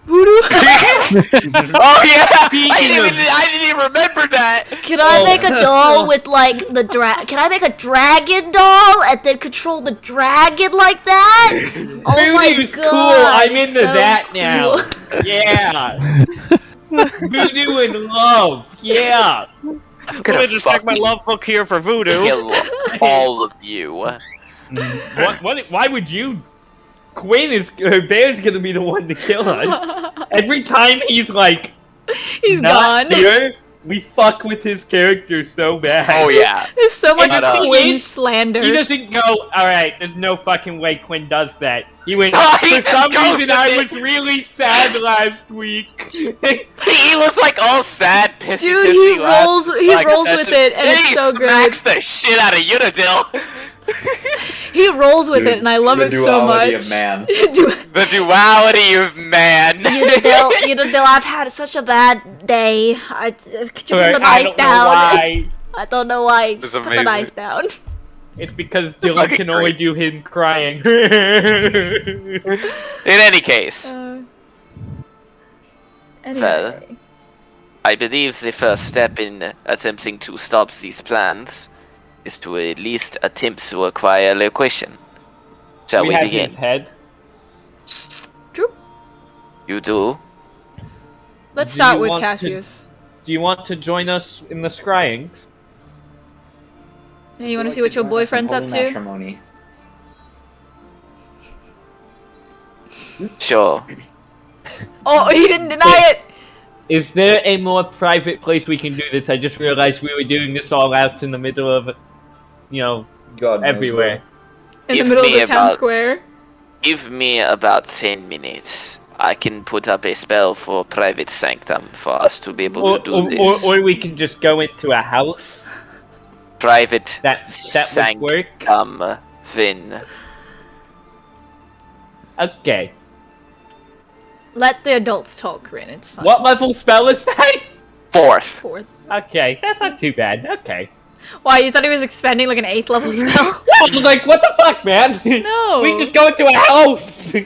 Speaker 1: Voodoo.
Speaker 7: Oh yeah! I didn't even remember that!
Speaker 1: Can I make a doll with like the Can I make a dragon doll and then control the dragon like that? Oh my
Speaker 3: Voodoo's
Speaker 1: god!
Speaker 3: cool. I'm
Speaker 1: it's
Speaker 3: into
Speaker 1: so
Speaker 3: that now.
Speaker 1: cool.
Speaker 3: Yeah. Voodoo and love. Yeah.
Speaker 7: I'm
Speaker 8: I'm
Speaker 7: gonna
Speaker 8: gonna just check my
Speaker 7: fucking
Speaker 8: love book here for voodoo.
Speaker 7: kill all of you.
Speaker 3: Why would you? Bear's gonna be the one to kill us. Every time he's like
Speaker 1: He's
Speaker 3: not
Speaker 1: gone.
Speaker 3: here, we fuck with his character so bad.
Speaker 7: Oh yeah.
Speaker 1: There's so much
Speaker 7: But,
Speaker 1: Quinn
Speaker 3: he
Speaker 1: slander.
Speaker 3: He doesn't go, alright, there's no fucking way Quinn does that. He went,
Speaker 7: He
Speaker 3: for
Speaker 7: just
Speaker 3: some
Speaker 7: goes
Speaker 3: reason
Speaker 7: with
Speaker 3: I
Speaker 7: it."
Speaker 3: was really sad last week.
Speaker 7: He was like all sad, pissy,
Speaker 1: Dude,
Speaker 7: pissy
Speaker 1: he
Speaker 7: last,
Speaker 1: rolls- he
Speaker 7: like,
Speaker 1: rolls
Speaker 7: session.
Speaker 1: with it, and
Speaker 7: Then
Speaker 1: it's
Speaker 7: he
Speaker 1: so good.
Speaker 7: smacks the shit out of Unadil.
Speaker 1: He rolls with it, and I love
Speaker 5: the
Speaker 1: it so
Speaker 5: duality
Speaker 1: much.
Speaker 5: of man.
Speaker 7: The duality of man.
Speaker 1: Unadil, I've had such a bad day. Could you put the
Speaker 3: I
Speaker 1: knife
Speaker 3: don't know
Speaker 1: down?
Speaker 3: why.
Speaker 1: I don't know why.
Speaker 7: This
Speaker 1: Just
Speaker 7: is
Speaker 1: put the
Speaker 7: amazing.
Speaker 1: knife down.
Speaker 3: It's because Dylan
Speaker 7: fucking
Speaker 3: can only
Speaker 7: great.
Speaker 3: do him crying.
Speaker 7: In any case,
Speaker 1: Anyway.
Speaker 7: I believe the first step in attempting to stop these plans is to at least attempt to acquire location. Shall we
Speaker 3: have
Speaker 7: begin?
Speaker 3: his head.
Speaker 1: True.
Speaker 7: You do?
Speaker 1: Let's
Speaker 3: Do
Speaker 1: start
Speaker 3: you
Speaker 1: with
Speaker 3: want to-
Speaker 1: Cassius.
Speaker 3: Do you want to join us in the scryings?
Speaker 1: Yeah, you want to see what your boyfriend's up to?
Speaker 5: Matrimony.
Speaker 7: Sure.
Speaker 1: Oh, he didn't deny it!
Speaker 3: Is there a more private place we can do this? I just realized we were doing this all out in the middle of,
Speaker 5: God knows
Speaker 3: everywhere.
Speaker 1: In the
Speaker 7: Give
Speaker 1: middle of
Speaker 7: me
Speaker 1: the town
Speaker 7: about-
Speaker 1: square.
Speaker 7: Give me about 10 minutes. I can put up a spell for private sanctum for us to be able to do this.
Speaker 3: Or we can just go into a house.
Speaker 7: Private
Speaker 3: That would work.
Speaker 7: sanctum, Finn.
Speaker 3: Okay.
Speaker 1: Let the adults talk, Rin. It's fine.
Speaker 3: What level spell is that?
Speaker 7: 4th.
Speaker 1: Fourth.
Speaker 3: Okay, that's not too bad. Okay.
Speaker 1: Why, you thought he was expending like an 8th level spell?
Speaker 3: I was like, what the fuck, man?
Speaker 1: No.
Speaker 3: We just go into a house.
Speaker 7: It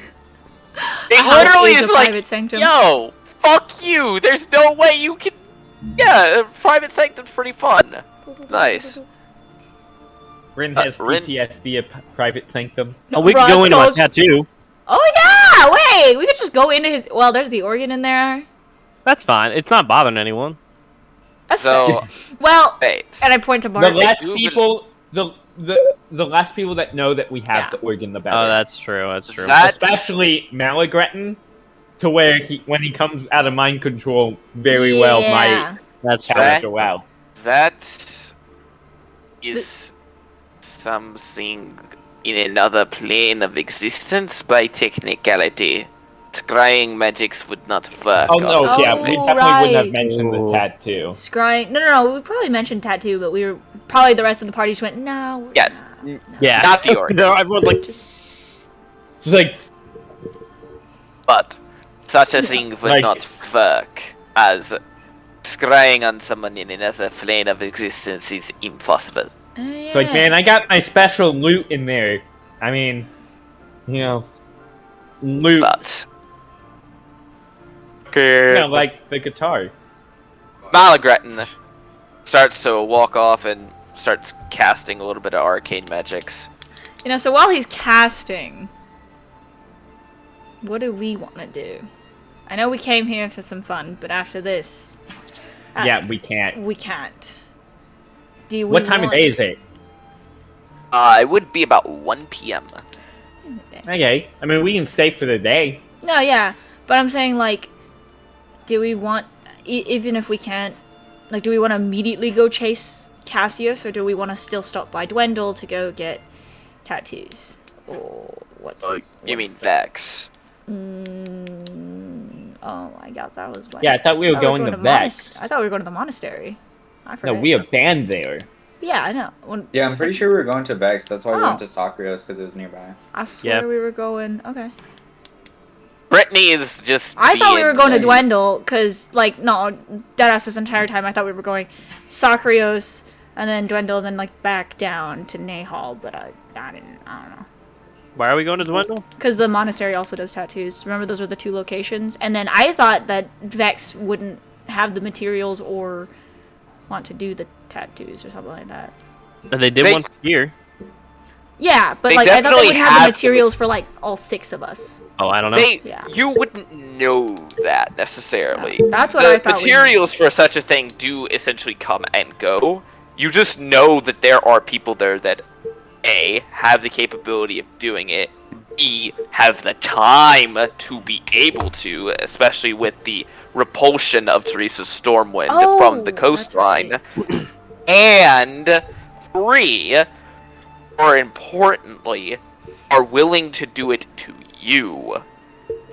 Speaker 1: House
Speaker 7: literally
Speaker 1: is
Speaker 7: is
Speaker 1: a
Speaker 7: like,
Speaker 1: private sanctum.
Speaker 7: yo, fuck you. There's no way you can. Yeah, private sanctum's pretty fun. Nice.
Speaker 3: Rin has
Speaker 7: Rin-
Speaker 3: PTSD of private sanctum.
Speaker 8: Oh, we can go into a
Speaker 1: Roscoe-
Speaker 8: tattoo.
Speaker 1: Oh yeah! Wait, we could just go into his. Well, there's the organ in there.
Speaker 8: That's fine. It's not bothering anyone.
Speaker 1: That's
Speaker 6: So,
Speaker 1: fair. Well,
Speaker 6: wait.
Speaker 1: and I point to
Speaker 3: The
Speaker 1: Mark.
Speaker 3: less
Speaker 6: Moving-
Speaker 3: people, the less people that know that we have
Speaker 1: Yeah.
Speaker 3: the organ, the better.
Speaker 8: Oh, that's true. That's true.
Speaker 6: That-
Speaker 3: Especially Malagretin, to where when he comes out of mind control, very well might
Speaker 8: That's true.
Speaker 3: challenge a WoW.
Speaker 7: That is something in another plane of existence by technicality. Scrying magics would not work.
Speaker 3: Oh no,
Speaker 1: Oh,
Speaker 3: yeah, we definitely wouldn't have
Speaker 1: right.
Speaker 3: mentioned the
Speaker 8: Ooh.
Speaker 3: tattoo.
Speaker 1: Scrying. No. We probably mentioned tattoo, but we were probably the rest of the party just went no.
Speaker 6: Yeah.
Speaker 1: no.
Speaker 8: Yeah.
Speaker 6: Not the organ.
Speaker 8: No, everyone's like,
Speaker 3: It's like,
Speaker 7: But such a thing would
Speaker 3: Like-
Speaker 7: not work, as scrying on someone in another plane of existence is impossible.
Speaker 3: it's like, man, I got my special loot in there. I mean, you know, loot.
Speaker 7: But
Speaker 3: You know, like the guitar.
Speaker 6: Malagretin starts to walk off and starts casting a little bit of arcane magics.
Speaker 1: So while he's casting, what do we want to do? I know we came here for some fun, but after this,
Speaker 3: Yeah, we can't.
Speaker 1: we can't. Do we
Speaker 3: What time of
Speaker 1: want-
Speaker 3: day is it?
Speaker 6: It would be about 1 p.m.
Speaker 3: Okay, I mean, we can stay for the day.
Speaker 1: No, yeah, but I'm saying like, do we want, even if we can't, like, do we want to immediately go chase Cassius, or do we want to still stop by Dwendal to go get tattoos? Or what's?
Speaker 6: You mean
Speaker 1: what's
Speaker 6: Vex?
Speaker 1: Oh my god, that was. When
Speaker 3: Yeah, I thought we were going to Vex.
Speaker 1: I thought we were going to the monastery. I
Speaker 3: No,
Speaker 1: forgot.
Speaker 3: we have band there.
Speaker 1: Yeah, I know. When,
Speaker 5: Yeah, I'm pretty sure we were going to Vex. That's why we
Speaker 1: Oh.
Speaker 5: went to Sakrios, because it was nearby.
Speaker 1: I swear
Speaker 8: Yeah.
Speaker 1: we were going. Okay.
Speaker 6: Brittany is just.
Speaker 1: I thought we
Speaker 6: being-
Speaker 1: were going to Dwendal, because, like, no, deadass this entire time I thought we were going Sakrios, and then Dwendal, then, like, back down to Nahal, but I don't know.
Speaker 8: why are we going to Dwendal?
Speaker 1: Because the monastery also does tattoos. Remember, those were the two locations? And then I thought that Vex wouldn't have the materials or want to do the tattoos or something like that.
Speaker 8: They did
Speaker 6: They-
Speaker 8: one here.
Speaker 1: Yeah, but,
Speaker 6: They
Speaker 1: like, I thought they
Speaker 6: definitely
Speaker 1: wouldn't have the
Speaker 6: have-
Speaker 1: materials for, like, all 6 of us.
Speaker 8: Oh, I don't know.
Speaker 1: Yeah.
Speaker 6: You wouldn't know that necessarily.
Speaker 1: That's what
Speaker 6: The
Speaker 1: I thought.
Speaker 6: materials for such a thing do essentially come and go. You just know that there are people there that A, have the capability of doing it, B, have the time to be able to, especially with the repulsion of Teresa's Stormwind from the
Speaker 1: that's
Speaker 6: coastline.
Speaker 1: right.
Speaker 6: And 3, more importantly, are willing to do it to you.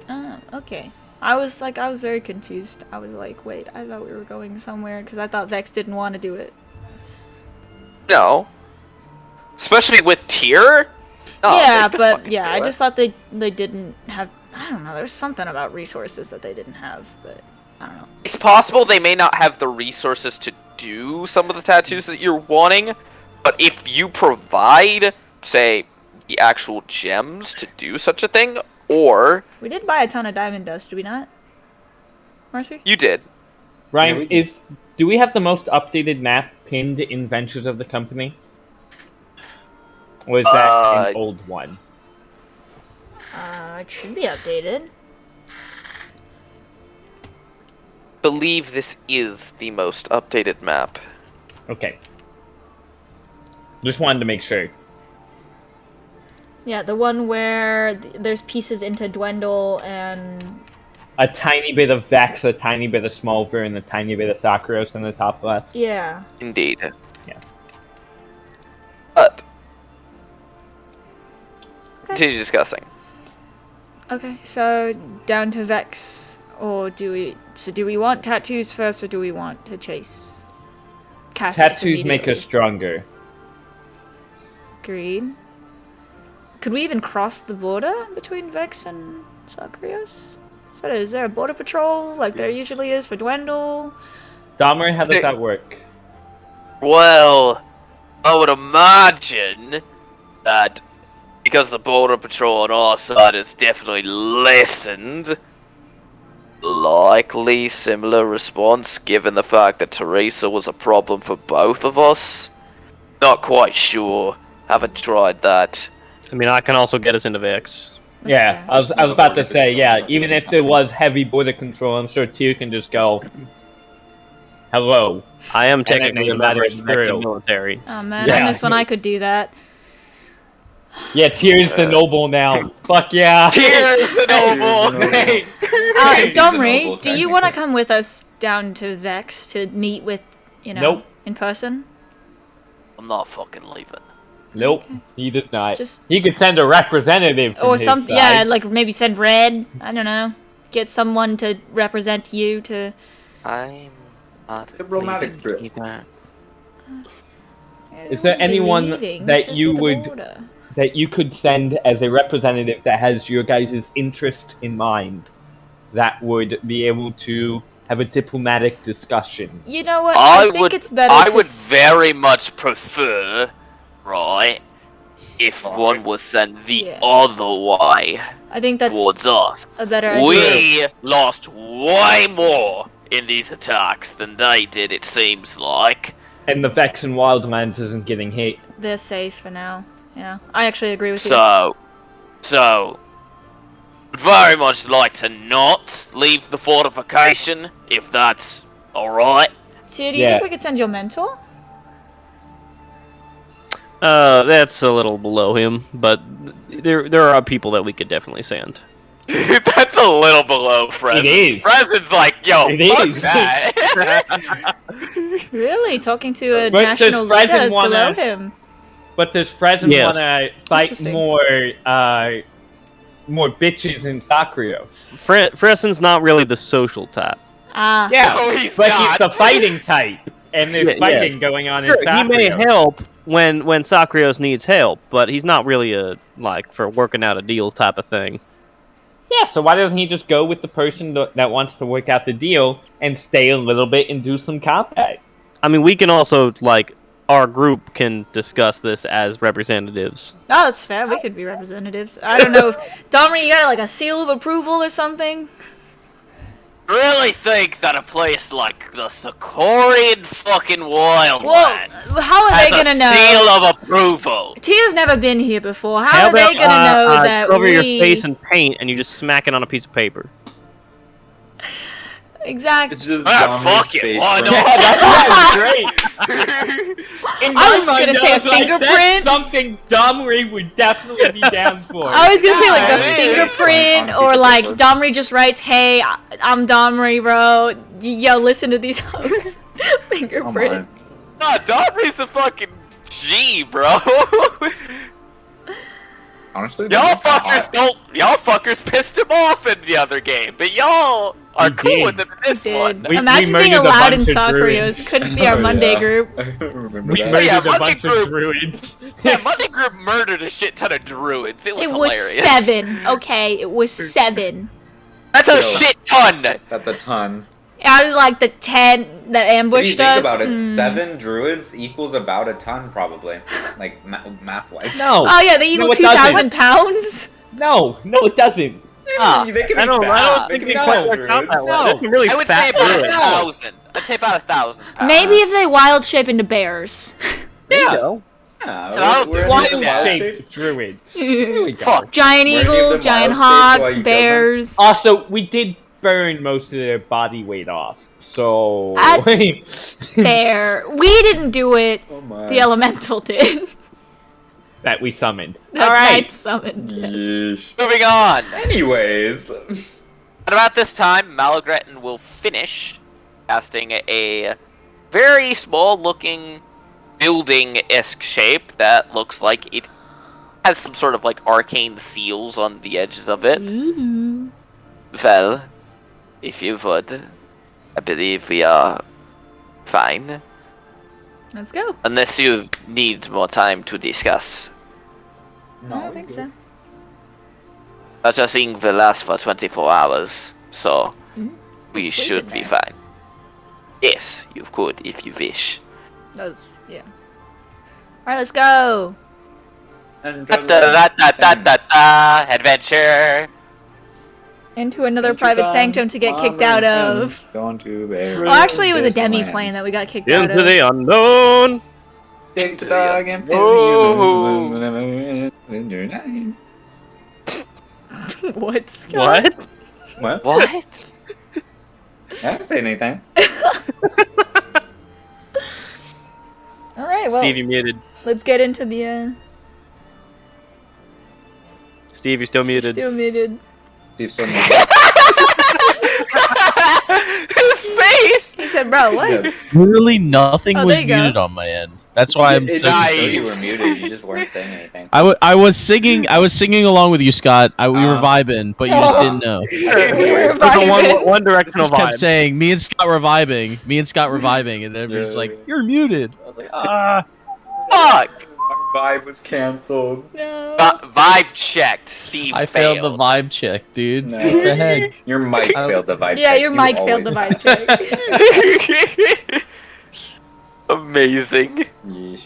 Speaker 1: Oh, okay. I was very confused. I was like, wait, I thought we were going somewhere, because I thought Vex didn't want to do it.
Speaker 6: No. Especially with Tyr? No,
Speaker 1: Yeah,
Speaker 6: they'd
Speaker 1: but
Speaker 6: fucking
Speaker 1: yeah,
Speaker 6: do
Speaker 1: I
Speaker 6: it.
Speaker 1: just thought they didn't have. I don't know. There's something about resources that they didn't have, but I don't know.
Speaker 6: It's possible they may not have the resources to do some of the tattoos that you're wanting, but if you provide, say, the actual gems to do such a thing, or
Speaker 1: We did buy a ton of diamond dust, did we not? Marcy?
Speaker 6: you did.
Speaker 3: Ryan,
Speaker 5: Yeah, we-
Speaker 3: do we have the most updated map pinned in Ventures of the Company? Or is that an old one?
Speaker 1: It should be updated.
Speaker 6: Believe this is the most updated map.
Speaker 3: Okay. Just wanted to make sure.
Speaker 1: Yeah, the one where there's pieces into Dwendal and
Speaker 3: A tiny bit of Vex, a tiny bit of Smallville, and a tiny bit of Sakros in the top left.
Speaker 1: yeah.
Speaker 6: Indeed.
Speaker 3: Yeah.
Speaker 6: But continue discussing.
Speaker 1: Okay, so down to Vex, or do we want tattoos first, or do we want to chase Cassius
Speaker 3: Tattoos make
Speaker 1: immediately?
Speaker 3: us stronger.
Speaker 1: Agreed. Could we even cross the border between Vex and Sakrios? So is there a border patrol like there usually is for Dwendal?
Speaker 3: Dahmer, how does that work?
Speaker 7: Well, I would imagine that because the border patrol on our side is definitely lessened, likely similar response given the fact that Teresa was a problem for both of us. Not quite sure. Haven't tried that.
Speaker 8: I mean, I can also get us into Vex.
Speaker 1: That's
Speaker 3: Yeah,
Speaker 1: fair.
Speaker 3: I was about to say, yeah, even if there was heavy border control, I'm sure Tyr can just go hello.
Speaker 8: I am
Speaker 3: then
Speaker 8: technically
Speaker 3: they
Speaker 8: a member
Speaker 3: let
Speaker 8: of
Speaker 3: us
Speaker 8: the Vexen
Speaker 3: through.
Speaker 8: military.
Speaker 1: Oh man,
Speaker 3: Yeah.
Speaker 1: I miss when I could do that.
Speaker 3: Yeah, Tyr's the noble now. Fuck yeah.
Speaker 6: Here's the noble.
Speaker 5: Hey.
Speaker 1: Domri,
Speaker 5: noble,
Speaker 1: do you want to
Speaker 5: technically.
Speaker 1: come with us down to Vex to meet with,
Speaker 3: Nope.
Speaker 1: in person?
Speaker 7: I'm not fucking leaving.
Speaker 3: Nope, he does not.
Speaker 1: Just-
Speaker 3: He could send a representative from
Speaker 1: Or
Speaker 3: his
Speaker 1: something,
Speaker 3: side.
Speaker 1: yeah, like maybe send Red. I don't know. Get someone to represent you to.
Speaker 7: I'm not
Speaker 5: Diplomatic
Speaker 7: leaving
Speaker 5: trip.
Speaker 7: either.
Speaker 3: Is there anyone that you would- that you could send as a representative that has your guys' interest in mind that would be able to have a diplomatic discussion?
Speaker 1: You know what?
Speaker 7: I
Speaker 1: think
Speaker 7: would.
Speaker 1: it's better.
Speaker 7: I
Speaker 1: to
Speaker 7: would
Speaker 1: s-
Speaker 7: very much prefer, right, if one was sent the
Speaker 1: Yeah.
Speaker 7: other way
Speaker 1: I think that's
Speaker 7: towards us.
Speaker 1: a better idea.
Speaker 7: We lost way more in these attacks than they did. It seems like.
Speaker 3: And the Vexen Wildlands isn't getting hit.
Speaker 1: They're safe for now. Yeah, I actually agree with you.
Speaker 7: So, would very much like to not leave the fortification, if that's alright.
Speaker 1: Tia, do you
Speaker 3: Yeah.
Speaker 1: think we could send your mentor?
Speaker 8: That's a little below him, but there are people that we could definitely send.
Speaker 6: That's a little below Fresn.
Speaker 3: It is.
Speaker 6: Fresn's like, yo,
Speaker 3: It
Speaker 6: fuck
Speaker 3: is.
Speaker 6: that.
Speaker 1: Really? Talking to a
Speaker 3: But does
Speaker 1: national leader
Speaker 3: Fresn
Speaker 1: is
Speaker 3: wanna-
Speaker 1: below him.
Speaker 3: But does Fresn
Speaker 8: Yes.
Speaker 3: want to fight
Speaker 1: Interesting.
Speaker 3: more bitches in Sacrios?
Speaker 8: Fressen's not really the social type.
Speaker 1: Ah.
Speaker 3: Yeah,
Speaker 6: No, he's
Speaker 3: but
Speaker 6: not.
Speaker 3: he's the fighting type, and there's
Speaker 8: Yeah, yeah.
Speaker 3: fighting going on in
Speaker 8: Sure, he may
Speaker 3: Sacrios.
Speaker 8: help when Sacrios needs help, but he's not really a for working out a deal type of thing.
Speaker 3: Yeah, so why doesn't he just go with the person that wants to work out the deal and stay a little bit and do some combat?
Speaker 8: I mean, we can also our group can discuss this as representatives.
Speaker 1: Oh, that's fair. We could be representatives. I don't know if Domri, you got like a seal of approval or something.
Speaker 7: Really think that a place like the Sicorian fucking Wildlands
Speaker 1: Well, how are they
Speaker 7: has
Speaker 1: gonna
Speaker 7: a
Speaker 1: know?
Speaker 7: seal of approval?
Speaker 1: Tia's never been here before. How are they gonna know that
Speaker 8: cover
Speaker 1: we?
Speaker 8: your face in paint and you just smack it on a piece of paper?
Speaker 1: Exactly.
Speaker 5: It's just
Speaker 7: Ah,
Speaker 5: Domini's
Speaker 7: fuck it,
Speaker 5: face
Speaker 7: why
Speaker 5: from-
Speaker 7: not?
Speaker 3: That great. In
Speaker 1: I
Speaker 3: my
Speaker 1: was
Speaker 3: mind,
Speaker 1: gonna say
Speaker 3: I
Speaker 1: a
Speaker 3: was like,
Speaker 1: fingerprint.
Speaker 3: That's something Domri would definitely be down for.
Speaker 1: I was gonna say like
Speaker 7: Yeah,
Speaker 1: a
Speaker 7: it is.
Speaker 1: fingerprint,
Speaker 5: On
Speaker 1: or
Speaker 5: paper.
Speaker 1: like Domri just writes, "Hey, I'm Domri, bro. Yo, listen to these hoes."
Speaker 5: Come
Speaker 1: Fingerprint.
Speaker 5: on.
Speaker 6: Nah, Domri's a fucking G, bro.
Speaker 5: Honestly,
Speaker 6: Y'all
Speaker 5: that's not
Speaker 6: fuckers
Speaker 5: hot.
Speaker 6: don't. Y'all fuckers pissed him off in the other game, but y'all are
Speaker 3: We
Speaker 6: cool
Speaker 3: did.
Speaker 6: with him in this
Speaker 1: We
Speaker 6: one.
Speaker 1: did.
Speaker 3: We
Speaker 1: Imagine being
Speaker 3: murdered a
Speaker 1: allowed in
Speaker 3: bunch of
Speaker 1: Sakurios.
Speaker 3: druids.
Speaker 1: Couldn't be our
Speaker 5: Oh,
Speaker 1: Monday
Speaker 5: yeah.
Speaker 1: group.
Speaker 5: I remember
Speaker 3: We
Speaker 5: that.
Speaker 3: murdered
Speaker 6: Yeah,
Speaker 3: a
Speaker 6: Monday
Speaker 3: bunch
Speaker 6: group-
Speaker 3: of druids.
Speaker 6: Yeah, Monday Group murdered a shit ton of druids. It was
Speaker 1: It was
Speaker 6: hilarious.
Speaker 1: 7. Okay, it was 7
Speaker 6: That's a
Speaker 5: Yo.
Speaker 6: shit ton.
Speaker 5: That's a ton.
Speaker 1: out of like the 10 that
Speaker 5: If you
Speaker 1: ambushed
Speaker 5: think
Speaker 1: us.
Speaker 5: about it,
Speaker 1: hmm.
Speaker 5: 7 druids equals about a ton, probably. Like, math-wise.
Speaker 3: No,
Speaker 1: Oh yeah, they equal
Speaker 3: No, it doesn't.
Speaker 1: 2,000 pounds.
Speaker 3: no, it doesn't.
Speaker 6: Ah,
Speaker 5: They can
Speaker 8: I
Speaker 5: be
Speaker 8: don't
Speaker 5: fat. They
Speaker 8: think
Speaker 5: can
Speaker 8: they
Speaker 5: be
Speaker 8: quite
Speaker 5: fat
Speaker 8: work out that
Speaker 5: druids.
Speaker 8: way.
Speaker 3: No.
Speaker 8: That's a really
Speaker 6: I would say
Speaker 8: fat
Speaker 6: about
Speaker 8: druid.
Speaker 6: 1,000. I'd say about 1,000 pounds.
Speaker 1: Maybe if they wild shape into bears.
Speaker 8: There you
Speaker 3: Yeah.
Speaker 8: go.
Speaker 5: Yeah,
Speaker 6: I don't
Speaker 5: we're
Speaker 6: think
Speaker 5: in the
Speaker 6: wild
Speaker 5: wild shape.
Speaker 3: Wild-shaped druids. There we go.
Speaker 6: Fuck.
Speaker 1: Giant
Speaker 5: Were any of
Speaker 1: eagles,
Speaker 5: them
Speaker 1: giant
Speaker 5: wild shaped while
Speaker 1: hawks,
Speaker 5: you killed them?
Speaker 1: bears.
Speaker 3: Also, we did burn most of their body weight off, so
Speaker 1: That's fair. We didn't do it.
Speaker 5: Oh my.
Speaker 1: The elemental did.
Speaker 3: that we summoned.
Speaker 1: That
Speaker 3: All right.
Speaker 1: knight summoned. yes.
Speaker 5: Yeesh.
Speaker 6: Moving on.
Speaker 5: Anyways.
Speaker 6: At about this time, Malagretin will finish casting a very small-looking building-esque shape that looks like it has some sort of like arcane seals on the edges of it.
Speaker 1: Ooh.
Speaker 7: Well, if you would, I believe we are fine.
Speaker 1: Let's go.
Speaker 7: Unless you need more time to discuss.
Speaker 1: I don't think so.
Speaker 7: Such a thing will last for 24 hours, so
Speaker 1: Mhm.
Speaker 7: we
Speaker 1: Sleep
Speaker 7: should
Speaker 1: in
Speaker 7: be
Speaker 1: there.
Speaker 7: fine. Yes, you could if you wish.
Speaker 1: Yeah. Alright, let's go.
Speaker 6: Da-da-da-da-da-da, adventure.
Speaker 1: Into another private sanctum to get kicked out of.
Speaker 5: Going to bed.
Speaker 1: Well, actually, it was a demi plane that we got kicked out
Speaker 8: Into
Speaker 1: of.
Speaker 8: the unknown.
Speaker 5: Take the dog and
Speaker 1: What, Scott?
Speaker 8: What?
Speaker 5: What?
Speaker 7: What?
Speaker 5: I didn't say anything.
Speaker 1: All right. Well,
Speaker 8: Steve, you muted.
Speaker 1: let's get into the.
Speaker 8: Steve, you're still muted.
Speaker 1: Still muted.
Speaker 5: Steve so
Speaker 6: His face!
Speaker 1: He said, "Bro, what?"
Speaker 5: Yeah.
Speaker 4: Literally nothing
Speaker 1: Oh,
Speaker 4: was
Speaker 1: there you go.
Speaker 4: muted on my end. That's why I'm so
Speaker 6: Nice.
Speaker 5: You
Speaker 4: confused.
Speaker 5: were muted. You just weren't saying anything.
Speaker 4: I was singing along with you, Scott. We were vibing, but you just didn't know.
Speaker 1: We were
Speaker 8: It's a
Speaker 1: vibing.
Speaker 8: one directional
Speaker 4: Just kept
Speaker 8: vibe.
Speaker 4: saying, me and Scott were vibing. Me and Scott were vibing, and then we're just like, you're muted. I was like, ah.
Speaker 6: Fuck!
Speaker 5: Our vibe was canceled.
Speaker 1: No.
Speaker 6: Vibe checked. Steve
Speaker 4: I failed the vibe check, dude.
Speaker 5: No.
Speaker 4: What the heck?
Speaker 5: Your mic failed the vibe
Speaker 1: Yeah,
Speaker 5: check.
Speaker 1: your
Speaker 5: You
Speaker 1: mic failed the
Speaker 5: always-
Speaker 1: vibe check.
Speaker 6: Amazing.
Speaker 5: Yeesh.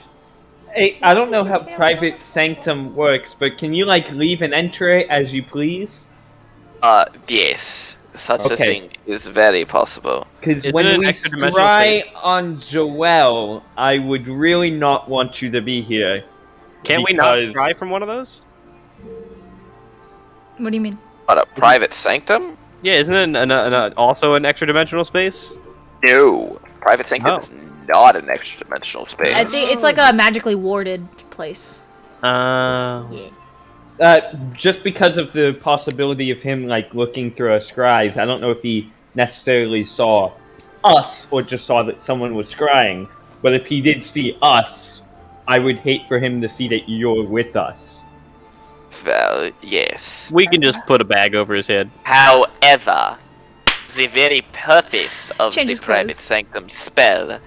Speaker 3: Hey, I don't know how Private Sanctum works, but can you like leave an entry as you please?
Speaker 6: Yes. Such a
Speaker 3: Okay.
Speaker 6: thing is very possible.
Speaker 3: Because
Speaker 8: Isn't it
Speaker 3: when
Speaker 8: an
Speaker 3: we
Speaker 8: extra-dimensional
Speaker 3: scry
Speaker 8: state?
Speaker 3: on Joelle, I would really not want you to be here.
Speaker 8: Can't we not
Speaker 3: Because-
Speaker 8: try from one of those?
Speaker 1: What do you mean?
Speaker 6: What, a private sanctum?
Speaker 8: Yeah, isn't it also an extra dimensional space?
Speaker 6: No. Private sanctum
Speaker 8: Oh.
Speaker 6: is not an extra dimensional space.
Speaker 1: I think it's like a magically warded place.
Speaker 3: Just because of the possibility of him like looking through our scries, I don't know if he necessarily saw us or just saw that someone was scrying. But if he did see us, I would hate for him to see that you're with us.
Speaker 6: Well, yes.
Speaker 8: We can just put a bag over his head.
Speaker 6: However, the very purpose of
Speaker 1: Change
Speaker 6: the
Speaker 1: his clothes.
Speaker 6: private sanctum spell,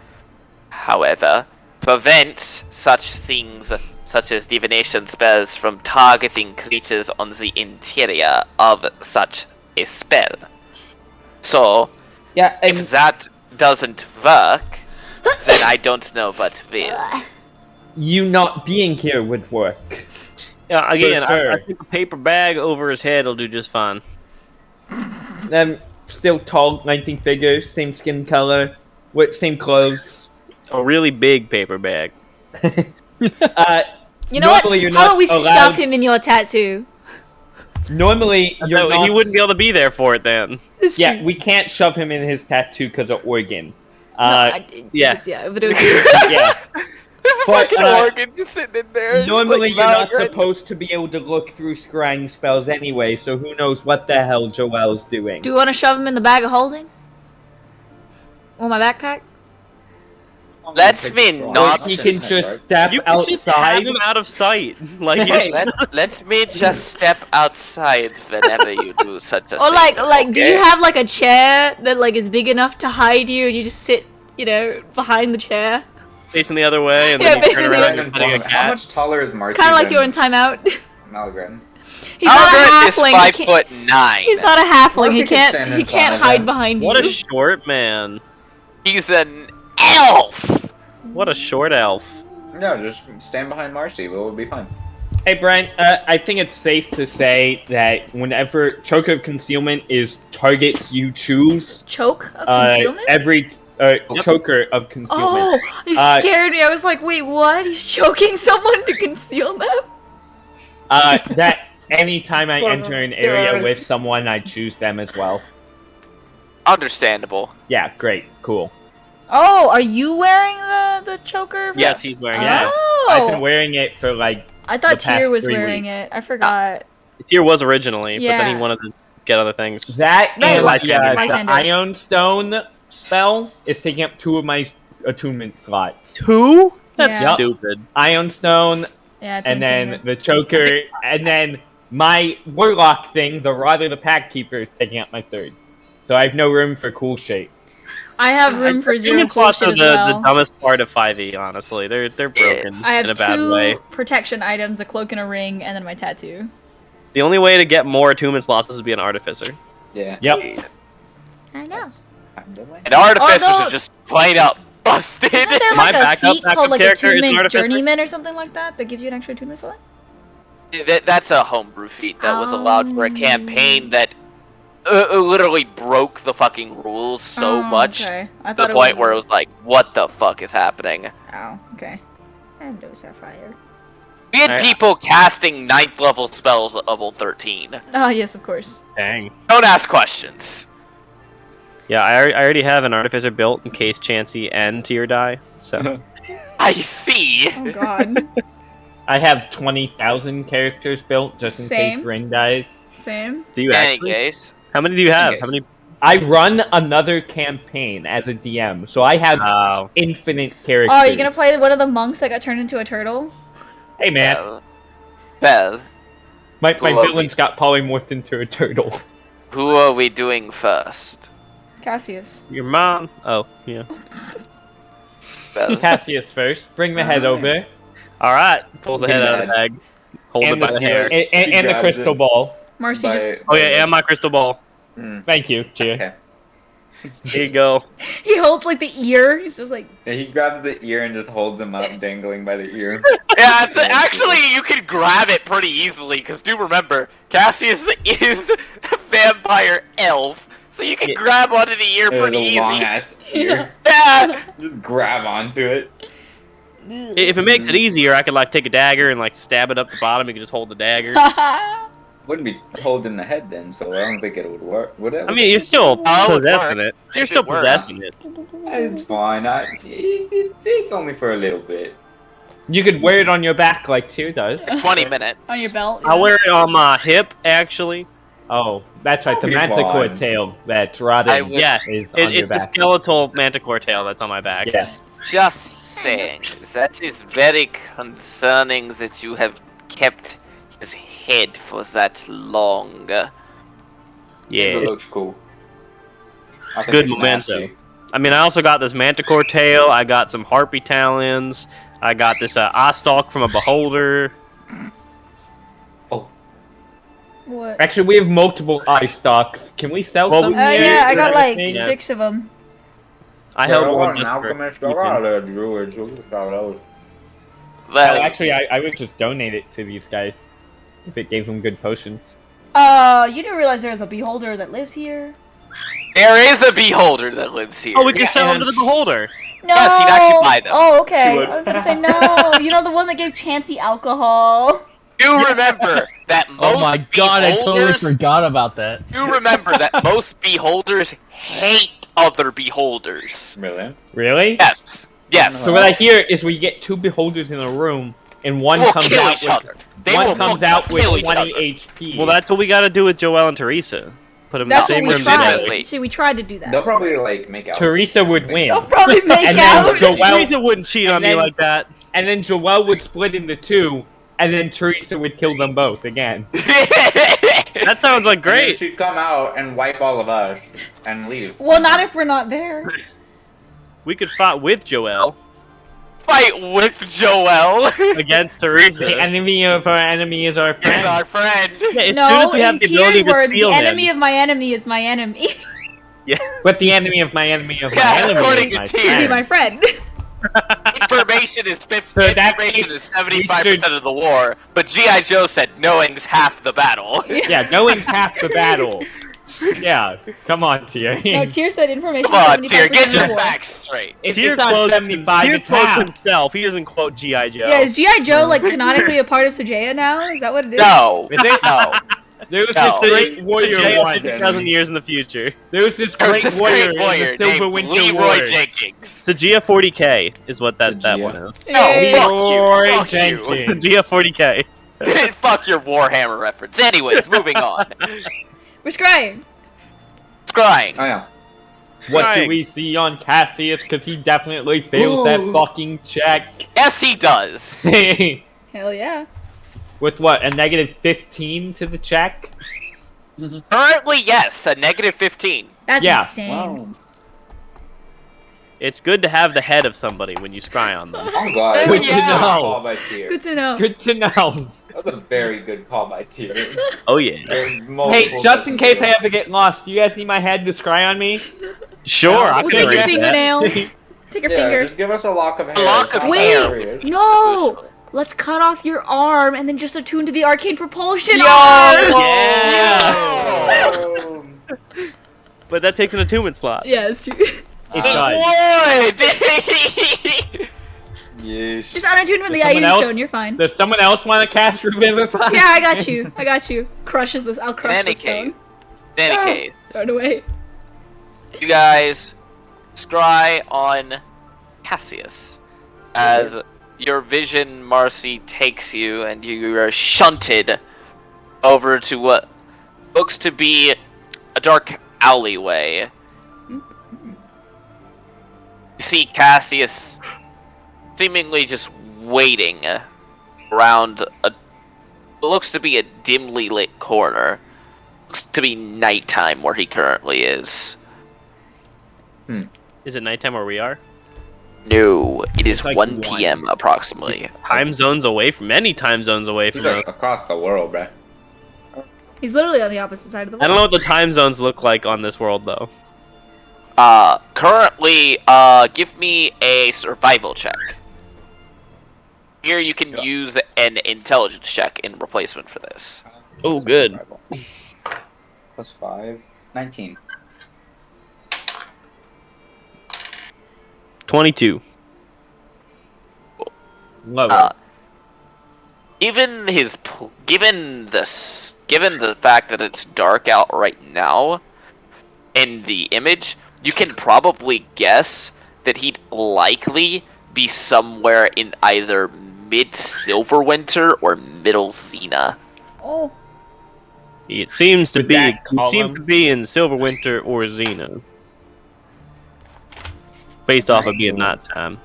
Speaker 6: however, prevents such things such as divination spells from targeting creatures on the interior of such a spell. So,
Speaker 3: Yeah, and
Speaker 6: if that doesn't work, then I don't know what will.
Speaker 3: you not being here would work.
Speaker 8: Yeah, again,
Speaker 3: For sure.
Speaker 8: I think a paper bag over his head will do just fine.
Speaker 3: Still tall, 19 figure, same skin color, with same clothes.
Speaker 8: A really big paper bag.
Speaker 1: You know what?
Speaker 3: Normally you're
Speaker 1: How
Speaker 3: not
Speaker 1: about we
Speaker 3: allowed-
Speaker 1: stuff him in your tattoo?
Speaker 3: Normally, you're
Speaker 8: No,
Speaker 3: not.
Speaker 8: he wouldn't be able to be there for it then.
Speaker 1: It's
Speaker 3: Yeah,
Speaker 1: true.
Speaker 3: we can't shove him in his tattoo because of Oregon.
Speaker 1: No,
Speaker 8: yeah.
Speaker 1: yeah, but it was.
Speaker 3: Yeah.
Speaker 6: There's a
Speaker 3: But,
Speaker 6: fucking organ just sitting in there. just
Speaker 3: Normally,
Speaker 6: like
Speaker 3: you're not
Speaker 6: Malgrat.
Speaker 3: supposed to be able to look through scrying spells anyway, so who knows what the hell Joel's doing.
Speaker 1: Do you want to shove him in the bag of holding? Or my backpack?
Speaker 6: Let's be not.
Speaker 3: He can just step
Speaker 8: You can just have
Speaker 3: outside.
Speaker 8: him out of sight. Like,
Speaker 3: Hey.
Speaker 6: Let me just step outside whenever you do such a
Speaker 1: Or
Speaker 6: thing.
Speaker 1: like, do you
Speaker 6: okay?
Speaker 1: have like a chair that like is big enough to hide you, and you just sit, behind the chair?
Speaker 8: facing the other way, and
Speaker 1: Yeah,
Speaker 8: then you turn
Speaker 1: facing the
Speaker 8: around
Speaker 1: other
Speaker 8: and petting a
Speaker 5: How
Speaker 8: cat.
Speaker 5: much taller is Marcy?
Speaker 1: Kind of like
Speaker 5: than
Speaker 1: you're in timeout.
Speaker 5: Malgren?
Speaker 1: He's not a
Speaker 6: Malgrat is
Speaker 1: halfling.
Speaker 6: 5'9".
Speaker 1: He's not a halfling.
Speaker 5: He
Speaker 1: He
Speaker 5: can
Speaker 1: can't.
Speaker 5: stand
Speaker 1: He
Speaker 5: in
Speaker 1: can't
Speaker 5: front of
Speaker 1: hide
Speaker 5: him.
Speaker 1: behind
Speaker 8: What a
Speaker 1: you.
Speaker 8: short man.
Speaker 6: He's an elf.
Speaker 8: What a short elf.
Speaker 5: No, just stand behind Marcy. We'll be fine.
Speaker 3: Hey, Brian, I think it's safe to say that whenever Choke of Concealment is targets you choose,
Speaker 1: Choke of concealment.
Speaker 3: every Choker of Concealment.
Speaker 1: Oh, he scared me. I was like, wait, what? He's choking someone to conceal them?
Speaker 3: That anytime I enter an area with someone, I choose them as well.
Speaker 6: Understandable.
Speaker 3: Yeah, great, cool.
Speaker 1: Oh, are you wearing the choker? vest?
Speaker 8: Yes, he's wearing it.
Speaker 3: Yes,
Speaker 1: Oh.
Speaker 3: I've been wearing it for like.
Speaker 1: I thought
Speaker 3: the past
Speaker 1: Tyr was
Speaker 3: 3
Speaker 1: wearing
Speaker 3: weeks.
Speaker 1: it. I forgot.
Speaker 8: The tier was originally, but then
Speaker 1: Yeah.
Speaker 8: he wanted to get other things.
Speaker 3: That
Speaker 1: Right,
Speaker 3: and
Speaker 8: Lysander.
Speaker 3: the
Speaker 1: Lysander.
Speaker 3: Ion Stone spell is taking up 2 of my attunement slots.
Speaker 8: 2? That's
Speaker 1: Yeah.
Speaker 8: stupid.
Speaker 3: Ion Stone,
Speaker 1: Yeah, it's
Speaker 3: and then
Speaker 1: intimidating.
Speaker 3: the Choker, and then my Warlock thing, the Rather the Pack Keeper, is taking up my 3rd. So I have no room for cool shape.
Speaker 1: I have room for zero
Speaker 8: Human slots
Speaker 1: bullshit
Speaker 8: are
Speaker 1: as
Speaker 8: the
Speaker 1: well.
Speaker 8: dumbest part of 5e, honestly. They're broken
Speaker 1: I have
Speaker 8: in a bad
Speaker 1: 2
Speaker 8: way.
Speaker 1: protection items, a cloak and a ring, and then my tattoo.
Speaker 8: The only way to get more attunement slots is to be an artificer.
Speaker 5: Yeah.
Speaker 3: Yep.
Speaker 1: I know.
Speaker 6: And artificers
Speaker 1: Oh, no.
Speaker 6: are just plain out busted.
Speaker 1: Isn't there
Speaker 8: My
Speaker 1: like a
Speaker 8: backup
Speaker 1: feat called like
Speaker 8: character is an
Speaker 1: Attunement
Speaker 8: artificer.
Speaker 1: Journeyman or something like that gives you an extra attunement slot?
Speaker 6: That's a homebrew feat that was allowed for a
Speaker 1: Oh.
Speaker 6: campaign that literally broke the fucking rules so
Speaker 1: Oh,
Speaker 6: much
Speaker 1: okay. I
Speaker 6: to
Speaker 1: thought
Speaker 6: the point where it was like, what the fuck is happening?
Speaker 1: Oh, okay. And no sapphire.
Speaker 6: We had
Speaker 8: Alright.
Speaker 6: people casting 9th level spells at level 13.
Speaker 1: Oh, yes, of course.
Speaker 8: Dang.
Speaker 6: Don't ask questions.
Speaker 8: Yeah, I already have an artificer built in case Chansey and Tier die. So
Speaker 6: I
Speaker 7: I see.
Speaker 1: Oh god.
Speaker 3: I have 20,000 characters built just in
Speaker 1: Same.
Speaker 3: case Ring dies.
Speaker 1: Same.
Speaker 8: Do you
Speaker 7: In any
Speaker 8: actually?
Speaker 7: case,
Speaker 8: How many do you have?
Speaker 5: Okay.
Speaker 8: How many?
Speaker 3: I run another campaign as a DM, so I have
Speaker 8: Oh.
Speaker 3: infinite characters.
Speaker 1: Oh, are you gonna play one of the monks that got turned into a turtle?
Speaker 3: Hey man,
Speaker 7: well,
Speaker 3: my
Speaker 7: Love
Speaker 3: villains got polymorphed into a turtle.
Speaker 7: who are we doing first?
Speaker 1: Cassius.
Speaker 8: Your mom? Oh, yeah.
Speaker 7: Well,
Speaker 3: Cassius first. Bring the head over.
Speaker 8: All right. Pulls the head out of the bag. Holds it
Speaker 3: And
Speaker 8: by
Speaker 3: the,
Speaker 8: the hair.
Speaker 3: and the
Speaker 5: grabs
Speaker 3: crystal
Speaker 5: it.
Speaker 3: ball.
Speaker 1: Marcy just
Speaker 8: Oh yeah, and my crystal ball.
Speaker 3: Thank you, Cheer.
Speaker 5: Okay.
Speaker 8: Here you go.
Speaker 1: he holds like the ear. He's just like
Speaker 5: And he grabs the ear and just holds him up, dangling by the ear.
Speaker 7: yeah, actually you can grab it pretty easily because do remember Cassius is a vampire elf, so you can grab onto the ear pretty
Speaker 5: A long
Speaker 7: easy.
Speaker 5: ass ear.
Speaker 7: Yeah.
Speaker 5: Just grab onto it.
Speaker 8: If it makes it easier, I could like take a dagger and like stab it up the bottom. You could just hold the dagger.
Speaker 5: Wouldn't be holding the head then, so I don't think it would work. Would it?
Speaker 8: I mean, you're still
Speaker 7: Oh, it
Speaker 8: possessing
Speaker 7: worked.
Speaker 8: it. You're
Speaker 7: If
Speaker 8: still
Speaker 7: it worked.
Speaker 8: possessing it.
Speaker 5: It's fine. It's only for a little bit.
Speaker 3: You could wear it on your back like Tyr does.
Speaker 7: 20 minutes.
Speaker 1: on your belt.
Speaker 8: I wear it on my hip, actually.
Speaker 3: Oh, that's right, the
Speaker 5: Be
Speaker 3: Manticore
Speaker 5: fine.
Speaker 3: tail that rotted
Speaker 7: I would-
Speaker 8: Yeah,
Speaker 3: is on your
Speaker 8: it's the
Speaker 3: back.
Speaker 8: skeletal manticore tail that's on my back.
Speaker 3: Yeah.
Speaker 7: Just saying, that is very concerning that you have kept his head for that long.
Speaker 5: It
Speaker 8: Yeah.
Speaker 5: looks cool. I think
Speaker 8: good
Speaker 5: it's
Speaker 8: momentum.
Speaker 5: nasty.
Speaker 8: I mean, I also got this manticore tail. I got some harpy talons. I got this eye stalk from a beholder.
Speaker 1: What?
Speaker 3: Actually, we have multiple eye stocks. Can we sell
Speaker 8: Well,
Speaker 3: some?
Speaker 8: we-
Speaker 3: here?
Speaker 1: Yeah, I got like
Speaker 3: Yeah.
Speaker 1: 6 of them.
Speaker 8: I
Speaker 5: Yeah,
Speaker 8: held
Speaker 5: I
Speaker 8: one
Speaker 5: want
Speaker 8: just
Speaker 5: an
Speaker 8: for
Speaker 5: alchemist. I
Speaker 8: keeping.
Speaker 5: got a druid. So look at those.
Speaker 7: Well,
Speaker 3: Well, actually, I would just donate it to these guys if it gave them good potions.
Speaker 1: You do realize there's a beholder that lives here?
Speaker 7: there is a beholder that lives here.
Speaker 8: Oh, we can
Speaker 3: Yeah,
Speaker 8: sell them
Speaker 3: and-
Speaker 8: to the beholder.
Speaker 1: No.
Speaker 7: Yes, you'd actually buy them.
Speaker 1: Oh, okay.
Speaker 5: You would.
Speaker 1: I was gonna say no. You know the one that gave Chansey alcohol.
Speaker 7: You remember that most
Speaker 4: Oh my god, I totally
Speaker 7: beholders,
Speaker 4: forgot about that.
Speaker 7: you remember that most beholders hate other beholders.
Speaker 5: Really?
Speaker 3: Really?
Speaker 7: Yes. Yes.
Speaker 3: So what I hear is we get two beholders in a room, and one
Speaker 7: Will
Speaker 3: comes
Speaker 7: kill
Speaker 3: out
Speaker 7: each
Speaker 3: with
Speaker 7: other. They will
Speaker 3: one comes
Speaker 7: fucking
Speaker 3: out with
Speaker 7: kill each
Speaker 3: 20
Speaker 7: other.
Speaker 3: HP.
Speaker 8: Well, that's what we got to do with Joel and Teresa. Put them in the
Speaker 1: That's what
Speaker 8: same
Speaker 1: we
Speaker 8: room
Speaker 1: tried.
Speaker 8: together.
Speaker 1: See, we tried to do that.
Speaker 5: They'll probably like make out.
Speaker 3: Teresa would win,
Speaker 1: They'll probably make
Speaker 3: And then
Speaker 1: out.
Speaker 3: Joel-
Speaker 8: Teresa wouldn't cheat on me
Speaker 3: then-
Speaker 8: like that.
Speaker 3: and then Joel would split into two, and then Teresa would kill them both again.
Speaker 8: That sounds like
Speaker 5: And then
Speaker 8: great.
Speaker 5: she'd come out and wipe all of us and leave.
Speaker 1: Well, not if we're not there.
Speaker 8: We could fight with Joel
Speaker 7: Fight with Joel.
Speaker 8: against
Speaker 3: The
Speaker 8: Teresa.
Speaker 3: enemy of our enemy is our
Speaker 7: He's
Speaker 3: friend.
Speaker 7: our friend.
Speaker 8: Yeah, as
Speaker 1: No,
Speaker 8: soon as we have
Speaker 1: in
Speaker 8: the ability
Speaker 1: Tyr's
Speaker 8: to
Speaker 1: words,
Speaker 8: seal
Speaker 1: the enemy
Speaker 8: him.
Speaker 1: of my enemy is my enemy.
Speaker 3: But the enemy of my enemy of my
Speaker 7: Yeah,
Speaker 3: enemy
Speaker 7: according
Speaker 3: is
Speaker 7: to
Speaker 3: my
Speaker 7: Tyr.
Speaker 1: Be
Speaker 3: friend.
Speaker 1: my friend.
Speaker 7: Information is 50.
Speaker 3: So that
Speaker 7: Information
Speaker 3: means
Speaker 7: is 75% of the war. But GI Joe said knowing's half the battle.
Speaker 3: Yeah, knowing's half the battle. Yeah, come on, Tyr.
Speaker 1: No, Tyr said information.
Speaker 7: Come on, Tyr,
Speaker 1: 75%
Speaker 7: get
Speaker 1: of
Speaker 7: your
Speaker 1: war.
Speaker 7: facts straight.
Speaker 3: It's
Speaker 8: Tyr
Speaker 3: not
Speaker 8: quotes,
Speaker 3: 75,
Speaker 8: Tyr
Speaker 3: it's
Speaker 8: quotes
Speaker 3: half.
Speaker 8: himself. He doesn't quote G.I. Joe.
Speaker 1: Yeah, is G.I. Joe like canonically a part of Sujeya now? Is that what it is?
Speaker 7: No,
Speaker 3: Is it?
Speaker 7: no.
Speaker 3: There was
Speaker 7: No.
Speaker 3: this great warrior
Speaker 8: J.I.
Speaker 3: once.
Speaker 8: 50,000 years in the future.
Speaker 3: There was this
Speaker 7: There's
Speaker 3: great
Speaker 7: this
Speaker 3: warrior
Speaker 7: great warrior
Speaker 3: in the Silver
Speaker 7: named
Speaker 3: Winter
Speaker 7: Leroy
Speaker 3: War.
Speaker 7: Jenkins.
Speaker 8: Sagia 40K is what that
Speaker 5: Sagia.
Speaker 8: one is.
Speaker 7: No,
Speaker 1: Hey.
Speaker 7: fuck you.
Speaker 3: Leroy
Speaker 7: Fuck you.
Speaker 3: Jenkins.
Speaker 8: Sagia 40K.
Speaker 7: Fuck your Warhammer reference. Anyways, moving on.
Speaker 1: We're scrying.
Speaker 7: Scrying.
Speaker 5: Oh yeah.
Speaker 3: What do
Speaker 8: Scrying.
Speaker 3: we see on Cassius? Because he definitely fails that
Speaker 1: Ooh.
Speaker 3: fucking check.
Speaker 7: Yes, he does.
Speaker 1: Hell yeah.
Speaker 3: With what, a negative 15 to the check?
Speaker 7: Currently, yes, a negative 15.
Speaker 1: That's
Speaker 3: Yeah.
Speaker 1: insane.
Speaker 8: It's good to have the head of somebody when you scry on them.
Speaker 5: Oh god.
Speaker 3: Good
Speaker 7: to
Speaker 5: That was a
Speaker 3: know.
Speaker 5: Call by Tyr.
Speaker 1: Good to know.
Speaker 3: Good to know.
Speaker 5: That was a very good call by Tyr.
Speaker 8: Oh yeah.
Speaker 3: Hey, just in case I have to get lost, do you guys need my head to scry on me?
Speaker 8: Sure, I
Speaker 1: We'll
Speaker 8: can
Speaker 1: take your
Speaker 8: arrange that.
Speaker 1: fingernail. Take your
Speaker 5: Yeah,
Speaker 1: finger.
Speaker 5: just give us a lock of hair.
Speaker 7: lock of
Speaker 5: It's not
Speaker 1: hair.
Speaker 5: serious.
Speaker 1: No! Let's cut off your arm and then just attune to the arcane propulsion
Speaker 3: Yo!
Speaker 1: arm!
Speaker 8: Yeah.
Speaker 5: Oh.
Speaker 8: But that takes an attunement slot.
Speaker 1: Yeah, it's true.
Speaker 3: It
Speaker 7: It
Speaker 3: does.
Speaker 7: would!
Speaker 5: Yes.
Speaker 1: Just unattune from the
Speaker 3: Does someone
Speaker 1: IU
Speaker 3: else-
Speaker 1: stone, you're fine.
Speaker 3: Does someone else want to cast Revivify?
Speaker 1: Yeah, I got you. I got you. Crushes this. I'll
Speaker 7: In
Speaker 1: crush
Speaker 7: any
Speaker 1: the stone.
Speaker 7: case, in any case,
Speaker 1: Throw it away.
Speaker 7: you guys scry on Cassius.
Speaker 6: as your vision, Marcy, takes you, and you are shunted over to what looks to be a dark alleyway. You see Cassius seemingly just waiting around what looks to be a dimly lit corner. Looks to be nighttime where he currently is.
Speaker 8: Is it nighttime where we are?
Speaker 6: No, it is
Speaker 3: like
Speaker 6: 1 p.m. approximately.
Speaker 8: Time zones away from many time zones away from
Speaker 5: He's
Speaker 8: us.
Speaker 5: like across the world, bruh.
Speaker 1: He's literally on the opposite side of the world.
Speaker 8: I don't know what the time zones look like on this world though.
Speaker 6: Currently, give me a survival check. Here you can use an intelligence check in replacement for this.
Speaker 8: Oh, good.
Speaker 5: Plus 5. 19.
Speaker 8: 22.
Speaker 3: Lower.
Speaker 6: Given the fact that it's dark out right now, in the image, you can probably guess that he'd likely be somewhere in either mid-Silverwinter or middle Xena.
Speaker 1: Oh,
Speaker 8: It seems to
Speaker 3: Would
Speaker 8: be.
Speaker 3: that
Speaker 8: He
Speaker 3: call
Speaker 8: seems
Speaker 3: him?
Speaker 8: to be in Silverwinter or Xena, based off of being nighttime.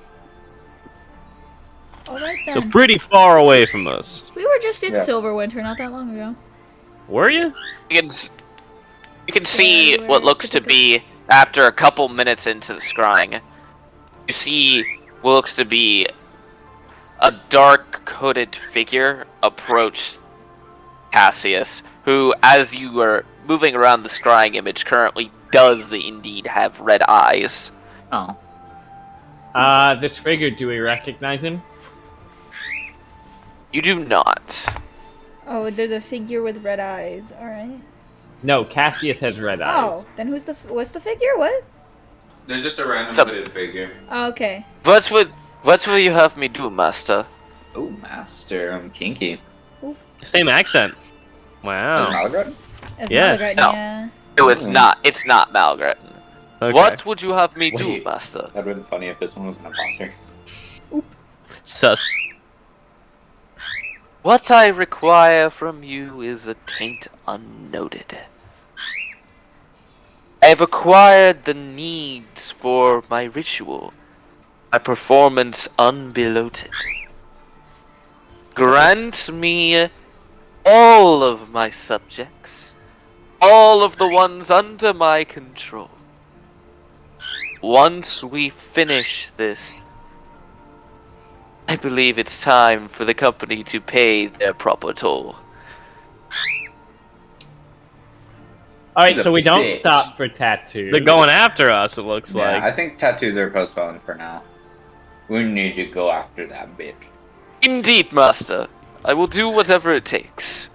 Speaker 1: alright then.
Speaker 8: So pretty far away from us.
Speaker 1: We were just in
Speaker 5: Yeah.
Speaker 1: Silverwinter not that long ago.
Speaker 8: Were you?
Speaker 6: You can see
Speaker 1: where
Speaker 6: what looks to be, after a couple minutes into the scrying, you see what looks to be a dark hooded figure approach Cassius, who, as you are moving around the scrying image, currently does indeed have red eyes.
Speaker 5: Oh.
Speaker 3: This figure, do we recognize him?
Speaker 6: You do not.
Speaker 1: Oh, there's a figure with red eyes. Alright.
Speaker 3: No, Cassius has red eyes.
Speaker 1: Oh, then what's the figure? What?
Speaker 9: There's just a random
Speaker 6: Some-
Speaker 9: hooded figure.
Speaker 1: Oh, okay.
Speaker 6: What will you have me do, master?
Speaker 5: Oh, master. I'm kinky.
Speaker 8: Same accent.
Speaker 5: Oh.
Speaker 8: Wow.
Speaker 5: Malgrat?
Speaker 1: As
Speaker 8: Yeah.
Speaker 1: Malagrat,
Speaker 6: No.
Speaker 1: yeah.
Speaker 6: No, it's
Speaker 5: Hmm.
Speaker 6: not. It's not Malgrat.
Speaker 8: Okay.
Speaker 6: What would you have me do,
Speaker 5: Wait.
Speaker 6: master?
Speaker 5: That would have been funny if this one was an imposter.
Speaker 8: Sus.
Speaker 6: What I require from you is a taint unnoted. I have acquired the needs for my ritual, my performance unbeloted. Grant me all of my subjects, all of the ones under my control. Once we finish this, I believe it's time for the company to pay their proper toll.
Speaker 3: Alright,
Speaker 5: He's
Speaker 3: so
Speaker 5: a
Speaker 3: we don't
Speaker 5: bitch.
Speaker 3: stop for tattoos.
Speaker 8: They're going after us. It looks
Speaker 5: Yeah,
Speaker 8: like.
Speaker 5: I think tattoos are postponed for now. We need to go after that bitch.
Speaker 6: Indeed, master. I will do whatever it takes.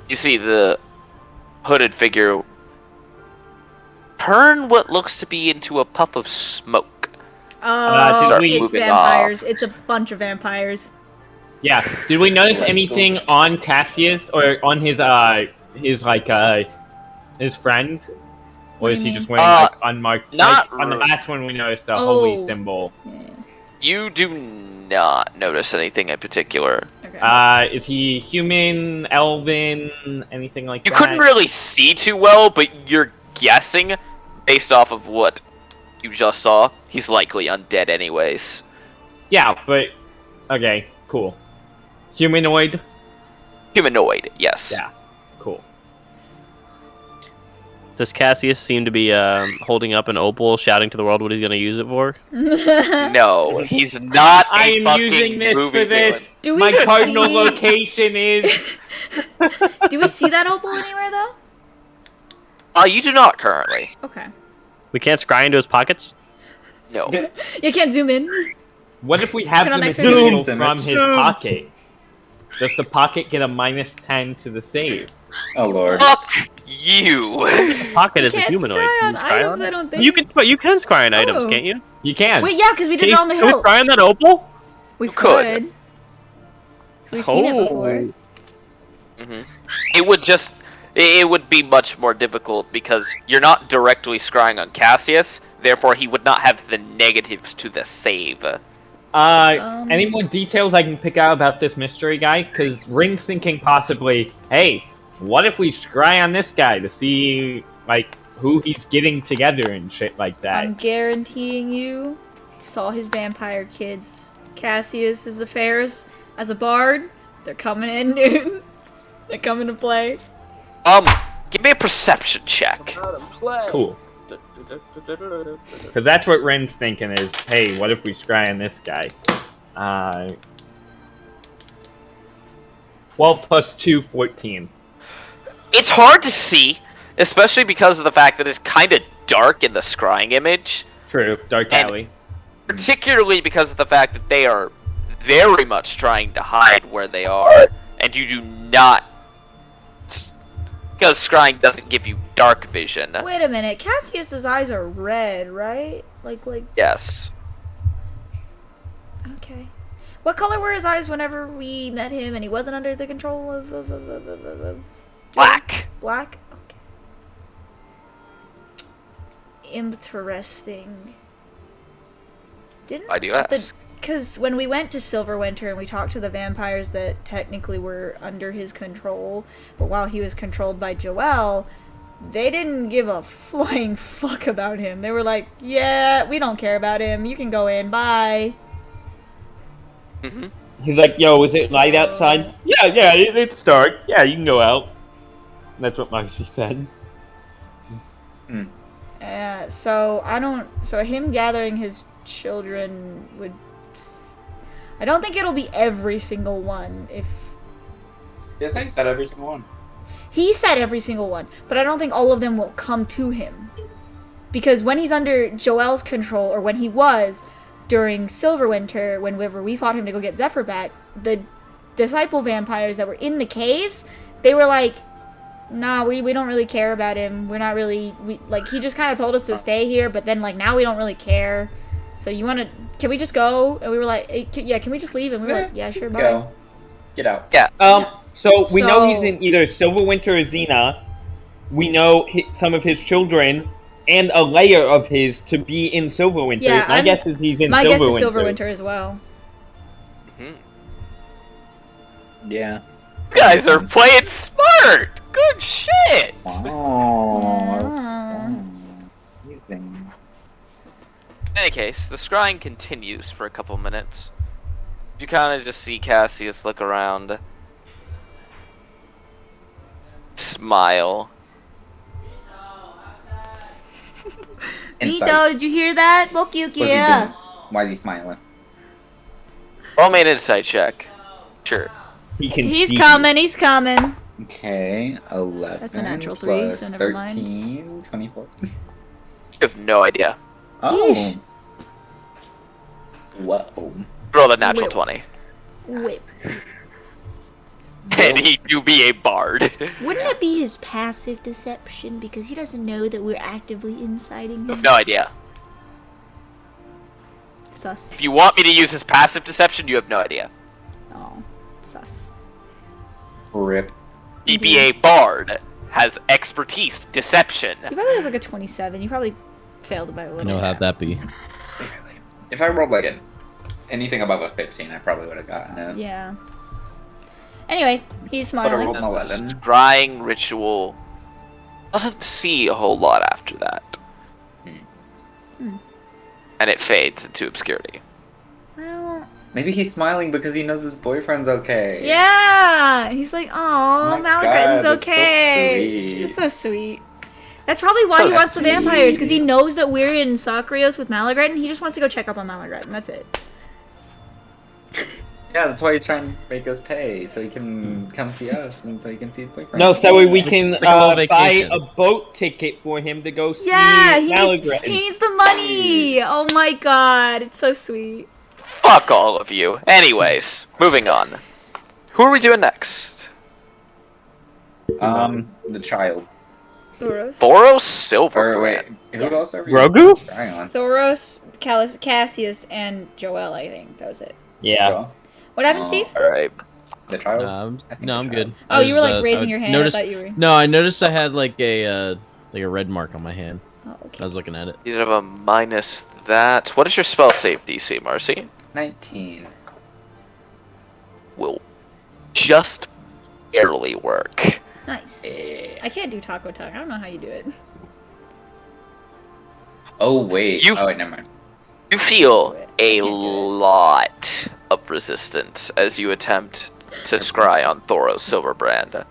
Speaker 6: You see the hooded figure turn what looks to be into a puff of smoke.
Speaker 1: Oh,
Speaker 3: did we-
Speaker 1: it's
Speaker 6: Moving
Speaker 1: vampires. It's a bunch of vampires.
Speaker 3: Yeah. Did we notice anything on Cassius or on his friend? Or
Speaker 1: What
Speaker 3: is
Speaker 1: do
Speaker 3: he
Speaker 1: you
Speaker 3: just
Speaker 1: mean?
Speaker 3: wearing like unmarked?
Speaker 6: not
Speaker 3: Like, on the
Speaker 6: really.
Speaker 3: last one we noticed the holy
Speaker 1: Oh.
Speaker 3: symbol.
Speaker 1: Yeah.
Speaker 6: You do not notice anything in particular.
Speaker 1: Okay.
Speaker 3: Is he human, elven, anything like
Speaker 6: You
Speaker 3: that?
Speaker 6: couldn't really see too well, but you're guessing, based off of what you just saw, he's likely undead anyways.
Speaker 3: Yeah, but okay, cool. Humanoid.
Speaker 6: Humanoid, yes.
Speaker 3: Yeah. Cool.
Speaker 8: Does Cassius seem to be holding up an opal, shouting to the world what he's going to use it for?
Speaker 6: No, he's not a
Speaker 3: I am
Speaker 6: fucking
Speaker 3: using this
Speaker 6: movie
Speaker 3: for this.
Speaker 1: Do we
Speaker 3: My cardinal
Speaker 1: see-
Speaker 3: location is.
Speaker 1: Do we see that opal anywhere though?
Speaker 6: villain. You do not currently.
Speaker 1: Okay.
Speaker 8: We can't scry into his pockets?
Speaker 6: No.
Speaker 1: You can't zoom in.
Speaker 3: What if we have
Speaker 1: Turn
Speaker 3: the
Speaker 1: on X-ray
Speaker 3: material
Speaker 5: vision.
Speaker 3: from his pocket? Does the pocket get a -10 to the save?
Speaker 5: Oh lord.
Speaker 6: Fuck you.
Speaker 8: Pocket
Speaker 1: You
Speaker 8: is a
Speaker 1: can't
Speaker 8: humanoid.
Speaker 1: scry
Speaker 8: Can
Speaker 1: on
Speaker 8: you scry
Speaker 1: items,
Speaker 8: on
Speaker 1: I
Speaker 8: it?
Speaker 1: don't think.
Speaker 8: You can scry on items,
Speaker 1: Oh.
Speaker 8: can't you?
Speaker 3: You can.
Speaker 1: Wait, yeah, because we did it on the
Speaker 8: Can we
Speaker 1: hill.
Speaker 8: scry on that opal?
Speaker 1: We
Speaker 6: could.
Speaker 1: could. 'Cause we've seen it
Speaker 8: Oh.
Speaker 1: before.
Speaker 6: Mhm. It would just it would be much more difficult because you're not directly scrying on Cassius, therefore he would not have the negatives to the save.
Speaker 3: Any more details I can pick out about this mystery guy? Because Ring's thinking possibly, hey, what if we scry on this guy to see, like, who he's getting together and shit like that?
Speaker 1: I'm guaranteeing you saw his vampire kids. Cassius's affairs as a bard, they're coming in, dude. They're coming to play.
Speaker 6: Give me a perception check.
Speaker 3: Cool. Because that's what Ren's thinking is, hey, what if we scry on this guy? 12 plus 2, 14.
Speaker 6: It's hard to see, especially because of the fact that it's kind of dark in the scrying image.
Speaker 3: True, Dark
Speaker 6: And-
Speaker 3: Alley.
Speaker 6: Particularly because of the fact that they are very much trying to hide where they are, and you do not... Because scrying doesn't give you dark vision.
Speaker 1: Wait a minute, Cassius's eyes are red, right? Like,
Speaker 6: Yes.
Speaker 1: okay. What color were his eyes whenever we met him and he wasn't under the control of
Speaker 6: Black.
Speaker 1: Black? Okay. Interesting. Didn't
Speaker 6: Why do you ask?
Speaker 1: Because when we went to Silverwinter and we talked to the vampires that technically were under his control, but while he was controlled by Joel, they didn't give a flying fuck about him. They were like, yeah, we don't care about him. You can go in. Bye.
Speaker 6: Mm-hmm.
Speaker 3: He's like, yo, is it light outside? Yeah, it's dark. Yeah, you can go out. That's what Marcy said.
Speaker 1: So him gathering his children would... I don't think it'll be every single one.
Speaker 5: Yeah, I think he said every single one.
Speaker 1: He said every single one, but I don't think all of them will come to him. Because when he's under Joel's control, or when he was, during Silverwinter, whenever we fought him to go get Zephyr back, the disciple vampires that were in the caves, they were like, nah, we don't really care about him. We're not really... he just kind of told us to stay here, but then, now we don't really care. So you want to... Can we just go? And we were like, hey, can we just leave? And we were like, yeah, sure, bye.
Speaker 5: Go. Get out.
Speaker 6: Yeah.
Speaker 3: So we know he's in either Silverwinter or Xena. We know some of his children and a layer of his to be in Silverwinter.
Speaker 1: Yeah,
Speaker 3: my guess is he's in Silverwinter.
Speaker 1: My guess is Silverwinter as well.
Speaker 5: Yeah.
Speaker 6: You guys are playing smart! Good shit!
Speaker 1: Yeah.
Speaker 6: In any case, the scrying continues for a couple minutes. You kind of just see Cassius look around, smile.
Speaker 1: Vito, did you hear that?
Speaker 5: What's he doing? Why is he smiling?
Speaker 6: Roll me an insight check. Sure.
Speaker 1: He's coming.
Speaker 5: Okay, 11.
Speaker 1: That's a natural 3,
Speaker 5: plus
Speaker 1: so never
Speaker 5: 13,
Speaker 1: mind.
Speaker 5: 24.
Speaker 6: You have no idea.
Speaker 5: Oh. Whoa.
Speaker 6: Roll a natural
Speaker 1: Whip.
Speaker 6: 20.
Speaker 1: Whip.
Speaker 6: And he do be a bard.
Speaker 1: Wouldn't it be his passive deception because he doesn't know that we're actively inciting
Speaker 6: You have
Speaker 1: him?
Speaker 6: no idea.
Speaker 1: Sus.
Speaker 6: If you want me to use his passive deception, you have no idea.
Speaker 1: Oh, sus.
Speaker 5: Rip.
Speaker 6: He be a bard, has expertise, deception.
Speaker 1: He probably has like a 27. You probably failed by a
Speaker 4: You
Speaker 1: little.
Speaker 4: know how'd that be?
Speaker 5: If I rolled anything above a 15, I probably would have gotten it.
Speaker 1: Yeah. Anyway, he's
Speaker 5: But I
Speaker 1: smiling.
Speaker 5: rolled an
Speaker 6: The
Speaker 5: 11.
Speaker 6: scrying ritual doesn't see a whole lot after that. And it fades into obscurity.
Speaker 1: Well,
Speaker 5: Maybe he's smiling because he knows his boyfriend's okay.
Speaker 1: yeah. He's like, oh,
Speaker 5: my
Speaker 1: Malagretton's
Speaker 5: God, that's so
Speaker 1: okay.
Speaker 5: sweet.
Speaker 1: It's so sweet. That's probably why he
Speaker 6: So
Speaker 1: wants the
Speaker 5: sweet.
Speaker 1: vampires, because he knows that we're in Sacrios with Malagretton. He just wants to go check up on Malagretton. That's it.
Speaker 5: Yeah, that's why he's trying to make us pay, so he can come see us, and so he can see his boyfriend.
Speaker 3: No, so we can
Speaker 4: It's like a little
Speaker 3: buy
Speaker 4: vacation.
Speaker 3: a boat ticket for him to go see
Speaker 1: Yeah, he
Speaker 3: Malagretton.
Speaker 1: needs the money. Oh my god, it's so sweet.
Speaker 6: Fuck all of you. Anyways, moving on. Who are we doing next?
Speaker 5: The child.
Speaker 1: Thoros.
Speaker 6: Thoros
Speaker 5: Or
Speaker 6: Silverbrand.
Speaker 5: wait, who else are we
Speaker 3: Grogu?
Speaker 5: trying on?
Speaker 1: Thoros, Cassius, and Joel, I think. That was it.
Speaker 3: Yeah.
Speaker 1: What happened,
Speaker 5: Oh.
Speaker 1: Steve?
Speaker 6: Alright.
Speaker 5: The child? I think
Speaker 4: No,
Speaker 5: the
Speaker 4: I'm
Speaker 5: child.
Speaker 4: good.
Speaker 1: Oh, you were like
Speaker 4: I
Speaker 1: raising your hand.
Speaker 4: noticed-
Speaker 1: I thought you were.
Speaker 4: No, I noticed I had like a red mark on my hand.
Speaker 1: Oh,
Speaker 4: I
Speaker 1: okay.
Speaker 4: was looking at it.
Speaker 6: You have a minus that. What is your spell save DC, Marcy?
Speaker 5: 19.
Speaker 6: Will just barely work.
Speaker 1: Nice.
Speaker 5: Eh.
Speaker 1: I can't do taco tongue. I don't know how you do it.
Speaker 5: Oh, wait.
Speaker 6: You-
Speaker 5: Oh, wait, never mind.
Speaker 6: You feel
Speaker 1: I
Speaker 6: a
Speaker 1: can't do it.
Speaker 6: lot of resistance as you attempt to scry on Thoros Silverbrand.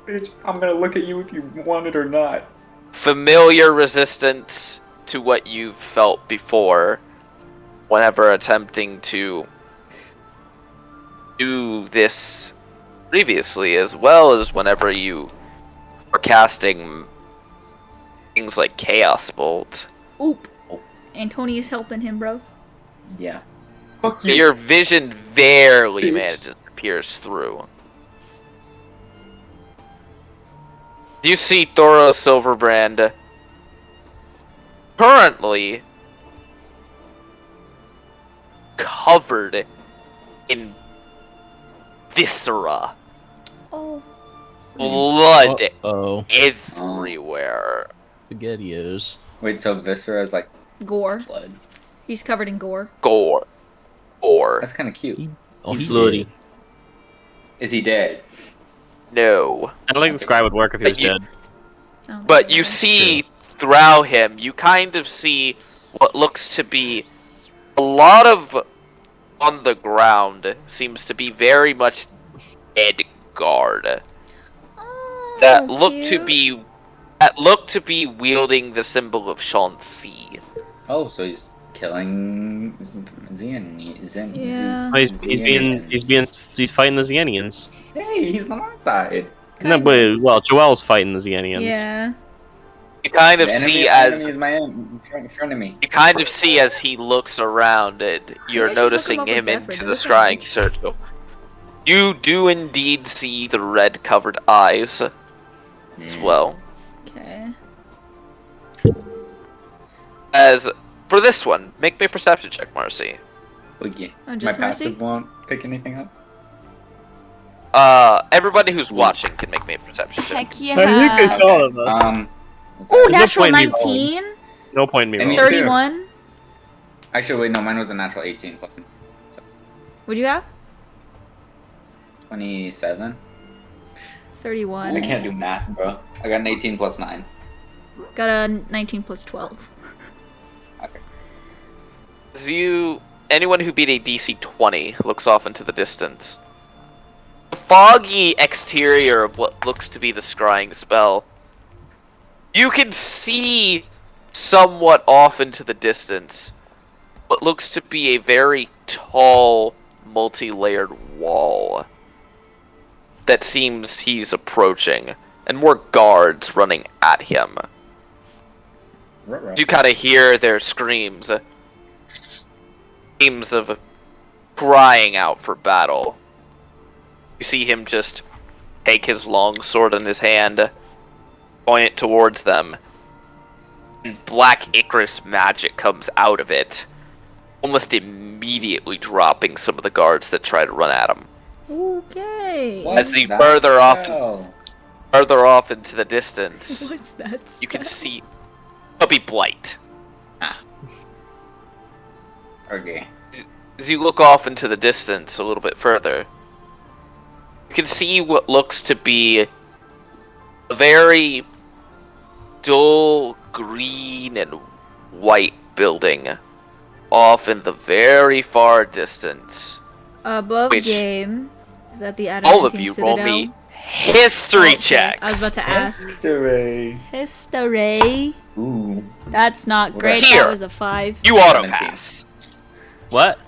Speaker 5: Bitch, I'm gonna look at you if you want it or not.
Speaker 6: Familiar resistance to what you've felt before whenever attempting to do this previously, as well as whenever you were casting things like Chaos Bolt.
Speaker 1: Oop. Antonius helping him, bro.
Speaker 5: Yeah. Fuck
Speaker 6: Your vision barely
Speaker 5: Bitch.
Speaker 6: manages to pierce through. You see Thoros Silverbrand currently covered in viscera,
Speaker 1: Oh.
Speaker 6: blood
Speaker 4: Oh,
Speaker 6: everywhere.
Speaker 4: spaghettios.
Speaker 5: Wait, so Viscera is like
Speaker 1: Gore.
Speaker 5: blood.
Speaker 1: He's covered in gore.
Speaker 6: Gore.
Speaker 5: That's kind of cute.
Speaker 4: Oh,
Speaker 8: He's
Speaker 4: he
Speaker 8: bloody.
Speaker 4: did.
Speaker 5: Is he dead?
Speaker 6: No.
Speaker 8: I don't think the scry would work if he was
Speaker 6: But you-
Speaker 8: dead.
Speaker 1: I don't
Speaker 6: But
Speaker 1: think
Speaker 6: you
Speaker 1: it
Speaker 6: see throughout him, you kind of see what looks to be a lot of on the ground seems to be very much dead guard
Speaker 1: Oh,
Speaker 6: that look to
Speaker 1: cute.
Speaker 6: be wielding the symbol of Chauncey.
Speaker 5: Oh, so he's killing Zen.
Speaker 1: Yeah.
Speaker 8: Oh, he's fighting the Xenians.
Speaker 5: Hey, he's on our side.
Speaker 8: No, but well, Joel's fighting the Xenians.
Speaker 1: Yeah.
Speaker 6: You kind of
Speaker 5: The enemy
Speaker 6: see
Speaker 5: of
Speaker 6: as
Speaker 5: enemy is my enemy.
Speaker 6: you kind of see as he looks around and you're
Speaker 1: I should
Speaker 6: noticing
Speaker 1: look him
Speaker 6: him
Speaker 1: up with
Speaker 6: into
Speaker 1: Zephyr,
Speaker 6: the
Speaker 1: that sounds
Speaker 6: scrying circle. You do indeed see the red covered eyes as well.
Speaker 1: Okay.
Speaker 6: As for this one, make me a perception check, Marcy.
Speaker 5: Oh, yeah.
Speaker 1: Oh,
Speaker 5: My
Speaker 1: just Mercy?
Speaker 5: passive won't pick anything up.
Speaker 6: Everybody who's watching can make me a perception check.
Speaker 1: Heck yeah.
Speaker 3: all of us.
Speaker 1: Oh,
Speaker 8: There's no
Speaker 1: natural
Speaker 8: point in me
Speaker 1: 19.
Speaker 8: No point in me
Speaker 5: I mean,
Speaker 8: rolling.
Speaker 1: 31.
Speaker 5: Actually, wait, no, mine was a natural 18 plus
Speaker 1: What'd you have?
Speaker 5: 27.
Speaker 1: 31.
Speaker 5: I can't do math, bro. I got an 18 plus 9.
Speaker 1: Got a 19 plus 12.
Speaker 6: As anyone who beat a DC 20 looks off into the distance. The foggy exterior of what looks to be the scrying spell. You can see somewhat off into the distance what looks to be a very tall, multi-layered wall that seems he's approaching, and more guards running at him. You kind of hear their screams of crying out for battle. You see him just take his long sword in his hand, point it towards them, and black Icarus magic comes out of it, almost immediately dropping some of the guards that try to run at him.
Speaker 1: Okay.
Speaker 6: As the further off into the distance,
Speaker 1: What's that?
Speaker 6: you can see Puppy Blight.
Speaker 5: Okay.
Speaker 6: As you look off into the distance a little bit further, you can see what looks to be a very dull green and white building off in the very far distance.
Speaker 1: Above
Speaker 6: Which-
Speaker 1: game. Is that the
Speaker 6: All of
Speaker 1: Adamantine
Speaker 6: you
Speaker 1: Citadel?
Speaker 6: roll me history
Speaker 1: Okay,
Speaker 6: checks.
Speaker 1: I was about to ask.
Speaker 5: History.
Speaker 1: History.
Speaker 5: Ooh.
Speaker 1: That's not great.
Speaker 6: Here.
Speaker 1: That was a 5.
Speaker 6: You auto pass.
Speaker 8: What?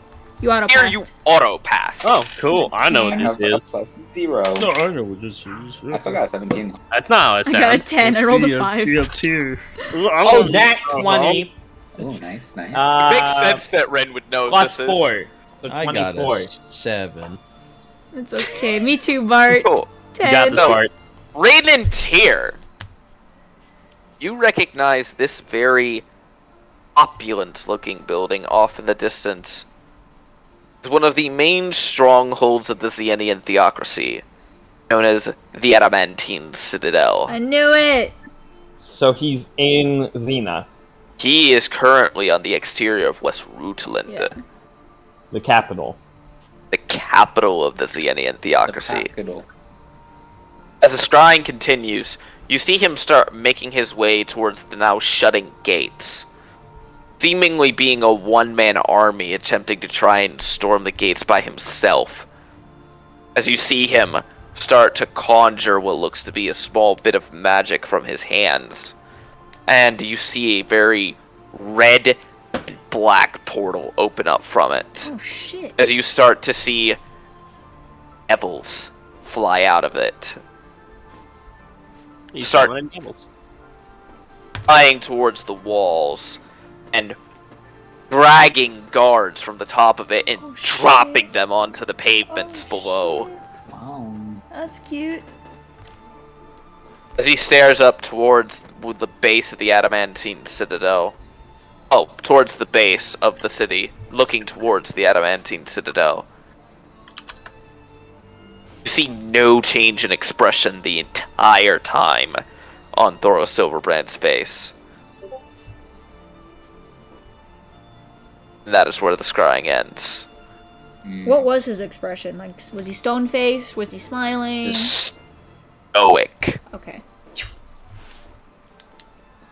Speaker 1: You auto
Speaker 6: Here
Speaker 1: passed.
Speaker 6: you auto pass.
Speaker 8: Oh, cool. I know what
Speaker 5: I
Speaker 8: this
Speaker 5: have a
Speaker 8: is.
Speaker 5: plus 0.
Speaker 4: I know what this is.
Speaker 5: I still got a 17.
Speaker 8: That's not how it
Speaker 1: I got a
Speaker 8: sounds.
Speaker 1: 10. I rolled a 5.
Speaker 4: You have 2.
Speaker 3: Oh, that's 20.
Speaker 5: Oh, nice, nice.
Speaker 6: It makes sense that Ren would know
Speaker 3: Plus
Speaker 6: this
Speaker 3: 4.
Speaker 6: is.
Speaker 3: So
Speaker 4: I got
Speaker 3: 24.
Speaker 4: a 7.
Speaker 1: It's okay. Me too, Bart.
Speaker 6: Cool.
Speaker 1: 10.
Speaker 8: You got this
Speaker 6: No.
Speaker 8: part.
Speaker 6: Raymond Tier. You recognize this very opulent looking building off in the distance is one of the main strongholds of the Xenian theocracy, known as the Adamantine Citadel.
Speaker 1: I knew it!
Speaker 3: So he's in Xena,
Speaker 6: He is currently on the exterior of West Rutland,
Speaker 1: Yeah.
Speaker 3: the capital.
Speaker 6: the capital of the Xenian theocracy.
Speaker 5: Capital.
Speaker 6: As the scrying continues, you see him start making his way towards the now shutting gates, seemingly being a one-man army attempting to try and storm the gates by himself. As you see him start to conjure what looks to be a small bit of magic from his hands, and you see a very red and black portal open up from it.
Speaker 1: Oh shit.
Speaker 6: As you start to see devils fly out of it,
Speaker 8: He's
Speaker 6: Start-
Speaker 8: summoning devils.
Speaker 6: flying towards the walls and dragging guards from the top of it and
Speaker 1: Oh, shit.
Speaker 6: dropping them onto the pavements
Speaker 1: Oh,
Speaker 6: below.
Speaker 1: shit.
Speaker 5: Wow.
Speaker 1: That's cute.
Speaker 6: As he stares up towards the base of the Adamantine Citadel. Oh, towards the base of the city, looking towards the Adamantine Citadel. You see no change in expression the entire time on Thoros Silverbrand's face. And that is where the scrying ends.
Speaker 1: What was his expression? Like, was he stone faced? Was he smiling?
Speaker 6: Stoic.
Speaker 1: Okay.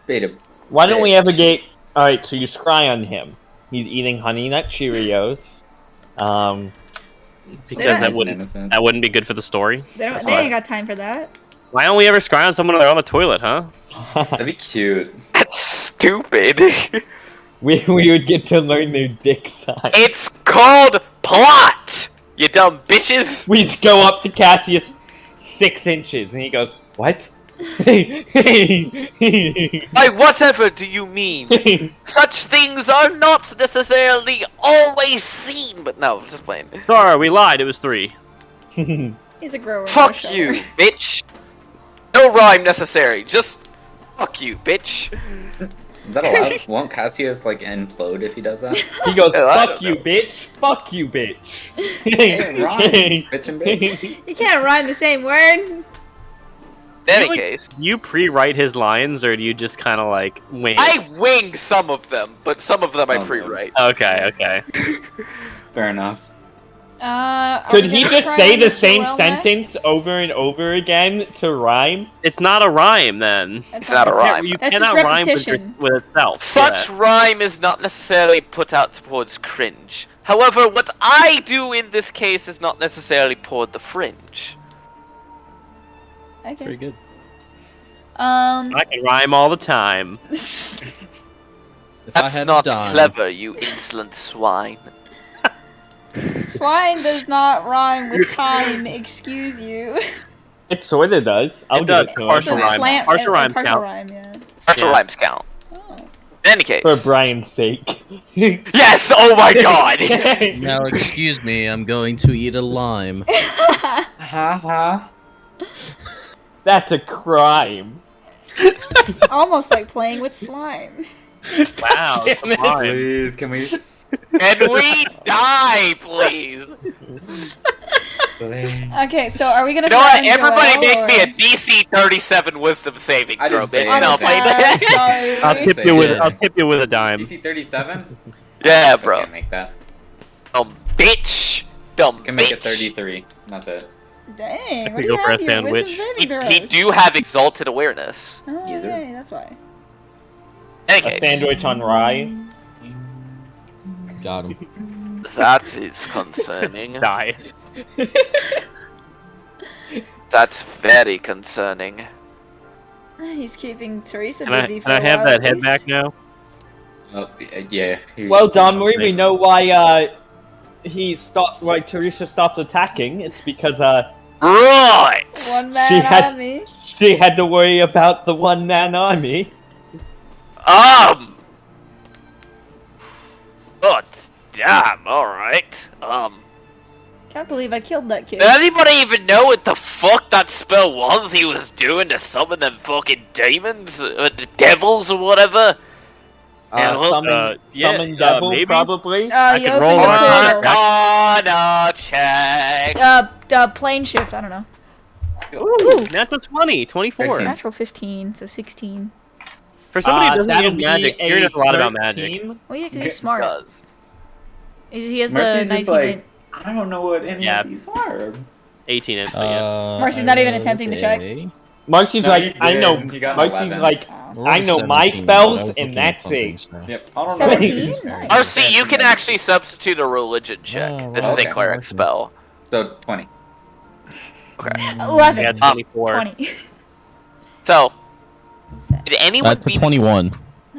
Speaker 5: Beta.
Speaker 3: Why don't we ever get... Alright, so you scry on him. He's eating Honey Nut Cheerios.
Speaker 8: Because that
Speaker 5: Innocent.
Speaker 8: wouldn't be good for the story.
Speaker 1: They don't.
Speaker 3: That's
Speaker 1: They
Speaker 3: why.
Speaker 1: ain't got time for that.
Speaker 8: Why don't we ever scry on someone when they're on the toilet, huh?
Speaker 5: That'd be cute.
Speaker 6: That's stupid.
Speaker 3: we would get to learn their dick size.
Speaker 6: It's called plot, you dumb bitches.
Speaker 3: We just go up to Cassius 6 inches, and he goes, "What?"
Speaker 6: Like, whatever do you mean? Such things are not necessarily always seen. But no, I'm just playing.
Speaker 8: Sorry, we lied. It was 3.
Speaker 1: He's a grower.
Speaker 6: Fuck
Speaker 1: not a
Speaker 6: you,
Speaker 1: shower.
Speaker 6: bitch. No rhyme necessary. Just fuck you, bitch.
Speaker 5: Is that allowed? Won't Cassius like implode if he does that?
Speaker 3: He goes,
Speaker 6: Yeah, I
Speaker 3: "Fuck
Speaker 6: don't
Speaker 3: you,
Speaker 6: know.
Speaker 3: bitch! Fuck you, bitch!"
Speaker 5: Hey, rhymes, bitch and bitch.
Speaker 1: You can't rhyme the same word.
Speaker 6: In any
Speaker 8: Really?
Speaker 6: case,
Speaker 8: Do you pre-write his lines, or do you just kind of like wing?
Speaker 6: I wing some of them, but some of them I
Speaker 5: Oh,
Speaker 6: pre-write.
Speaker 8: Okay, okay.
Speaker 5: Fair enough.
Speaker 1: Are
Speaker 3: Could
Speaker 1: we
Speaker 3: he
Speaker 1: gonna
Speaker 3: just
Speaker 1: try
Speaker 3: say
Speaker 1: and
Speaker 3: the
Speaker 1: do
Speaker 3: same
Speaker 1: well
Speaker 3: sentence
Speaker 1: next?
Speaker 3: over and over again to rhyme?
Speaker 8: It's not a rhyme then.
Speaker 1: That's
Speaker 6: It's not a
Speaker 1: fine.
Speaker 6: rhyme.
Speaker 8: You
Speaker 1: That's
Speaker 8: cannot
Speaker 1: just
Speaker 8: rhyme
Speaker 1: repetition.
Speaker 8: with itself.
Speaker 6: Such
Speaker 8: Yeah.
Speaker 6: rhyme is not necessarily put out towards cringe. However, what I do in this case is not necessarily toward the fringe.
Speaker 1: Okay.
Speaker 4: Pretty good.
Speaker 8: I can rhyme all the time.
Speaker 4: If I
Speaker 6: That's
Speaker 4: had
Speaker 6: not
Speaker 4: a dime,
Speaker 6: clever, you insolent swine.
Speaker 1: Swine does not rhyme with time. Excuse you.
Speaker 3: It sorta does. I'll
Speaker 8: It
Speaker 3: give
Speaker 8: does.
Speaker 3: it to
Speaker 8: Partial
Speaker 3: him.
Speaker 8: rhyme.
Speaker 1: Slant,
Speaker 8: Partial rhyme
Speaker 1: partial
Speaker 8: count.
Speaker 1: rhyme, yeah.
Speaker 6: Partial
Speaker 8: Yeah.
Speaker 6: rhymes count.
Speaker 1: Oh.
Speaker 6: In any case.
Speaker 3: For Brian's sake.
Speaker 6: Yes! Oh my god!
Speaker 4: Now, excuse me, I'm going to eat a lime.
Speaker 3: That's a crime.
Speaker 1: Almost like playing with slime.
Speaker 8: Wow.
Speaker 3: Damn it.
Speaker 8: come on.
Speaker 5: Please, can we?
Speaker 6: Can we die, please?
Speaker 1: Okay, so are we gonna?
Speaker 6: You know
Speaker 1: try
Speaker 6: what?
Speaker 1: and
Speaker 6: Everybody
Speaker 1: Joel,
Speaker 6: make
Speaker 1: or...
Speaker 6: me a DC 37 wisdom saving
Speaker 5: I
Speaker 6: throw,
Speaker 5: didn't say
Speaker 6: bitch.
Speaker 1: I'm
Speaker 6: No,
Speaker 5: anything.
Speaker 6: play
Speaker 1: bad,
Speaker 6: that.
Speaker 1: sorry.
Speaker 8: I'll tip
Speaker 5: Say
Speaker 8: you with
Speaker 5: it.
Speaker 8: I'll tip you with a dime.
Speaker 5: DC 37?
Speaker 6: Yeah,
Speaker 5: I
Speaker 6: bro.
Speaker 5: can't make that.
Speaker 6: Dumb bitch. Dumb
Speaker 5: I can make
Speaker 6: bitch.
Speaker 5: it 33. That's it.
Speaker 1: Dang,
Speaker 8: could
Speaker 1: what do
Speaker 8: go
Speaker 1: you
Speaker 8: for a
Speaker 1: have here?
Speaker 8: sandwich.
Speaker 1: Wisdom
Speaker 6: He,
Speaker 1: saving
Speaker 6: he
Speaker 1: throws.
Speaker 6: do have exalted awareness.
Speaker 1: Oh,
Speaker 5: Either.
Speaker 1: okay, that's why.
Speaker 6: In any
Speaker 3: A
Speaker 6: case,
Speaker 3: sandwich on rye.
Speaker 4: Got him.
Speaker 6: that is concerning.
Speaker 8: Die.
Speaker 6: That's very concerning.
Speaker 1: He's keeping Teresa
Speaker 8: Can I,
Speaker 1: busy
Speaker 8: can
Speaker 1: for
Speaker 8: I
Speaker 1: a
Speaker 8: have
Speaker 1: while,
Speaker 8: that
Speaker 1: at
Speaker 8: head
Speaker 1: least.
Speaker 8: back now?
Speaker 5: Oh, yeah.
Speaker 3: Well done, we know why why Teresa stopped attacking. It's because
Speaker 6: Right!
Speaker 1: One man
Speaker 3: She had-
Speaker 1: army.
Speaker 3: she had to worry about the one-man army.
Speaker 6: God damn, alright.
Speaker 1: Can't believe I killed that kid.
Speaker 6: Did anybody even know what the fuck that spell was he was doing to summon them fucking demons? The devils or whatever?
Speaker 8: And
Speaker 3: Summon Devil,
Speaker 8: maybe?
Speaker 3: probably.
Speaker 8: I
Speaker 1: You
Speaker 8: could
Speaker 1: open
Speaker 8: roll
Speaker 1: the
Speaker 8: it.
Speaker 1: portal.
Speaker 7: Arcana check.
Speaker 1: Plane shift. I don't know.
Speaker 8: Ooh, natural 20, 24.
Speaker 5: 13.
Speaker 1: Natural 15, so 16.
Speaker 8: For somebody who doesn't
Speaker 3: that'll
Speaker 8: use
Speaker 3: be
Speaker 8: magic,
Speaker 3: a
Speaker 8: Tyrion knows a lot about magic.
Speaker 3: 13.
Speaker 1: Well, yeah, because he's smart.
Speaker 7: Does.
Speaker 1: He has
Speaker 5: Mercy's
Speaker 1: the
Speaker 5: just
Speaker 1: 19.
Speaker 5: like, I don't know what any
Speaker 8: Yeah.
Speaker 5: of these are.
Speaker 8: 18 in, but yeah.
Speaker 1: Marcy's not even attempting to check.
Speaker 3: Marcy's
Speaker 5: No,
Speaker 3: like,
Speaker 5: he
Speaker 3: I know.
Speaker 5: did. He got an
Speaker 3: Marcy's
Speaker 5: 11.
Speaker 3: like,
Speaker 1: Oh.
Speaker 3: I know my spells, and that's it.
Speaker 5: Yep. I don't know.
Speaker 1: 17? Nice.
Speaker 7: RC, you can actually substitute a religion check.
Speaker 4: Oh,
Speaker 7: This is
Speaker 5: okay.
Speaker 7: a cleric spell.
Speaker 5: So 20.
Speaker 7: Okay.
Speaker 1: 11.
Speaker 8: Yeah, 24.
Speaker 1: 20.
Speaker 7: So, did anyone
Speaker 4: That's a
Speaker 7: beat
Speaker 4: 21.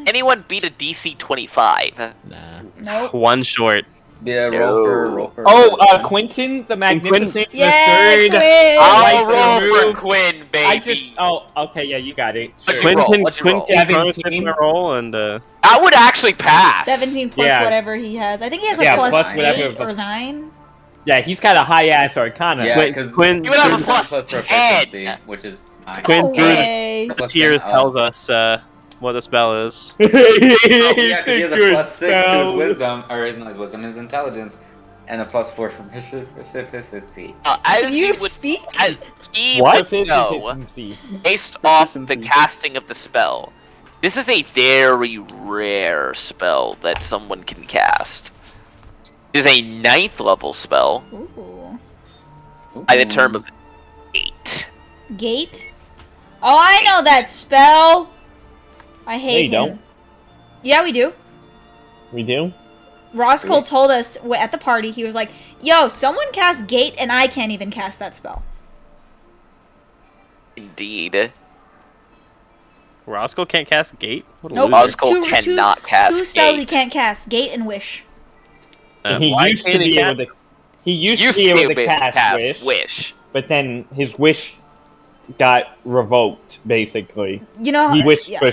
Speaker 7: anyone beat a DC 25?
Speaker 4: Nah.
Speaker 1: Nope.
Speaker 8: One short.
Speaker 5: Yeah,
Speaker 7: No.
Speaker 5: roll for.
Speaker 3: Oh, Quentin the Magnificent, the
Speaker 1: Yeah,
Speaker 3: third.
Speaker 1: Quinn!
Speaker 7: I'll
Speaker 3: Right,
Speaker 7: roll
Speaker 3: so
Speaker 7: for
Speaker 3: move.
Speaker 7: Quinn, baby.
Speaker 3: I just. Oh, okay, yeah, you got it.
Speaker 7: What'd
Speaker 3: Sure.
Speaker 7: you roll?
Speaker 8: Quinn
Speaker 7: What'd you roll?
Speaker 8: can
Speaker 3: 17.
Speaker 8: roll, and
Speaker 7: That would actually pass.
Speaker 1: 17 plus
Speaker 3: Yeah.
Speaker 1: whatever he has. I think he has a
Speaker 3: Yeah,
Speaker 1: plus
Speaker 3: plus
Speaker 1: 8
Speaker 3: whatever.
Speaker 1: or 9.
Speaker 3: Yeah, he's got a high ass Arcana.
Speaker 5: Yeah,
Speaker 8: Quinn-
Speaker 5: because
Speaker 8: Quinn-
Speaker 7: You would have a
Speaker 8: Quinn-
Speaker 7: plus
Speaker 5: proficiency,
Speaker 7: 10.
Speaker 5: which is nice.
Speaker 8: Quinn
Speaker 1: No
Speaker 8: through the-
Speaker 1: way.
Speaker 5: Plus
Speaker 8: Tears
Speaker 5: 10,
Speaker 8: tells us what the spell is.
Speaker 5: Oh, yeah, because he has a
Speaker 3: good
Speaker 5: plus 6 to his
Speaker 3: spell.
Speaker 5: wisdom, or not his wisdom, his intelligence, and a plus 4 for proficiency.
Speaker 7: As
Speaker 1: Can you
Speaker 7: would,
Speaker 1: speak?
Speaker 7: as he
Speaker 3: What?
Speaker 7: would know,
Speaker 3: Proficiency.
Speaker 7: based off the
Speaker 5: Proficiency.
Speaker 7: casting of the spell, this is a very rare spell that someone can cast. It is a 9th level spell
Speaker 1: Ooh.
Speaker 7: by the term of 8.
Speaker 1: Gate? Oh, I know that spell! I hate
Speaker 3: No, you
Speaker 1: him.
Speaker 3: don't.
Speaker 1: Yeah, we do.
Speaker 3: We do?
Speaker 1: Roscoe told us at the party, he was like, yo, someone cast Gate and I can't even cast that spell.
Speaker 7: Indeed.
Speaker 8: Roscoe can't cast Gate? What a
Speaker 1: Nope.
Speaker 8: loser.
Speaker 7: Roscoe cannot cast
Speaker 1: Two spells he
Speaker 7: Gate.
Speaker 1: can't cast. Gate and Wish.
Speaker 3: He
Speaker 8: Why
Speaker 3: used to
Speaker 8: can't he
Speaker 3: be
Speaker 8: cast-
Speaker 3: able to. He used to be able to cast Wish,
Speaker 7: Wish.
Speaker 3: but then his wish got revoked. Basically,
Speaker 1: You know,
Speaker 3: he wished
Speaker 1: yeah.
Speaker 3: for.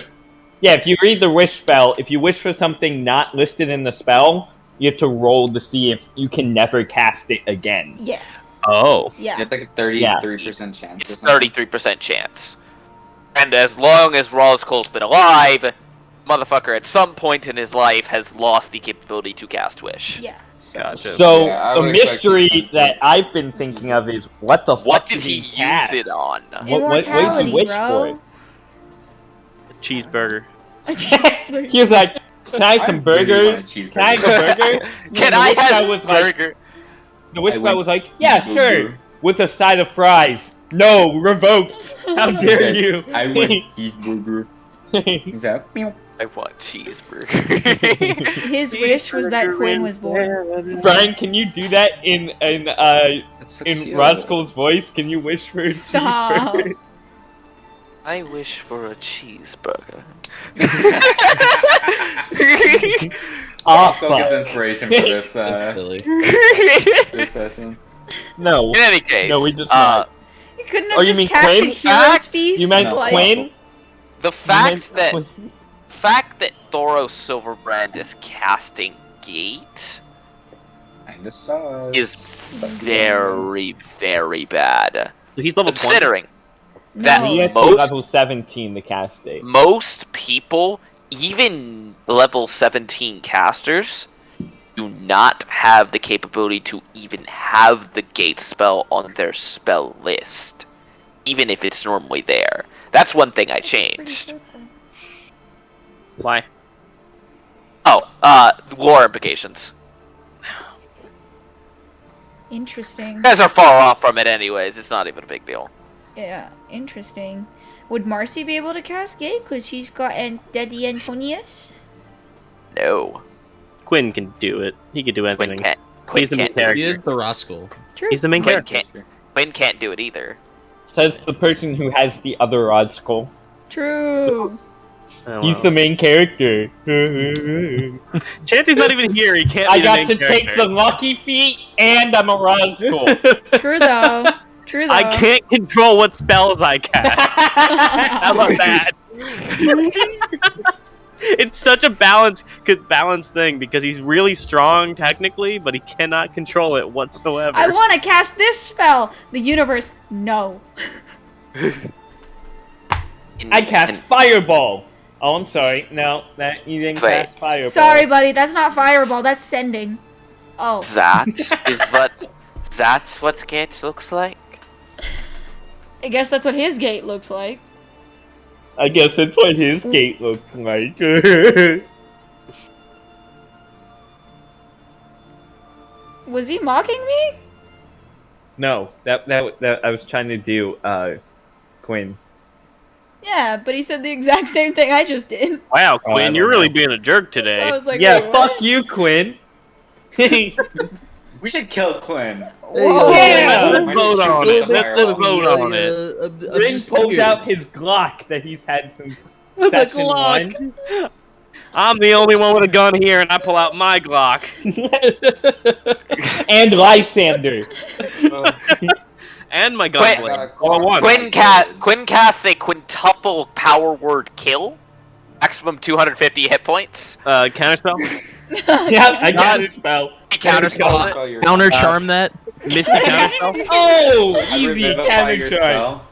Speaker 3: Yeah, if you read the wish spell, if you wish for something not listed in the spell, you have to roll to see if you can never cast it again.
Speaker 1: Yeah,
Speaker 8: Oh.
Speaker 1: yeah.
Speaker 5: It's like a 33% chance.
Speaker 7: It's
Speaker 5: or something.
Speaker 7: 33% chance. And as long as Roscoe's been alive, motherfucker at some point in his life has lost the capability to cast Wish.
Speaker 1: Yeah. So,
Speaker 8: Gotcha.
Speaker 3: So
Speaker 5: Yeah, I
Speaker 3: the
Speaker 5: would expect you
Speaker 3: mystery
Speaker 5: to-
Speaker 3: that I've been thinking of is what the
Speaker 7: What
Speaker 3: fuck
Speaker 7: did he use
Speaker 3: cast?
Speaker 7: it on?
Speaker 3: What did
Speaker 1: Immortality,
Speaker 3: he wish
Speaker 1: bro.
Speaker 3: for it?
Speaker 8: Cheeseburger.
Speaker 3: He was like, "Can I have some
Speaker 5: I really want a
Speaker 3: burgers? Can I have
Speaker 5: cheeseburger.
Speaker 3: a burger?"
Speaker 7: Can
Speaker 3: And the
Speaker 7: I
Speaker 3: wish guy
Speaker 7: have
Speaker 3: was like,
Speaker 7: burger?
Speaker 3: The wish
Speaker 5: I
Speaker 3: guy
Speaker 5: want
Speaker 3: was like, "Yeah,
Speaker 5: cheeseburger."
Speaker 3: sure, with a side of fries." No, revoked. How dare you?
Speaker 5: I want cheeseburger. He's like, meow.
Speaker 7: I want cheeseburger.
Speaker 1: his wish was that Quinn was born.
Speaker 3: Brian, can you do that in
Speaker 5: That's so
Speaker 3: in
Speaker 5: cute.
Speaker 3: Roscoe's voice? Can you wish for a
Speaker 1: Stop.
Speaker 3: cheeseburger?
Speaker 7: I wish for a cheeseburger.
Speaker 3: Oh,
Speaker 5: Roscoe gets
Speaker 3: fuck.
Speaker 5: inspiration for this
Speaker 4: Silly.
Speaker 5: this session.
Speaker 3: No,
Speaker 7: In any case,
Speaker 3: no, we just not.
Speaker 1: You couldn't
Speaker 3: Oh,
Speaker 1: have
Speaker 3: you
Speaker 1: just
Speaker 3: mean
Speaker 1: cast
Speaker 3: Quinn?
Speaker 1: a hero's
Speaker 7: Fact?
Speaker 1: feast?
Speaker 3: You meant
Speaker 5: No.
Speaker 1: Like-
Speaker 3: Quinn?
Speaker 7: the
Speaker 3: You
Speaker 7: fact
Speaker 3: meant
Speaker 7: that Thoros Silverbrand is casting Gate
Speaker 5: Kinda sucks.
Speaker 7: is very, very bad.
Speaker 8: So he's level 20.
Speaker 7: Considering that
Speaker 1: No.
Speaker 3: He had to
Speaker 7: most
Speaker 3: level 17 to cast it.
Speaker 7: most people, even level 17 casters, do not have the capability to even have the Gate spell on their spell list, even if it's normally there. That's one thing I changed.
Speaker 8: Why?
Speaker 7: Oh, lore implications.
Speaker 1: Interesting.
Speaker 7: You guys are far off from it anyways, it's not even a big deal.
Speaker 1: Yeah, interesting. Would Marcy be able to cast Gate? Because she's got Daddy Antonius?
Speaker 7: No.
Speaker 8: Quinn can do it. He can do
Speaker 7: Quinn
Speaker 8: everything.
Speaker 7: can't. Quinn
Speaker 8: He's the main
Speaker 7: can't do it.
Speaker 8: character.
Speaker 4: He is the rascal.
Speaker 1: True.
Speaker 8: He's the main
Speaker 7: Quinn
Speaker 8: character.
Speaker 7: can't. Quinn can't do it either.
Speaker 3: Says the person who has the other Roscoe.
Speaker 1: True.
Speaker 8: Oh,
Speaker 3: He's
Speaker 8: wow.
Speaker 3: the main character.
Speaker 8: Chancey's not even here. He can't.
Speaker 3: I
Speaker 8: be the
Speaker 3: got
Speaker 8: main
Speaker 3: to take
Speaker 8: character.
Speaker 3: the lucky feat, and I'm a Roscoe.
Speaker 1: True though. True though.
Speaker 8: I can't control what spells I cast. How about that? It's such a balance thing because he's really strong technically, but he cannot control it whatsoever.
Speaker 1: I want to cast this spell. The universe, no.
Speaker 3: I cast Fireball. Oh, I'm sorry. No, that you didn't
Speaker 6: Wait.
Speaker 3: cast Fireball.
Speaker 1: Sorry, buddy. That's not fireball. That's sending. Oh.
Speaker 6: That's what Gates looks like?
Speaker 1: I guess that's what his gate looks like.
Speaker 3: I guess that's what his gate looks like.
Speaker 1: Was he mocking me?
Speaker 3: No, that I was trying to do Quinn.
Speaker 1: Yeah, but he said the exact same thing I just did.
Speaker 8: Wow,
Speaker 3: Oh, I
Speaker 8: Quinn,
Speaker 3: don't
Speaker 8: you're really
Speaker 3: know.
Speaker 8: being a jerk
Speaker 1: So I
Speaker 8: today.
Speaker 1: was like,
Speaker 3: Yeah,
Speaker 1: wait,
Speaker 3: fuck
Speaker 1: what?
Speaker 3: you, Quinn.
Speaker 5: We should kill Quinn.
Speaker 1: Whoa.
Speaker 3: Yeah.
Speaker 8: Let's vote on it. Let's vote on it.
Speaker 3: Quinn pulls out his Glock that he's had since
Speaker 8: The
Speaker 3: session
Speaker 8: Glock.
Speaker 3: 1.
Speaker 8: I'm the only one with a gun here, and I pull out my Glock.
Speaker 3: And Lysander.
Speaker 8: And my
Speaker 6: Quinn-
Speaker 8: gunblade. All at once.
Speaker 6: Quinn casts a quintuple power word kill. Maximum 250 hit points.
Speaker 8: Counterspell?
Speaker 3: Yeah, I got it spell.
Speaker 6: He counterspells it.
Speaker 5: Call your-
Speaker 4: Counter charm that.
Speaker 8: Misty counterspell?
Speaker 3: Oh,
Speaker 5: I
Speaker 3: easy
Speaker 5: revivify
Speaker 3: counter
Speaker 5: your
Speaker 3: charge.
Speaker 5: spell.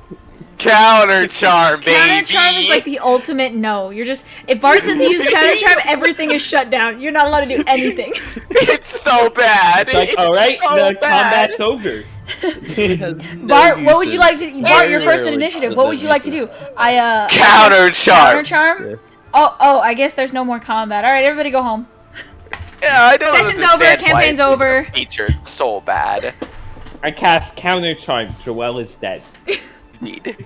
Speaker 6: Counter charm, baby.
Speaker 1: Counter charm is like the ultimate no. You're just if Bart says he uses counter charm, everything is shut down. You're not allowed to do anything.
Speaker 6: It's so bad.
Speaker 3: It's like,
Speaker 6: It's
Speaker 3: all right,
Speaker 6: so
Speaker 3: the
Speaker 6: bad.
Speaker 3: combat's over.
Speaker 1: Bart, what would you like to? Bart, you're first in
Speaker 4: Literally
Speaker 1: initiative. What would you like to do? I
Speaker 6: Counter
Speaker 1: counter
Speaker 6: charm.
Speaker 1: charm. Oh, I guess there's no more combat. All right, everybody go home.
Speaker 6: Yeah, I don't
Speaker 1: Session's over.
Speaker 6: understand why
Speaker 1: Campaign's
Speaker 6: it's
Speaker 1: over.
Speaker 6: Featured so bad.
Speaker 3: I cast counter charge. Joel is dead.
Speaker 6: Indeed.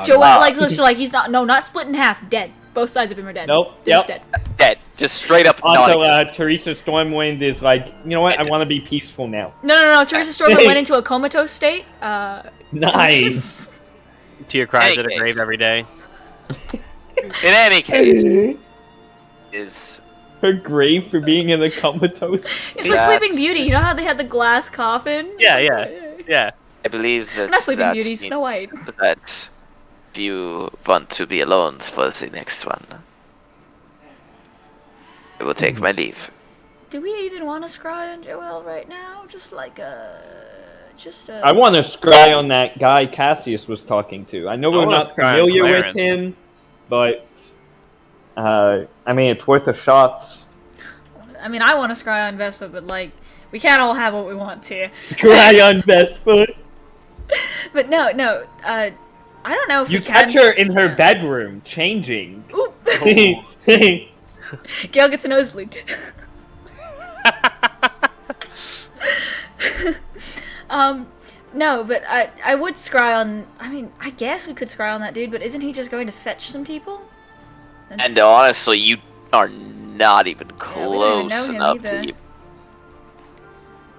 Speaker 1: Joel, like he's not split in half. Dead. Both sides of him are dead.
Speaker 3: Nope,
Speaker 1: They're
Speaker 3: yep.
Speaker 1: just dead.
Speaker 6: Dead. Just straight up
Speaker 3: Also,
Speaker 6: non-existent.
Speaker 3: Teresa Stormwind is like, you know what? I want to be peaceful now.
Speaker 1: No. Teresa Stormwind went into a comatose state.
Speaker 3: Nice.
Speaker 8: Tear cries
Speaker 6: Hey,
Speaker 8: at a
Speaker 6: Case.
Speaker 8: grave every day.
Speaker 6: In any case, is
Speaker 3: Her grave for being in a comatose.
Speaker 1: It's like Sleeping Beauty. You know how they had the glass coffin?
Speaker 8: Yeah.
Speaker 6: I believe that
Speaker 1: Not Sleeping
Speaker 6: that
Speaker 1: Beauty,
Speaker 6: means
Speaker 1: Snow White.
Speaker 6: that if you want to be alone for the next one, I will take my leave.
Speaker 1: Do we even want to scry on Joel right now? Just like
Speaker 3: I want to scry on that guy Cassius was talking to. I know
Speaker 8: I
Speaker 3: we're
Speaker 8: wanna
Speaker 3: not
Speaker 8: scry on
Speaker 3: familiar with
Speaker 8: Clarence.
Speaker 3: him, but I mean, it's worth a shot.
Speaker 1: I mean, I want to scry on Vespa, but like, we can't all have what we want to.
Speaker 3: Scry on Vespa.
Speaker 1: But no. I don't know if
Speaker 3: You
Speaker 1: we
Speaker 3: catch
Speaker 1: can...
Speaker 3: her in her bedroom, changing.
Speaker 1: Ooh.
Speaker 3: Gail
Speaker 1: Gail gets a nosebleed. No, but I would scry on. I mean, I guess we could scry on that dude, but isn't he just going to fetch some people?
Speaker 6: And honestly, you are not even
Speaker 1: Yeah, we don't even
Speaker 6: close
Speaker 1: know him
Speaker 6: enough
Speaker 1: either.
Speaker 6: to.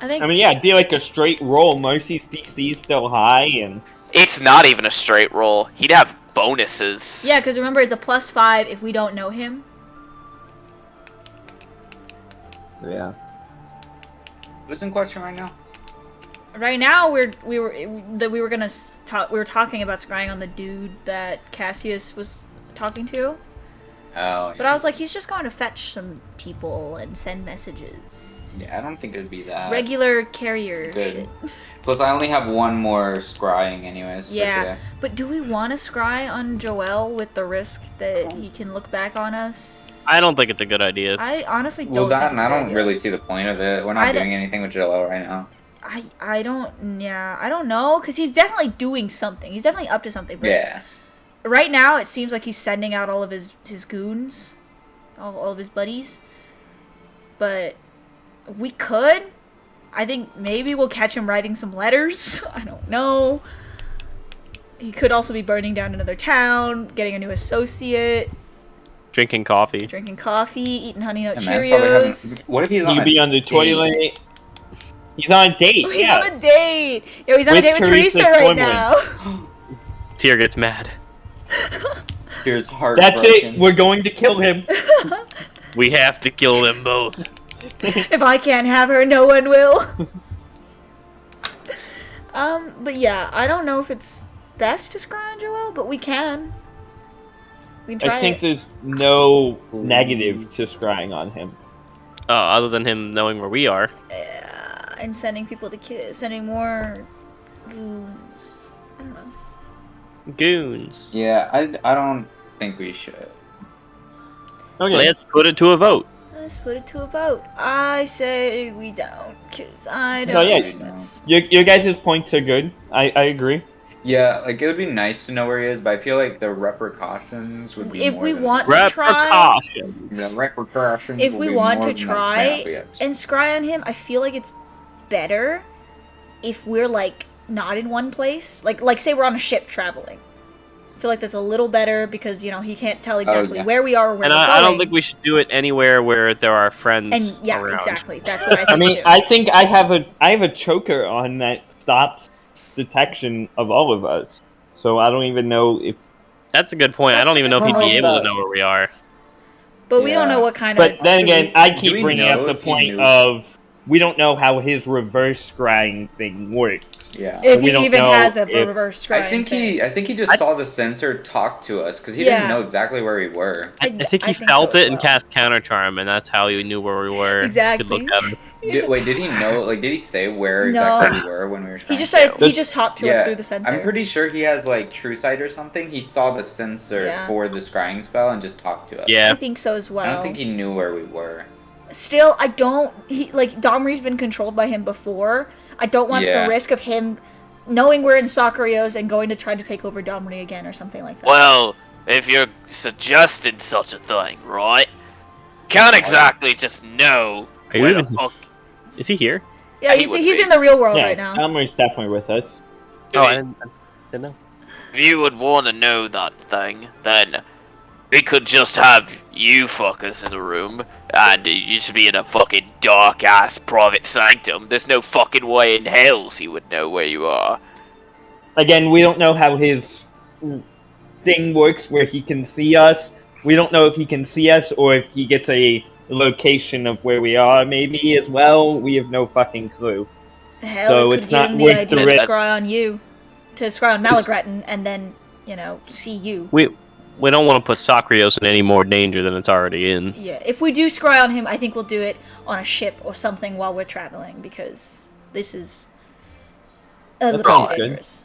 Speaker 1: I think.
Speaker 3: I mean, yeah, it'd be like a straight roll. Mercy's DC is still high, and
Speaker 6: It's not even a straight roll. He'd have bonuses.
Speaker 1: Yeah, because remember, it's a +5 if we don't know him.
Speaker 3: yeah.
Speaker 5: Who's in question right now?
Speaker 1: Right now, we were gonna talk. We were talking about scrying on the dude that Cassius was talking to.
Speaker 5: Oh,
Speaker 1: But I was like, he's just going to fetch some people and send messages.
Speaker 5: yeah, I don't think it'd be that
Speaker 1: Regular carrier
Speaker 5: good.
Speaker 1: shit.
Speaker 5: Plus, I only have one more scrying, anyways. for
Speaker 1: Yeah,
Speaker 5: today.
Speaker 1: but do we want to scry on Joel with the risk that he can look back on us?
Speaker 8: I don't think it's a good idea.
Speaker 1: I honestly don't.
Speaker 5: Well, that
Speaker 1: think
Speaker 5: and
Speaker 1: it's
Speaker 5: I
Speaker 1: a good
Speaker 5: don't
Speaker 1: idea.
Speaker 5: really see the point of it. We're
Speaker 1: I
Speaker 5: not
Speaker 1: don't-
Speaker 5: doing anything with Joel right now.
Speaker 1: I don't. Yeah, I don't know, because he's definitely doing something. He's definitely up to something. But
Speaker 5: Yeah.
Speaker 1: right now, it seems like he's sending out all of his goons, all of his buddies. But we could. I think maybe we'll catch him writing some letters. I don't know. He could also be burning down another town, getting a new associate,
Speaker 8: Drinking coffee.
Speaker 1: drinking coffee, eating Honey Nut
Speaker 5: Yeah, man's probably having-
Speaker 1: Cheerios.
Speaker 5: What if he's on
Speaker 3: He'd
Speaker 5: a
Speaker 3: be on the
Speaker 5: date?
Speaker 3: toilet. He's on a date.
Speaker 1: Oh, he's
Speaker 3: yeah.
Speaker 1: on a date. Yo, he's on a
Speaker 3: With
Speaker 1: date with
Speaker 3: Teresa
Speaker 1: Teresa right
Speaker 3: Stormwind.
Speaker 1: now.
Speaker 8: Tyr gets mad.
Speaker 5: Here's heartbroken.
Speaker 3: That's it. We're going to kill him.
Speaker 8: We have to kill them both.
Speaker 1: If I can't have her, no one will. But yeah, I don't know if it's best to scry on Joel, but we can. We can try
Speaker 3: I think
Speaker 1: it.
Speaker 3: there's no negative to scrying on him.
Speaker 8: Oh, other than him knowing where we are.
Speaker 1: And sending people to sending more goons. I don't know.
Speaker 8: Goons.
Speaker 5: Yeah, I don't think we should.
Speaker 3: Okay.
Speaker 8: Let's put it to a vote.
Speaker 1: Let's put it to a vote. I say we don't, because I don't.
Speaker 3: No, yeah.
Speaker 1: That's-
Speaker 3: Your guys' points are good. I agree.
Speaker 5: Yeah, like it would be nice to know where he is, but I feel like the repercussions would be
Speaker 1: If
Speaker 5: more
Speaker 1: we
Speaker 5: than
Speaker 1: want to try,
Speaker 8: Repercussions.
Speaker 5: the repercussions.
Speaker 1: if
Speaker 5: will
Speaker 1: we
Speaker 5: be
Speaker 1: want
Speaker 5: more
Speaker 1: to
Speaker 5: than
Speaker 1: try
Speaker 5: that.
Speaker 1: and scry on him, I feel like it's better if we're like not in one place. Like say we're on a ship traveling. I feel like that's a little better because he can't tell exactly
Speaker 5: yeah.
Speaker 1: where we are or where
Speaker 8: And
Speaker 1: we're going.
Speaker 8: I don't think we should do it anywhere where there are friends
Speaker 1: And yeah,
Speaker 8: around.
Speaker 1: exactly. That's what I think
Speaker 3: I mean,
Speaker 1: too.
Speaker 3: I think I have a choker on that stops detection of all of us. So I don't even know if.
Speaker 8: That's a good point. I don't even know if he'd be able to know where we are.
Speaker 1: But we don't
Speaker 5: Yeah.
Speaker 1: know what kind
Speaker 3: But
Speaker 1: of.
Speaker 3: then again, I
Speaker 5: Do
Speaker 3: keep
Speaker 5: we
Speaker 3: bringing
Speaker 5: know
Speaker 3: up the
Speaker 5: if he
Speaker 3: point
Speaker 5: knew?
Speaker 3: of we don't know how his reverse scrying thing works.
Speaker 5: Yeah.
Speaker 1: If
Speaker 3: we
Speaker 1: he
Speaker 3: don't
Speaker 1: even
Speaker 3: know
Speaker 1: has a
Speaker 3: if-
Speaker 1: reverse scrying
Speaker 5: I think
Speaker 1: thing.
Speaker 5: he just saw the sensor talk to us because he
Speaker 1: Yeah.
Speaker 5: didn't know exactly where we were.
Speaker 8: I think he
Speaker 1: so
Speaker 8: felt
Speaker 1: as
Speaker 8: it and
Speaker 1: well.
Speaker 8: cast counter charm, and that's how he knew where we were.
Speaker 1: Exactly.
Speaker 8: Could look at him.
Speaker 5: Wait, did he know? Like, did he say where
Speaker 1: No.
Speaker 5: exactly we were when we were?
Speaker 1: He just
Speaker 5: trying
Speaker 1: said
Speaker 5: to-
Speaker 1: he just talked to us through the sensor.
Speaker 5: I'm pretty sure he has like True Sight or something. He saw the sensor
Speaker 1: Yeah.
Speaker 5: for the scrying spell and just talked to us.
Speaker 1: I
Speaker 8: Yeah.
Speaker 1: think so as well.
Speaker 5: I don't think he knew where we were.
Speaker 1: Still, I don't. He like Domri's been controlled by him before. I don't want
Speaker 5: Yeah.
Speaker 1: the risk of him knowing we're in Sakurios and going to try to take over Domri again or something like that.
Speaker 7: Well, if you're suggesting such a thing, right? Can't exactly just know
Speaker 8: Are you
Speaker 7: where the
Speaker 8: even-
Speaker 7: fuck.
Speaker 8: Is he here?
Speaker 1: yeah,
Speaker 7: he
Speaker 1: he's,
Speaker 7: would
Speaker 1: he's
Speaker 7: be.
Speaker 1: in the real world
Speaker 3: Yeah,
Speaker 1: right now.
Speaker 3: Elmer's definitely with us.
Speaker 8: Oh, I didn't know.
Speaker 7: If you would want to know that thing, then we could just have you fuckers in a room, and you should be in a fucking dark ass private sanctum. There's no fucking way in hell he would know where you are.
Speaker 3: Again, we don't know how his thing works where he can see us. We don't know if he can see us or if he gets a location of where we are maybe as well. We have no fucking clue.
Speaker 1: Hell,
Speaker 3: So
Speaker 1: it could
Speaker 3: it's
Speaker 1: give
Speaker 3: not
Speaker 1: him the
Speaker 3: worth the
Speaker 1: idea to
Speaker 3: risk.
Speaker 1: scry on you, to scry on Malagretin, and then see you.
Speaker 8: We don't want to put Sakrios in any more danger than it's already in.
Speaker 1: Yeah, if we do scry on him, I think we'll do it on a ship or something while we're traveling because this is a little
Speaker 3: sounds
Speaker 1: too
Speaker 3: good.
Speaker 1: dangerous.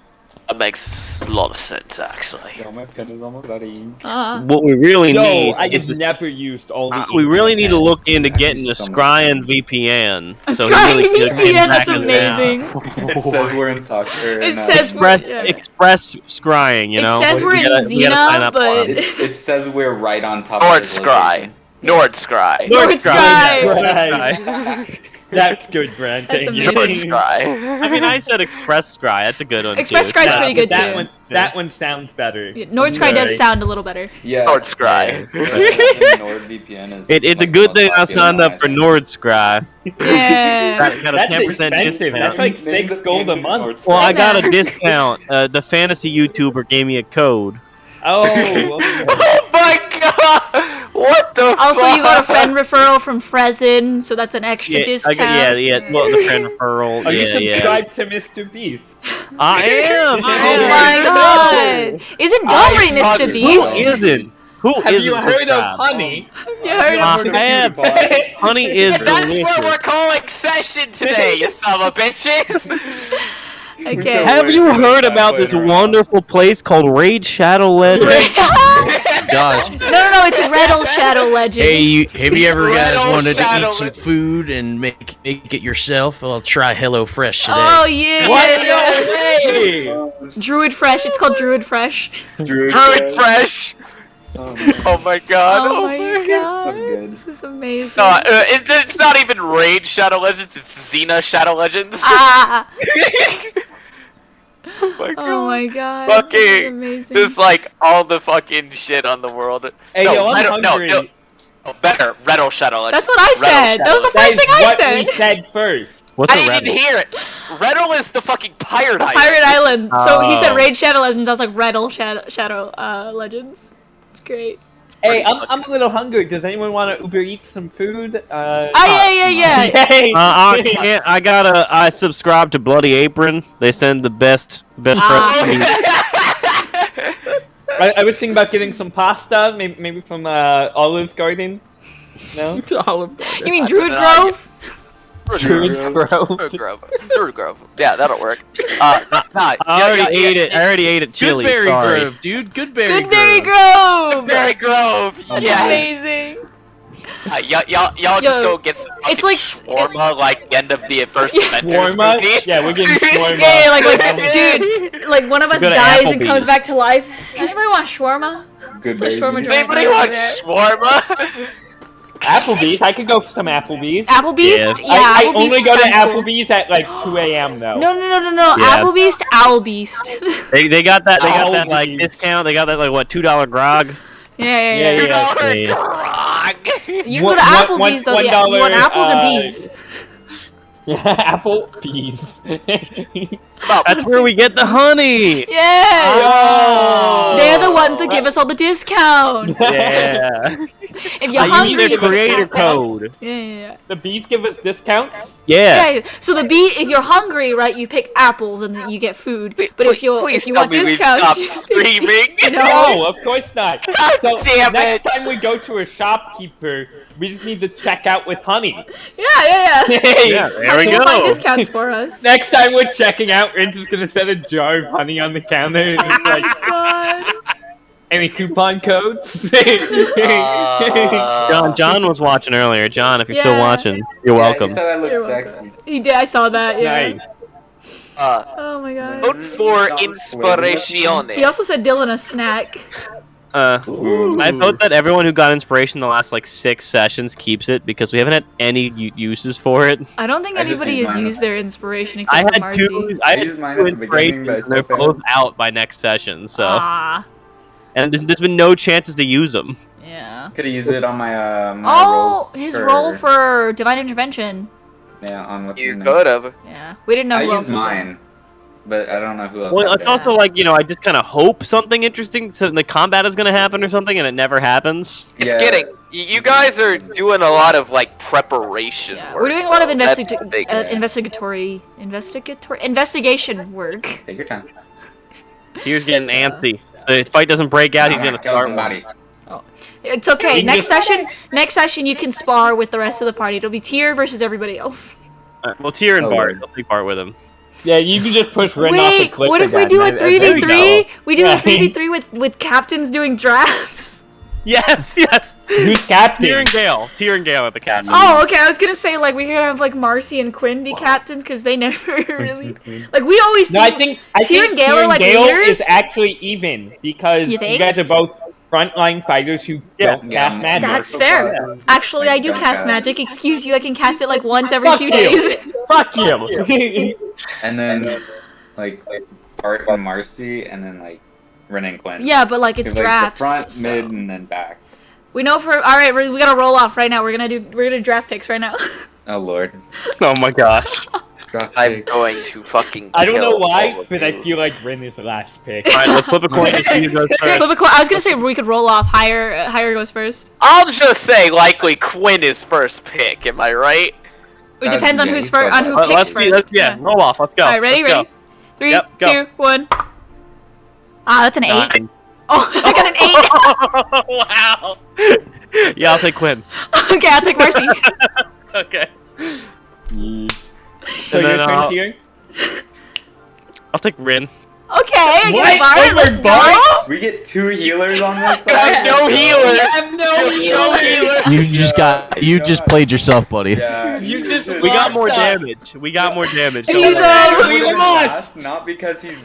Speaker 7: That makes a lot of sense, actually.
Speaker 5: Oh, my pen is almost ready.
Speaker 8: What we really
Speaker 3: No,
Speaker 8: need
Speaker 3: I
Speaker 8: is
Speaker 3: just never used all the.
Speaker 8: we really need to look into getting a
Speaker 5: So much.
Speaker 8: Scryan VPN. So he
Speaker 1: Scrying
Speaker 8: really could
Speaker 1: VPN, that's
Speaker 8: track us down.
Speaker 1: amazing.
Speaker 5: It says we're in soccer.
Speaker 1: It says
Speaker 8: Express
Speaker 1: yeah.
Speaker 8: Express scrying, you
Speaker 1: It
Speaker 8: know.
Speaker 1: says we're in
Speaker 8: we gotta sign
Speaker 1: Xena,
Speaker 8: up for
Speaker 1: but-
Speaker 8: it.
Speaker 5: it says we're right on top
Speaker 7: Nord
Speaker 5: of his
Speaker 7: Scry.
Speaker 5: location.
Speaker 7: Nord Scry.
Speaker 1: Nord
Speaker 3: Scry.
Speaker 1: Scry.
Speaker 3: That's good, Brent.
Speaker 1: That's
Speaker 3: Thank you.
Speaker 1: amazing.
Speaker 7: Nord Scry.
Speaker 8: I mean, I said Express Scry. That's a good one.
Speaker 1: Express
Speaker 8: too.
Speaker 1: Scry's pretty good
Speaker 3: that
Speaker 1: too.
Speaker 3: One, that one sounds better.
Speaker 1: Nord Scry does
Speaker 3: Sorry.
Speaker 1: sound a little better.
Speaker 5: Yeah.
Speaker 7: Nord Scry.
Speaker 5: Yeah, NordVPN is.
Speaker 8: It's a
Speaker 5: like
Speaker 8: good
Speaker 5: the
Speaker 8: thing
Speaker 5: most
Speaker 8: I
Speaker 5: popular
Speaker 8: signed
Speaker 5: one,
Speaker 8: up for
Speaker 5: I think.
Speaker 8: Nord Scry.
Speaker 1: Yeah.
Speaker 8: Got a
Speaker 3: That's
Speaker 8: 10%
Speaker 3: expensive.
Speaker 8: discount.
Speaker 3: That's like
Speaker 5: Name
Speaker 3: $6
Speaker 5: the-
Speaker 3: gold a
Speaker 5: name the
Speaker 3: month.
Speaker 5: Nord Scry.
Speaker 8: Well, I
Speaker 1: Hey,
Speaker 8: got a
Speaker 1: man.
Speaker 8: discount. The fantasy YouTuber gave me a code.
Speaker 3: Oh, okay.
Speaker 7: Oh my god! What the
Speaker 1: Also,
Speaker 7: fuck?
Speaker 1: you got a friend referral from Frezin, so that's an extra
Speaker 8: Yeah,
Speaker 1: discount.
Speaker 8: yeah. Well, the friend referral.
Speaker 3: Are you
Speaker 8: yeah.
Speaker 3: subscribed to Mr. Beast?
Speaker 8: I am.
Speaker 1: Oh my god! Isn't Domri
Speaker 7: I
Speaker 1: Mr.
Speaker 7: fucking-
Speaker 8: Who
Speaker 1: Beast?
Speaker 8: isn't? Who
Speaker 3: Have
Speaker 8: isn't
Speaker 3: you heard of
Speaker 8: subscribed?
Speaker 3: Honey?
Speaker 1: You heard of
Speaker 8: I have. Honey is
Speaker 7: That's where
Speaker 8: delicious.
Speaker 7: we're calling session today, you son of a bitches!
Speaker 1: Okay.
Speaker 8: Have you
Speaker 5: Wait,
Speaker 8: heard
Speaker 5: wait,
Speaker 8: about
Speaker 5: wait,
Speaker 8: this
Speaker 5: wait.
Speaker 8: wonderful place called Raid Shadow Legends? Gosh.
Speaker 1: No, it's Redel Shadow Legends.
Speaker 4: Hey, have you ever guys
Speaker 7: Red
Speaker 4: wanted to
Speaker 7: Shadow
Speaker 4: eat some
Speaker 7: Legends.
Speaker 4: food and make it yourself? Well, try HelloFresh today.
Speaker 1: Oh yeah, yeah.
Speaker 3: Hey!
Speaker 1: Druid Fresh. It's called Druid Fresh.
Speaker 7: Druid Fresh! Oh my god,
Speaker 1: Oh my god,
Speaker 5: so good.
Speaker 1: this is amazing.
Speaker 7: No, it's not even Raid Shadow Legends, it's Xena Shadow Legends.
Speaker 1: Ah!
Speaker 7: Oh my god.
Speaker 1: Oh my god. This is
Speaker 7: Fucking,
Speaker 1: amazing.
Speaker 7: just like all the fucking shit on the world.
Speaker 3: Hey,
Speaker 7: no,
Speaker 3: yo, I'm
Speaker 7: Red- no,
Speaker 3: hungry.
Speaker 7: no, oh, better, Red Shadow Legends.
Speaker 1: That's what I said. That was the
Speaker 3: That
Speaker 1: first
Speaker 3: is
Speaker 1: thing I
Speaker 3: what
Speaker 1: said.
Speaker 3: we said first.
Speaker 8: What's
Speaker 7: I
Speaker 8: a
Speaker 7: didn't
Speaker 8: rebel?
Speaker 7: even hear it. Redel is the fucking pirate island.
Speaker 1: Pirate Island. So he said
Speaker 8: Oh.
Speaker 1: Raid Shadow Legends. I was like Redel Shadow Legends. It's great.
Speaker 3: Hey, I'm a little hungry. Does anyone want to Uber Eats some food?
Speaker 1: Yeah.
Speaker 3: Yay!
Speaker 8: I can't. I subscribe to Bloody Apron. They send the best
Speaker 1: Ah.
Speaker 8: friends.
Speaker 3: I was thinking about getting some pasta, maybe from Olive Garden. No?
Speaker 1: You mean Druid
Speaker 7: Nah,
Speaker 1: Grove?
Speaker 3: Druid Grove.
Speaker 6: Druid Grove. Yeah, that'll work.
Speaker 8: I already ate it. I already ate it. Chili.
Speaker 4: Goodberry
Speaker 8: Sorry.
Speaker 4: Grove, dude. Goodberry
Speaker 1: Goodberry
Speaker 4: Grove.
Speaker 1: Grove.
Speaker 6: Berry Grove. Yeah.
Speaker 1: Amazing.
Speaker 6: Y'all just go get some
Speaker 1: it's
Speaker 6: fucking
Speaker 1: like
Speaker 6: shawarma like the end of the first
Speaker 1: Yeah.
Speaker 6: Avengers
Speaker 3: Shawarma?
Speaker 6: movie.
Speaker 3: Yeah, we're getting shawarma.
Speaker 1: Yeah, dude, like one of us
Speaker 8: go to
Speaker 1: dies and
Speaker 8: Applebee's.
Speaker 1: comes back to life. Anybody want shawarma?
Speaker 5: Good
Speaker 1: It's like shawarma
Speaker 5: baby.
Speaker 6: Does anybody want shawarma?
Speaker 3: Applebee's. I could go for some Applebee's.
Speaker 1: Applebee's?
Speaker 8: Yeah.
Speaker 1: Yeah,
Speaker 3: I
Speaker 1: Applebee's
Speaker 3: only go to
Speaker 1: sounds cool.
Speaker 3: Applebee's at like 2 a.m. though.
Speaker 1: No.
Speaker 8: Yeah.
Speaker 1: Applebee's to Owlbeast.
Speaker 8: They got that. They got that
Speaker 3: Applebee's.
Speaker 8: like discount. They got that like what $2 grog.
Speaker 1: yeah.
Speaker 3: Yeah.
Speaker 1: You can go to Applebee's though. Yeah. You want
Speaker 3: $1,
Speaker 1: apples or bees?
Speaker 3: Applebee's.
Speaker 8: That's where we get the honey.
Speaker 1: Yeah.
Speaker 3: Oh.
Speaker 1: They're the ones that give us all the discounts.
Speaker 8: Yeah.
Speaker 1: If you're
Speaker 8: I use
Speaker 1: hungry,
Speaker 8: their
Speaker 1: you can
Speaker 8: creator
Speaker 1: pass out.
Speaker 8: code.
Speaker 1: Yeah.
Speaker 3: The bees give us discounts.
Speaker 8: Yeah.
Speaker 1: Yeah. So the bee, if you're hungry, right, you pick apples and then you get food. But if you want discounts, you
Speaker 6: stop
Speaker 1: pick
Speaker 6: screaming.
Speaker 3: No, of course not.
Speaker 6: God
Speaker 3: So
Speaker 6: damn
Speaker 3: next
Speaker 6: it.
Speaker 3: time we go to a shopkeeper, we just need to check out with honey.
Speaker 1: Yeah.
Speaker 3: Hey,
Speaker 8: Yeah, there
Speaker 1: Honey
Speaker 8: we
Speaker 1: will find
Speaker 8: go.
Speaker 1: discounts for us.
Speaker 3: next time we're checking out, we're just gonna set a jar of honey on the counter and it's like,
Speaker 1: God.
Speaker 3: any coupon codes?
Speaker 8: John was watching earlier. John, if you're still
Speaker 1: Yeah.
Speaker 8: watching, you're welcome.
Speaker 5: He said I look
Speaker 1: You're
Speaker 5: sexy.
Speaker 1: welcome. He did. I saw that. Yeah.
Speaker 3: Nice.
Speaker 1: Oh my god.
Speaker 6: Vote for Inspirazione.
Speaker 1: He also said Dylan a snack.
Speaker 8: I vote that everyone who got inspiration the last like 6 sessions keeps it because we haven't had any uses for it.
Speaker 1: I don't think
Speaker 5: I just
Speaker 1: anybody
Speaker 5: used
Speaker 1: has
Speaker 5: mine.
Speaker 1: used their inspiration
Speaker 8: I
Speaker 1: except for
Speaker 8: had
Speaker 1: Marcy.
Speaker 8: two.
Speaker 5: I
Speaker 8: I had
Speaker 5: used mine
Speaker 8: two
Speaker 5: at the beginning,
Speaker 8: inspirations.
Speaker 5: but I
Speaker 8: And
Speaker 5: still
Speaker 8: they're
Speaker 5: failed.
Speaker 8: both out by next session. So,
Speaker 1: Ah.
Speaker 8: and there's been no chances to use them.
Speaker 1: Yeah.
Speaker 5: Could have used it on my my
Speaker 1: Oh,
Speaker 5: rolls
Speaker 1: his roll for divine intervention.
Speaker 5: yeah on what's
Speaker 6: You
Speaker 5: his name.
Speaker 6: could have.
Speaker 1: Yeah. We didn't know
Speaker 5: I
Speaker 1: who else
Speaker 5: used
Speaker 1: was there.
Speaker 5: mine, but I don't know who else.
Speaker 8: Well,
Speaker 5: had
Speaker 8: it's
Speaker 5: it.
Speaker 8: also like I just kind of hope something interesting, so the combat is gonna happen or something, and it never happens.
Speaker 6: It's
Speaker 5: Yeah.
Speaker 6: getting. You guys are doing a lot of like preparation.
Speaker 1: Yeah.
Speaker 6: work,
Speaker 1: We're doing a lot of
Speaker 6: though. That's the big thing.
Speaker 1: investigation work.
Speaker 5: Take your time.
Speaker 8: Tier's getting antsy. The fight doesn't break out. He's
Speaker 5: I'm
Speaker 8: gonna
Speaker 5: kill
Speaker 8: start
Speaker 5: somebody.
Speaker 1: It's okay.
Speaker 3: He's
Speaker 1: Next
Speaker 3: just-
Speaker 1: session you can spar with the rest of the party. It'll be Tier versus everybody else.
Speaker 8: Well, Tier and
Speaker 5: Oh,
Speaker 8: Bart.
Speaker 5: word.
Speaker 8: I'll take Bart with him.
Speaker 3: Yeah, you can just push Ren off the
Speaker 1: Wait,
Speaker 3: cliff.
Speaker 1: what if we
Speaker 3: again.
Speaker 1: do a
Speaker 3: There we
Speaker 1: 3v3?
Speaker 3: go.
Speaker 1: We do a
Speaker 3: Yeah.
Speaker 1: 3v3 with captains doing drafts.
Speaker 8: Yes.
Speaker 3: Who's captain?
Speaker 8: Tier and Gale. Tier and Gale at the captain.
Speaker 1: Oh, okay. I was gonna say like we could have like Marcy and Quinn be captains because they never really like we always.
Speaker 3: No, I think
Speaker 1: Tier and Gale are like
Speaker 3: Gale
Speaker 1: leaders?
Speaker 3: is actually even because
Speaker 1: You
Speaker 3: you,
Speaker 1: think?
Speaker 3: guys are both frontline fighters who don't cast magic.
Speaker 1: That's fair. Actually, I do cast magic. Excuse you, I can cast it like once every
Speaker 3: Fuck
Speaker 1: few
Speaker 3: you.
Speaker 1: days.
Speaker 3: Fuck you.
Speaker 5: And then like Art and Marcy, and then like Ren and Quinn.
Speaker 1: Yeah, but like it's
Speaker 5: Like,
Speaker 1: drafts.
Speaker 5: The front,
Speaker 1: so-
Speaker 5: mid, and then back.
Speaker 1: We know for all right. We gotta roll off right now. We're gonna draft picks right now.
Speaker 5: Oh lord.
Speaker 8: Oh my gosh.
Speaker 5: Drop
Speaker 6: I'm
Speaker 5: pick.
Speaker 6: going to fucking.
Speaker 3: I don't know
Speaker 6: kill
Speaker 3: why,
Speaker 6: all of
Speaker 3: but
Speaker 6: you.
Speaker 3: I feel like Ren is the last pick.
Speaker 8: All right, let's flip a coin to see who goes first.
Speaker 1: Flip a coin. I was gonna say we could roll off. Higher goes first.
Speaker 6: I'll just say likely Quinn is first pick. Am I right?
Speaker 1: It depends on
Speaker 5: yeah,
Speaker 1: who's
Speaker 5: he's
Speaker 1: first.
Speaker 5: so
Speaker 1: On who
Speaker 5: fast.
Speaker 1: picks first.
Speaker 8: Yeah, roll off. Let's go.
Speaker 1: All right, ready,
Speaker 8: Let's
Speaker 1: ready. 3,
Speaker 8: Yep, go.
Speaker 1: 2, 1. Ah, that's an 8.
Speaker 8: Go. 9.
Speaker 1: Oh, I got an 8.
Speaker 8: Wow. Yeah, I'll take Quinn.
Speaker 1: Okay, I'll take Marcy.
Speaker 8: Okay.
Speaker 3: So
Speaker 8: And
Speaker 3: your
Speaker 8: then
Speaker 3: turn, Tier?
Speaker 8: I'll take Rin.
Speaker 1: Okay, I
Speaker 3: What?
Speaker 1: get Bart.
Speaker 3: Over
Speaker 1: Let's
Speaker 3: Bart?
Speaker 1: go.
Speaker 5: We get 2 healers on this
Speaker 6: I
Speaker 5: side.
Speaker 6: have no healers.
Speaker 3: I have no healers.
Speaker 4: You just played yourself, buddy.
Speaker 5: Yeah,
Speaker 3: You just
Speaker 8: We got
Speaker 3: lost
Speaker 8: more
Speaker 3: us.
Speaker 8: damage. We got more damage.
Speaker 1: You
Speaker 8: Don't worry.
Speaker 1: know.
Speaker 3: We lost.
Speaker 5: Not because he's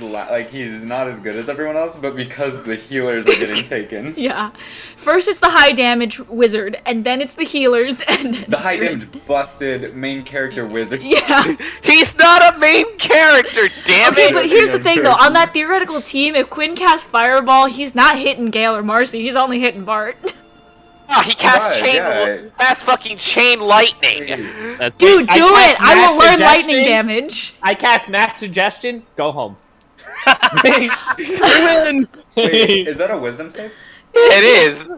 Speaker 5: he's not as good as everyone else, but because the healers are getting taken.
Speaker 1: Yeah. First it's the high damage wizard, and then it's the healers, and then
Speaker 5: The high
Speaker 1: it's Rin.
Speaker 5: damage busted main character wizard.
Speaker 1: Yeah.
Speaker 6: He's not a main character. Damn
Speaker 1: Okay,
Speaker 6: it.
Speaker 1: but here's the thing though. On that theoretical team, if Quinn casts Fireball, he's not hitting Gale or Marcy. He's only hitting Bart.
Speaker 6: Oh, he cast
Speaker 5: Right,
Speaker 6: cast fucking chain lightning.
Speaker 8: That's
Speaker 1: Dude,
Speaker 3: I
Speaker 1: do
Speaker 3: cast
Speaker 1: it! I will
Speaker 3: mass
Speaker 1: learn lightning
Speaker 3: suggestion.
Speaker 1: damage.
Speaker 3: I cast mass suggestion. Go home.
Speaker 8: Win.
Speaker 5: Wait, is that a wisdom save?
Speaker 6: It is.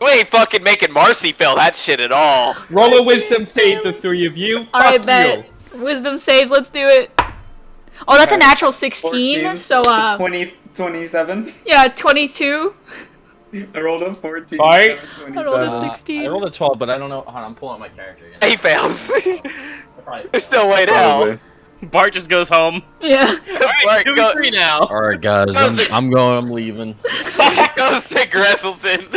Speaker 6: We ain't fucking making Marcy fail that shit at all.
Speaker 3: Roll a wisdom save, the 3 of you.
Speaker 1: Alright,
Speaker 3: Fuck
Speaker 1: bet. Wisdom saves, let's do it. Oh, that's a natural 16,
Speaker 5: 14,
Speaker 1: so
Speaker 5: 20, 27.
Speaker 1: yeah, 22.
Speaker 5: I rolled a 14.
Speaker 3: Bart?
Speaker 5: 727.
Speaker 1: I rolled a 16.
Speaker 4: I rolled a 12, but I don't know. Hold on, I'm pulling up my character again.
Speaker 6: He fails.
Speaker 4: Probably-
Speaker 6: There's no way to hell.
Speaker 5: Probably.
Speaker 8: Bart just goes home.
Speaker 1: Yeah.
Speaker 6: Bart
Speaker 8: Two
Speaker 6: go-
Speaker 8: three now.
Speaker 4: All right, guys, I'm going. I'm leaving.
Speaker 6: goes to Gresselton.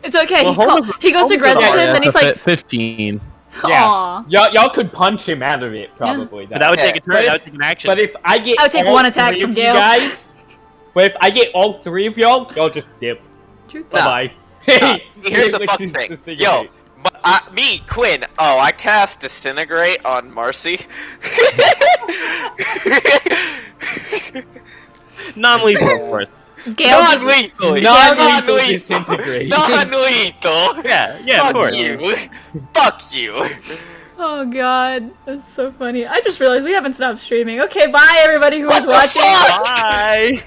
Speaker 1: It's okay.
Speaker 8: Well,
Speaker 1: He goes to
Speaker 8: Holmes is
Speaker 1: Gresselton,
Speaker 8: alright.
Speaker 1: and he's like,
Speaker 4: 15.
Speaker 3: Yeah.
Speaker 1: "Aw."
Speaker 3: Y'all could punch him out of it, probably.
Speaker 8: But that would
Speaker 6: Okay.
Speaker 8: take a turn.
Speaker 3: But
Speaker 8: That would take an action.
Speaker 3: But if I get
Speaker 1: I would take
Speaker 3: all
Speaker 1: one attack
Speaker 3: three
Speaker 1: from
Speaker 3: of you
Speaker 1: Gale.
Speaker 3: guys, but if I get all three of y'all just dip.
Speaker 1: True.
Speaker 3: Bye bye.
Speaker 6: Here's the fucking thing. Yo, me, Quinn. Oh, I cast Disintegrate on Marcy.
Speaker 8: Non-lethal, of course.
Speaker 1: Gale just,
Speaker 6: Non-lethal.
Speaker 3: Non-lethal disintegrate.
Speaker 6: Non-lethal.
Speaker 8: Yeah, of
Speaker 6: Fuck
Speaker 8: course.
Speaker 6: you. Fuck you.
Speaker 1: oh god, that's so funny. I just realized we haven't stopped streaming. Okay, bye everybody who was watching.
Speaker 6: fuck?
Speaker 8: Bye.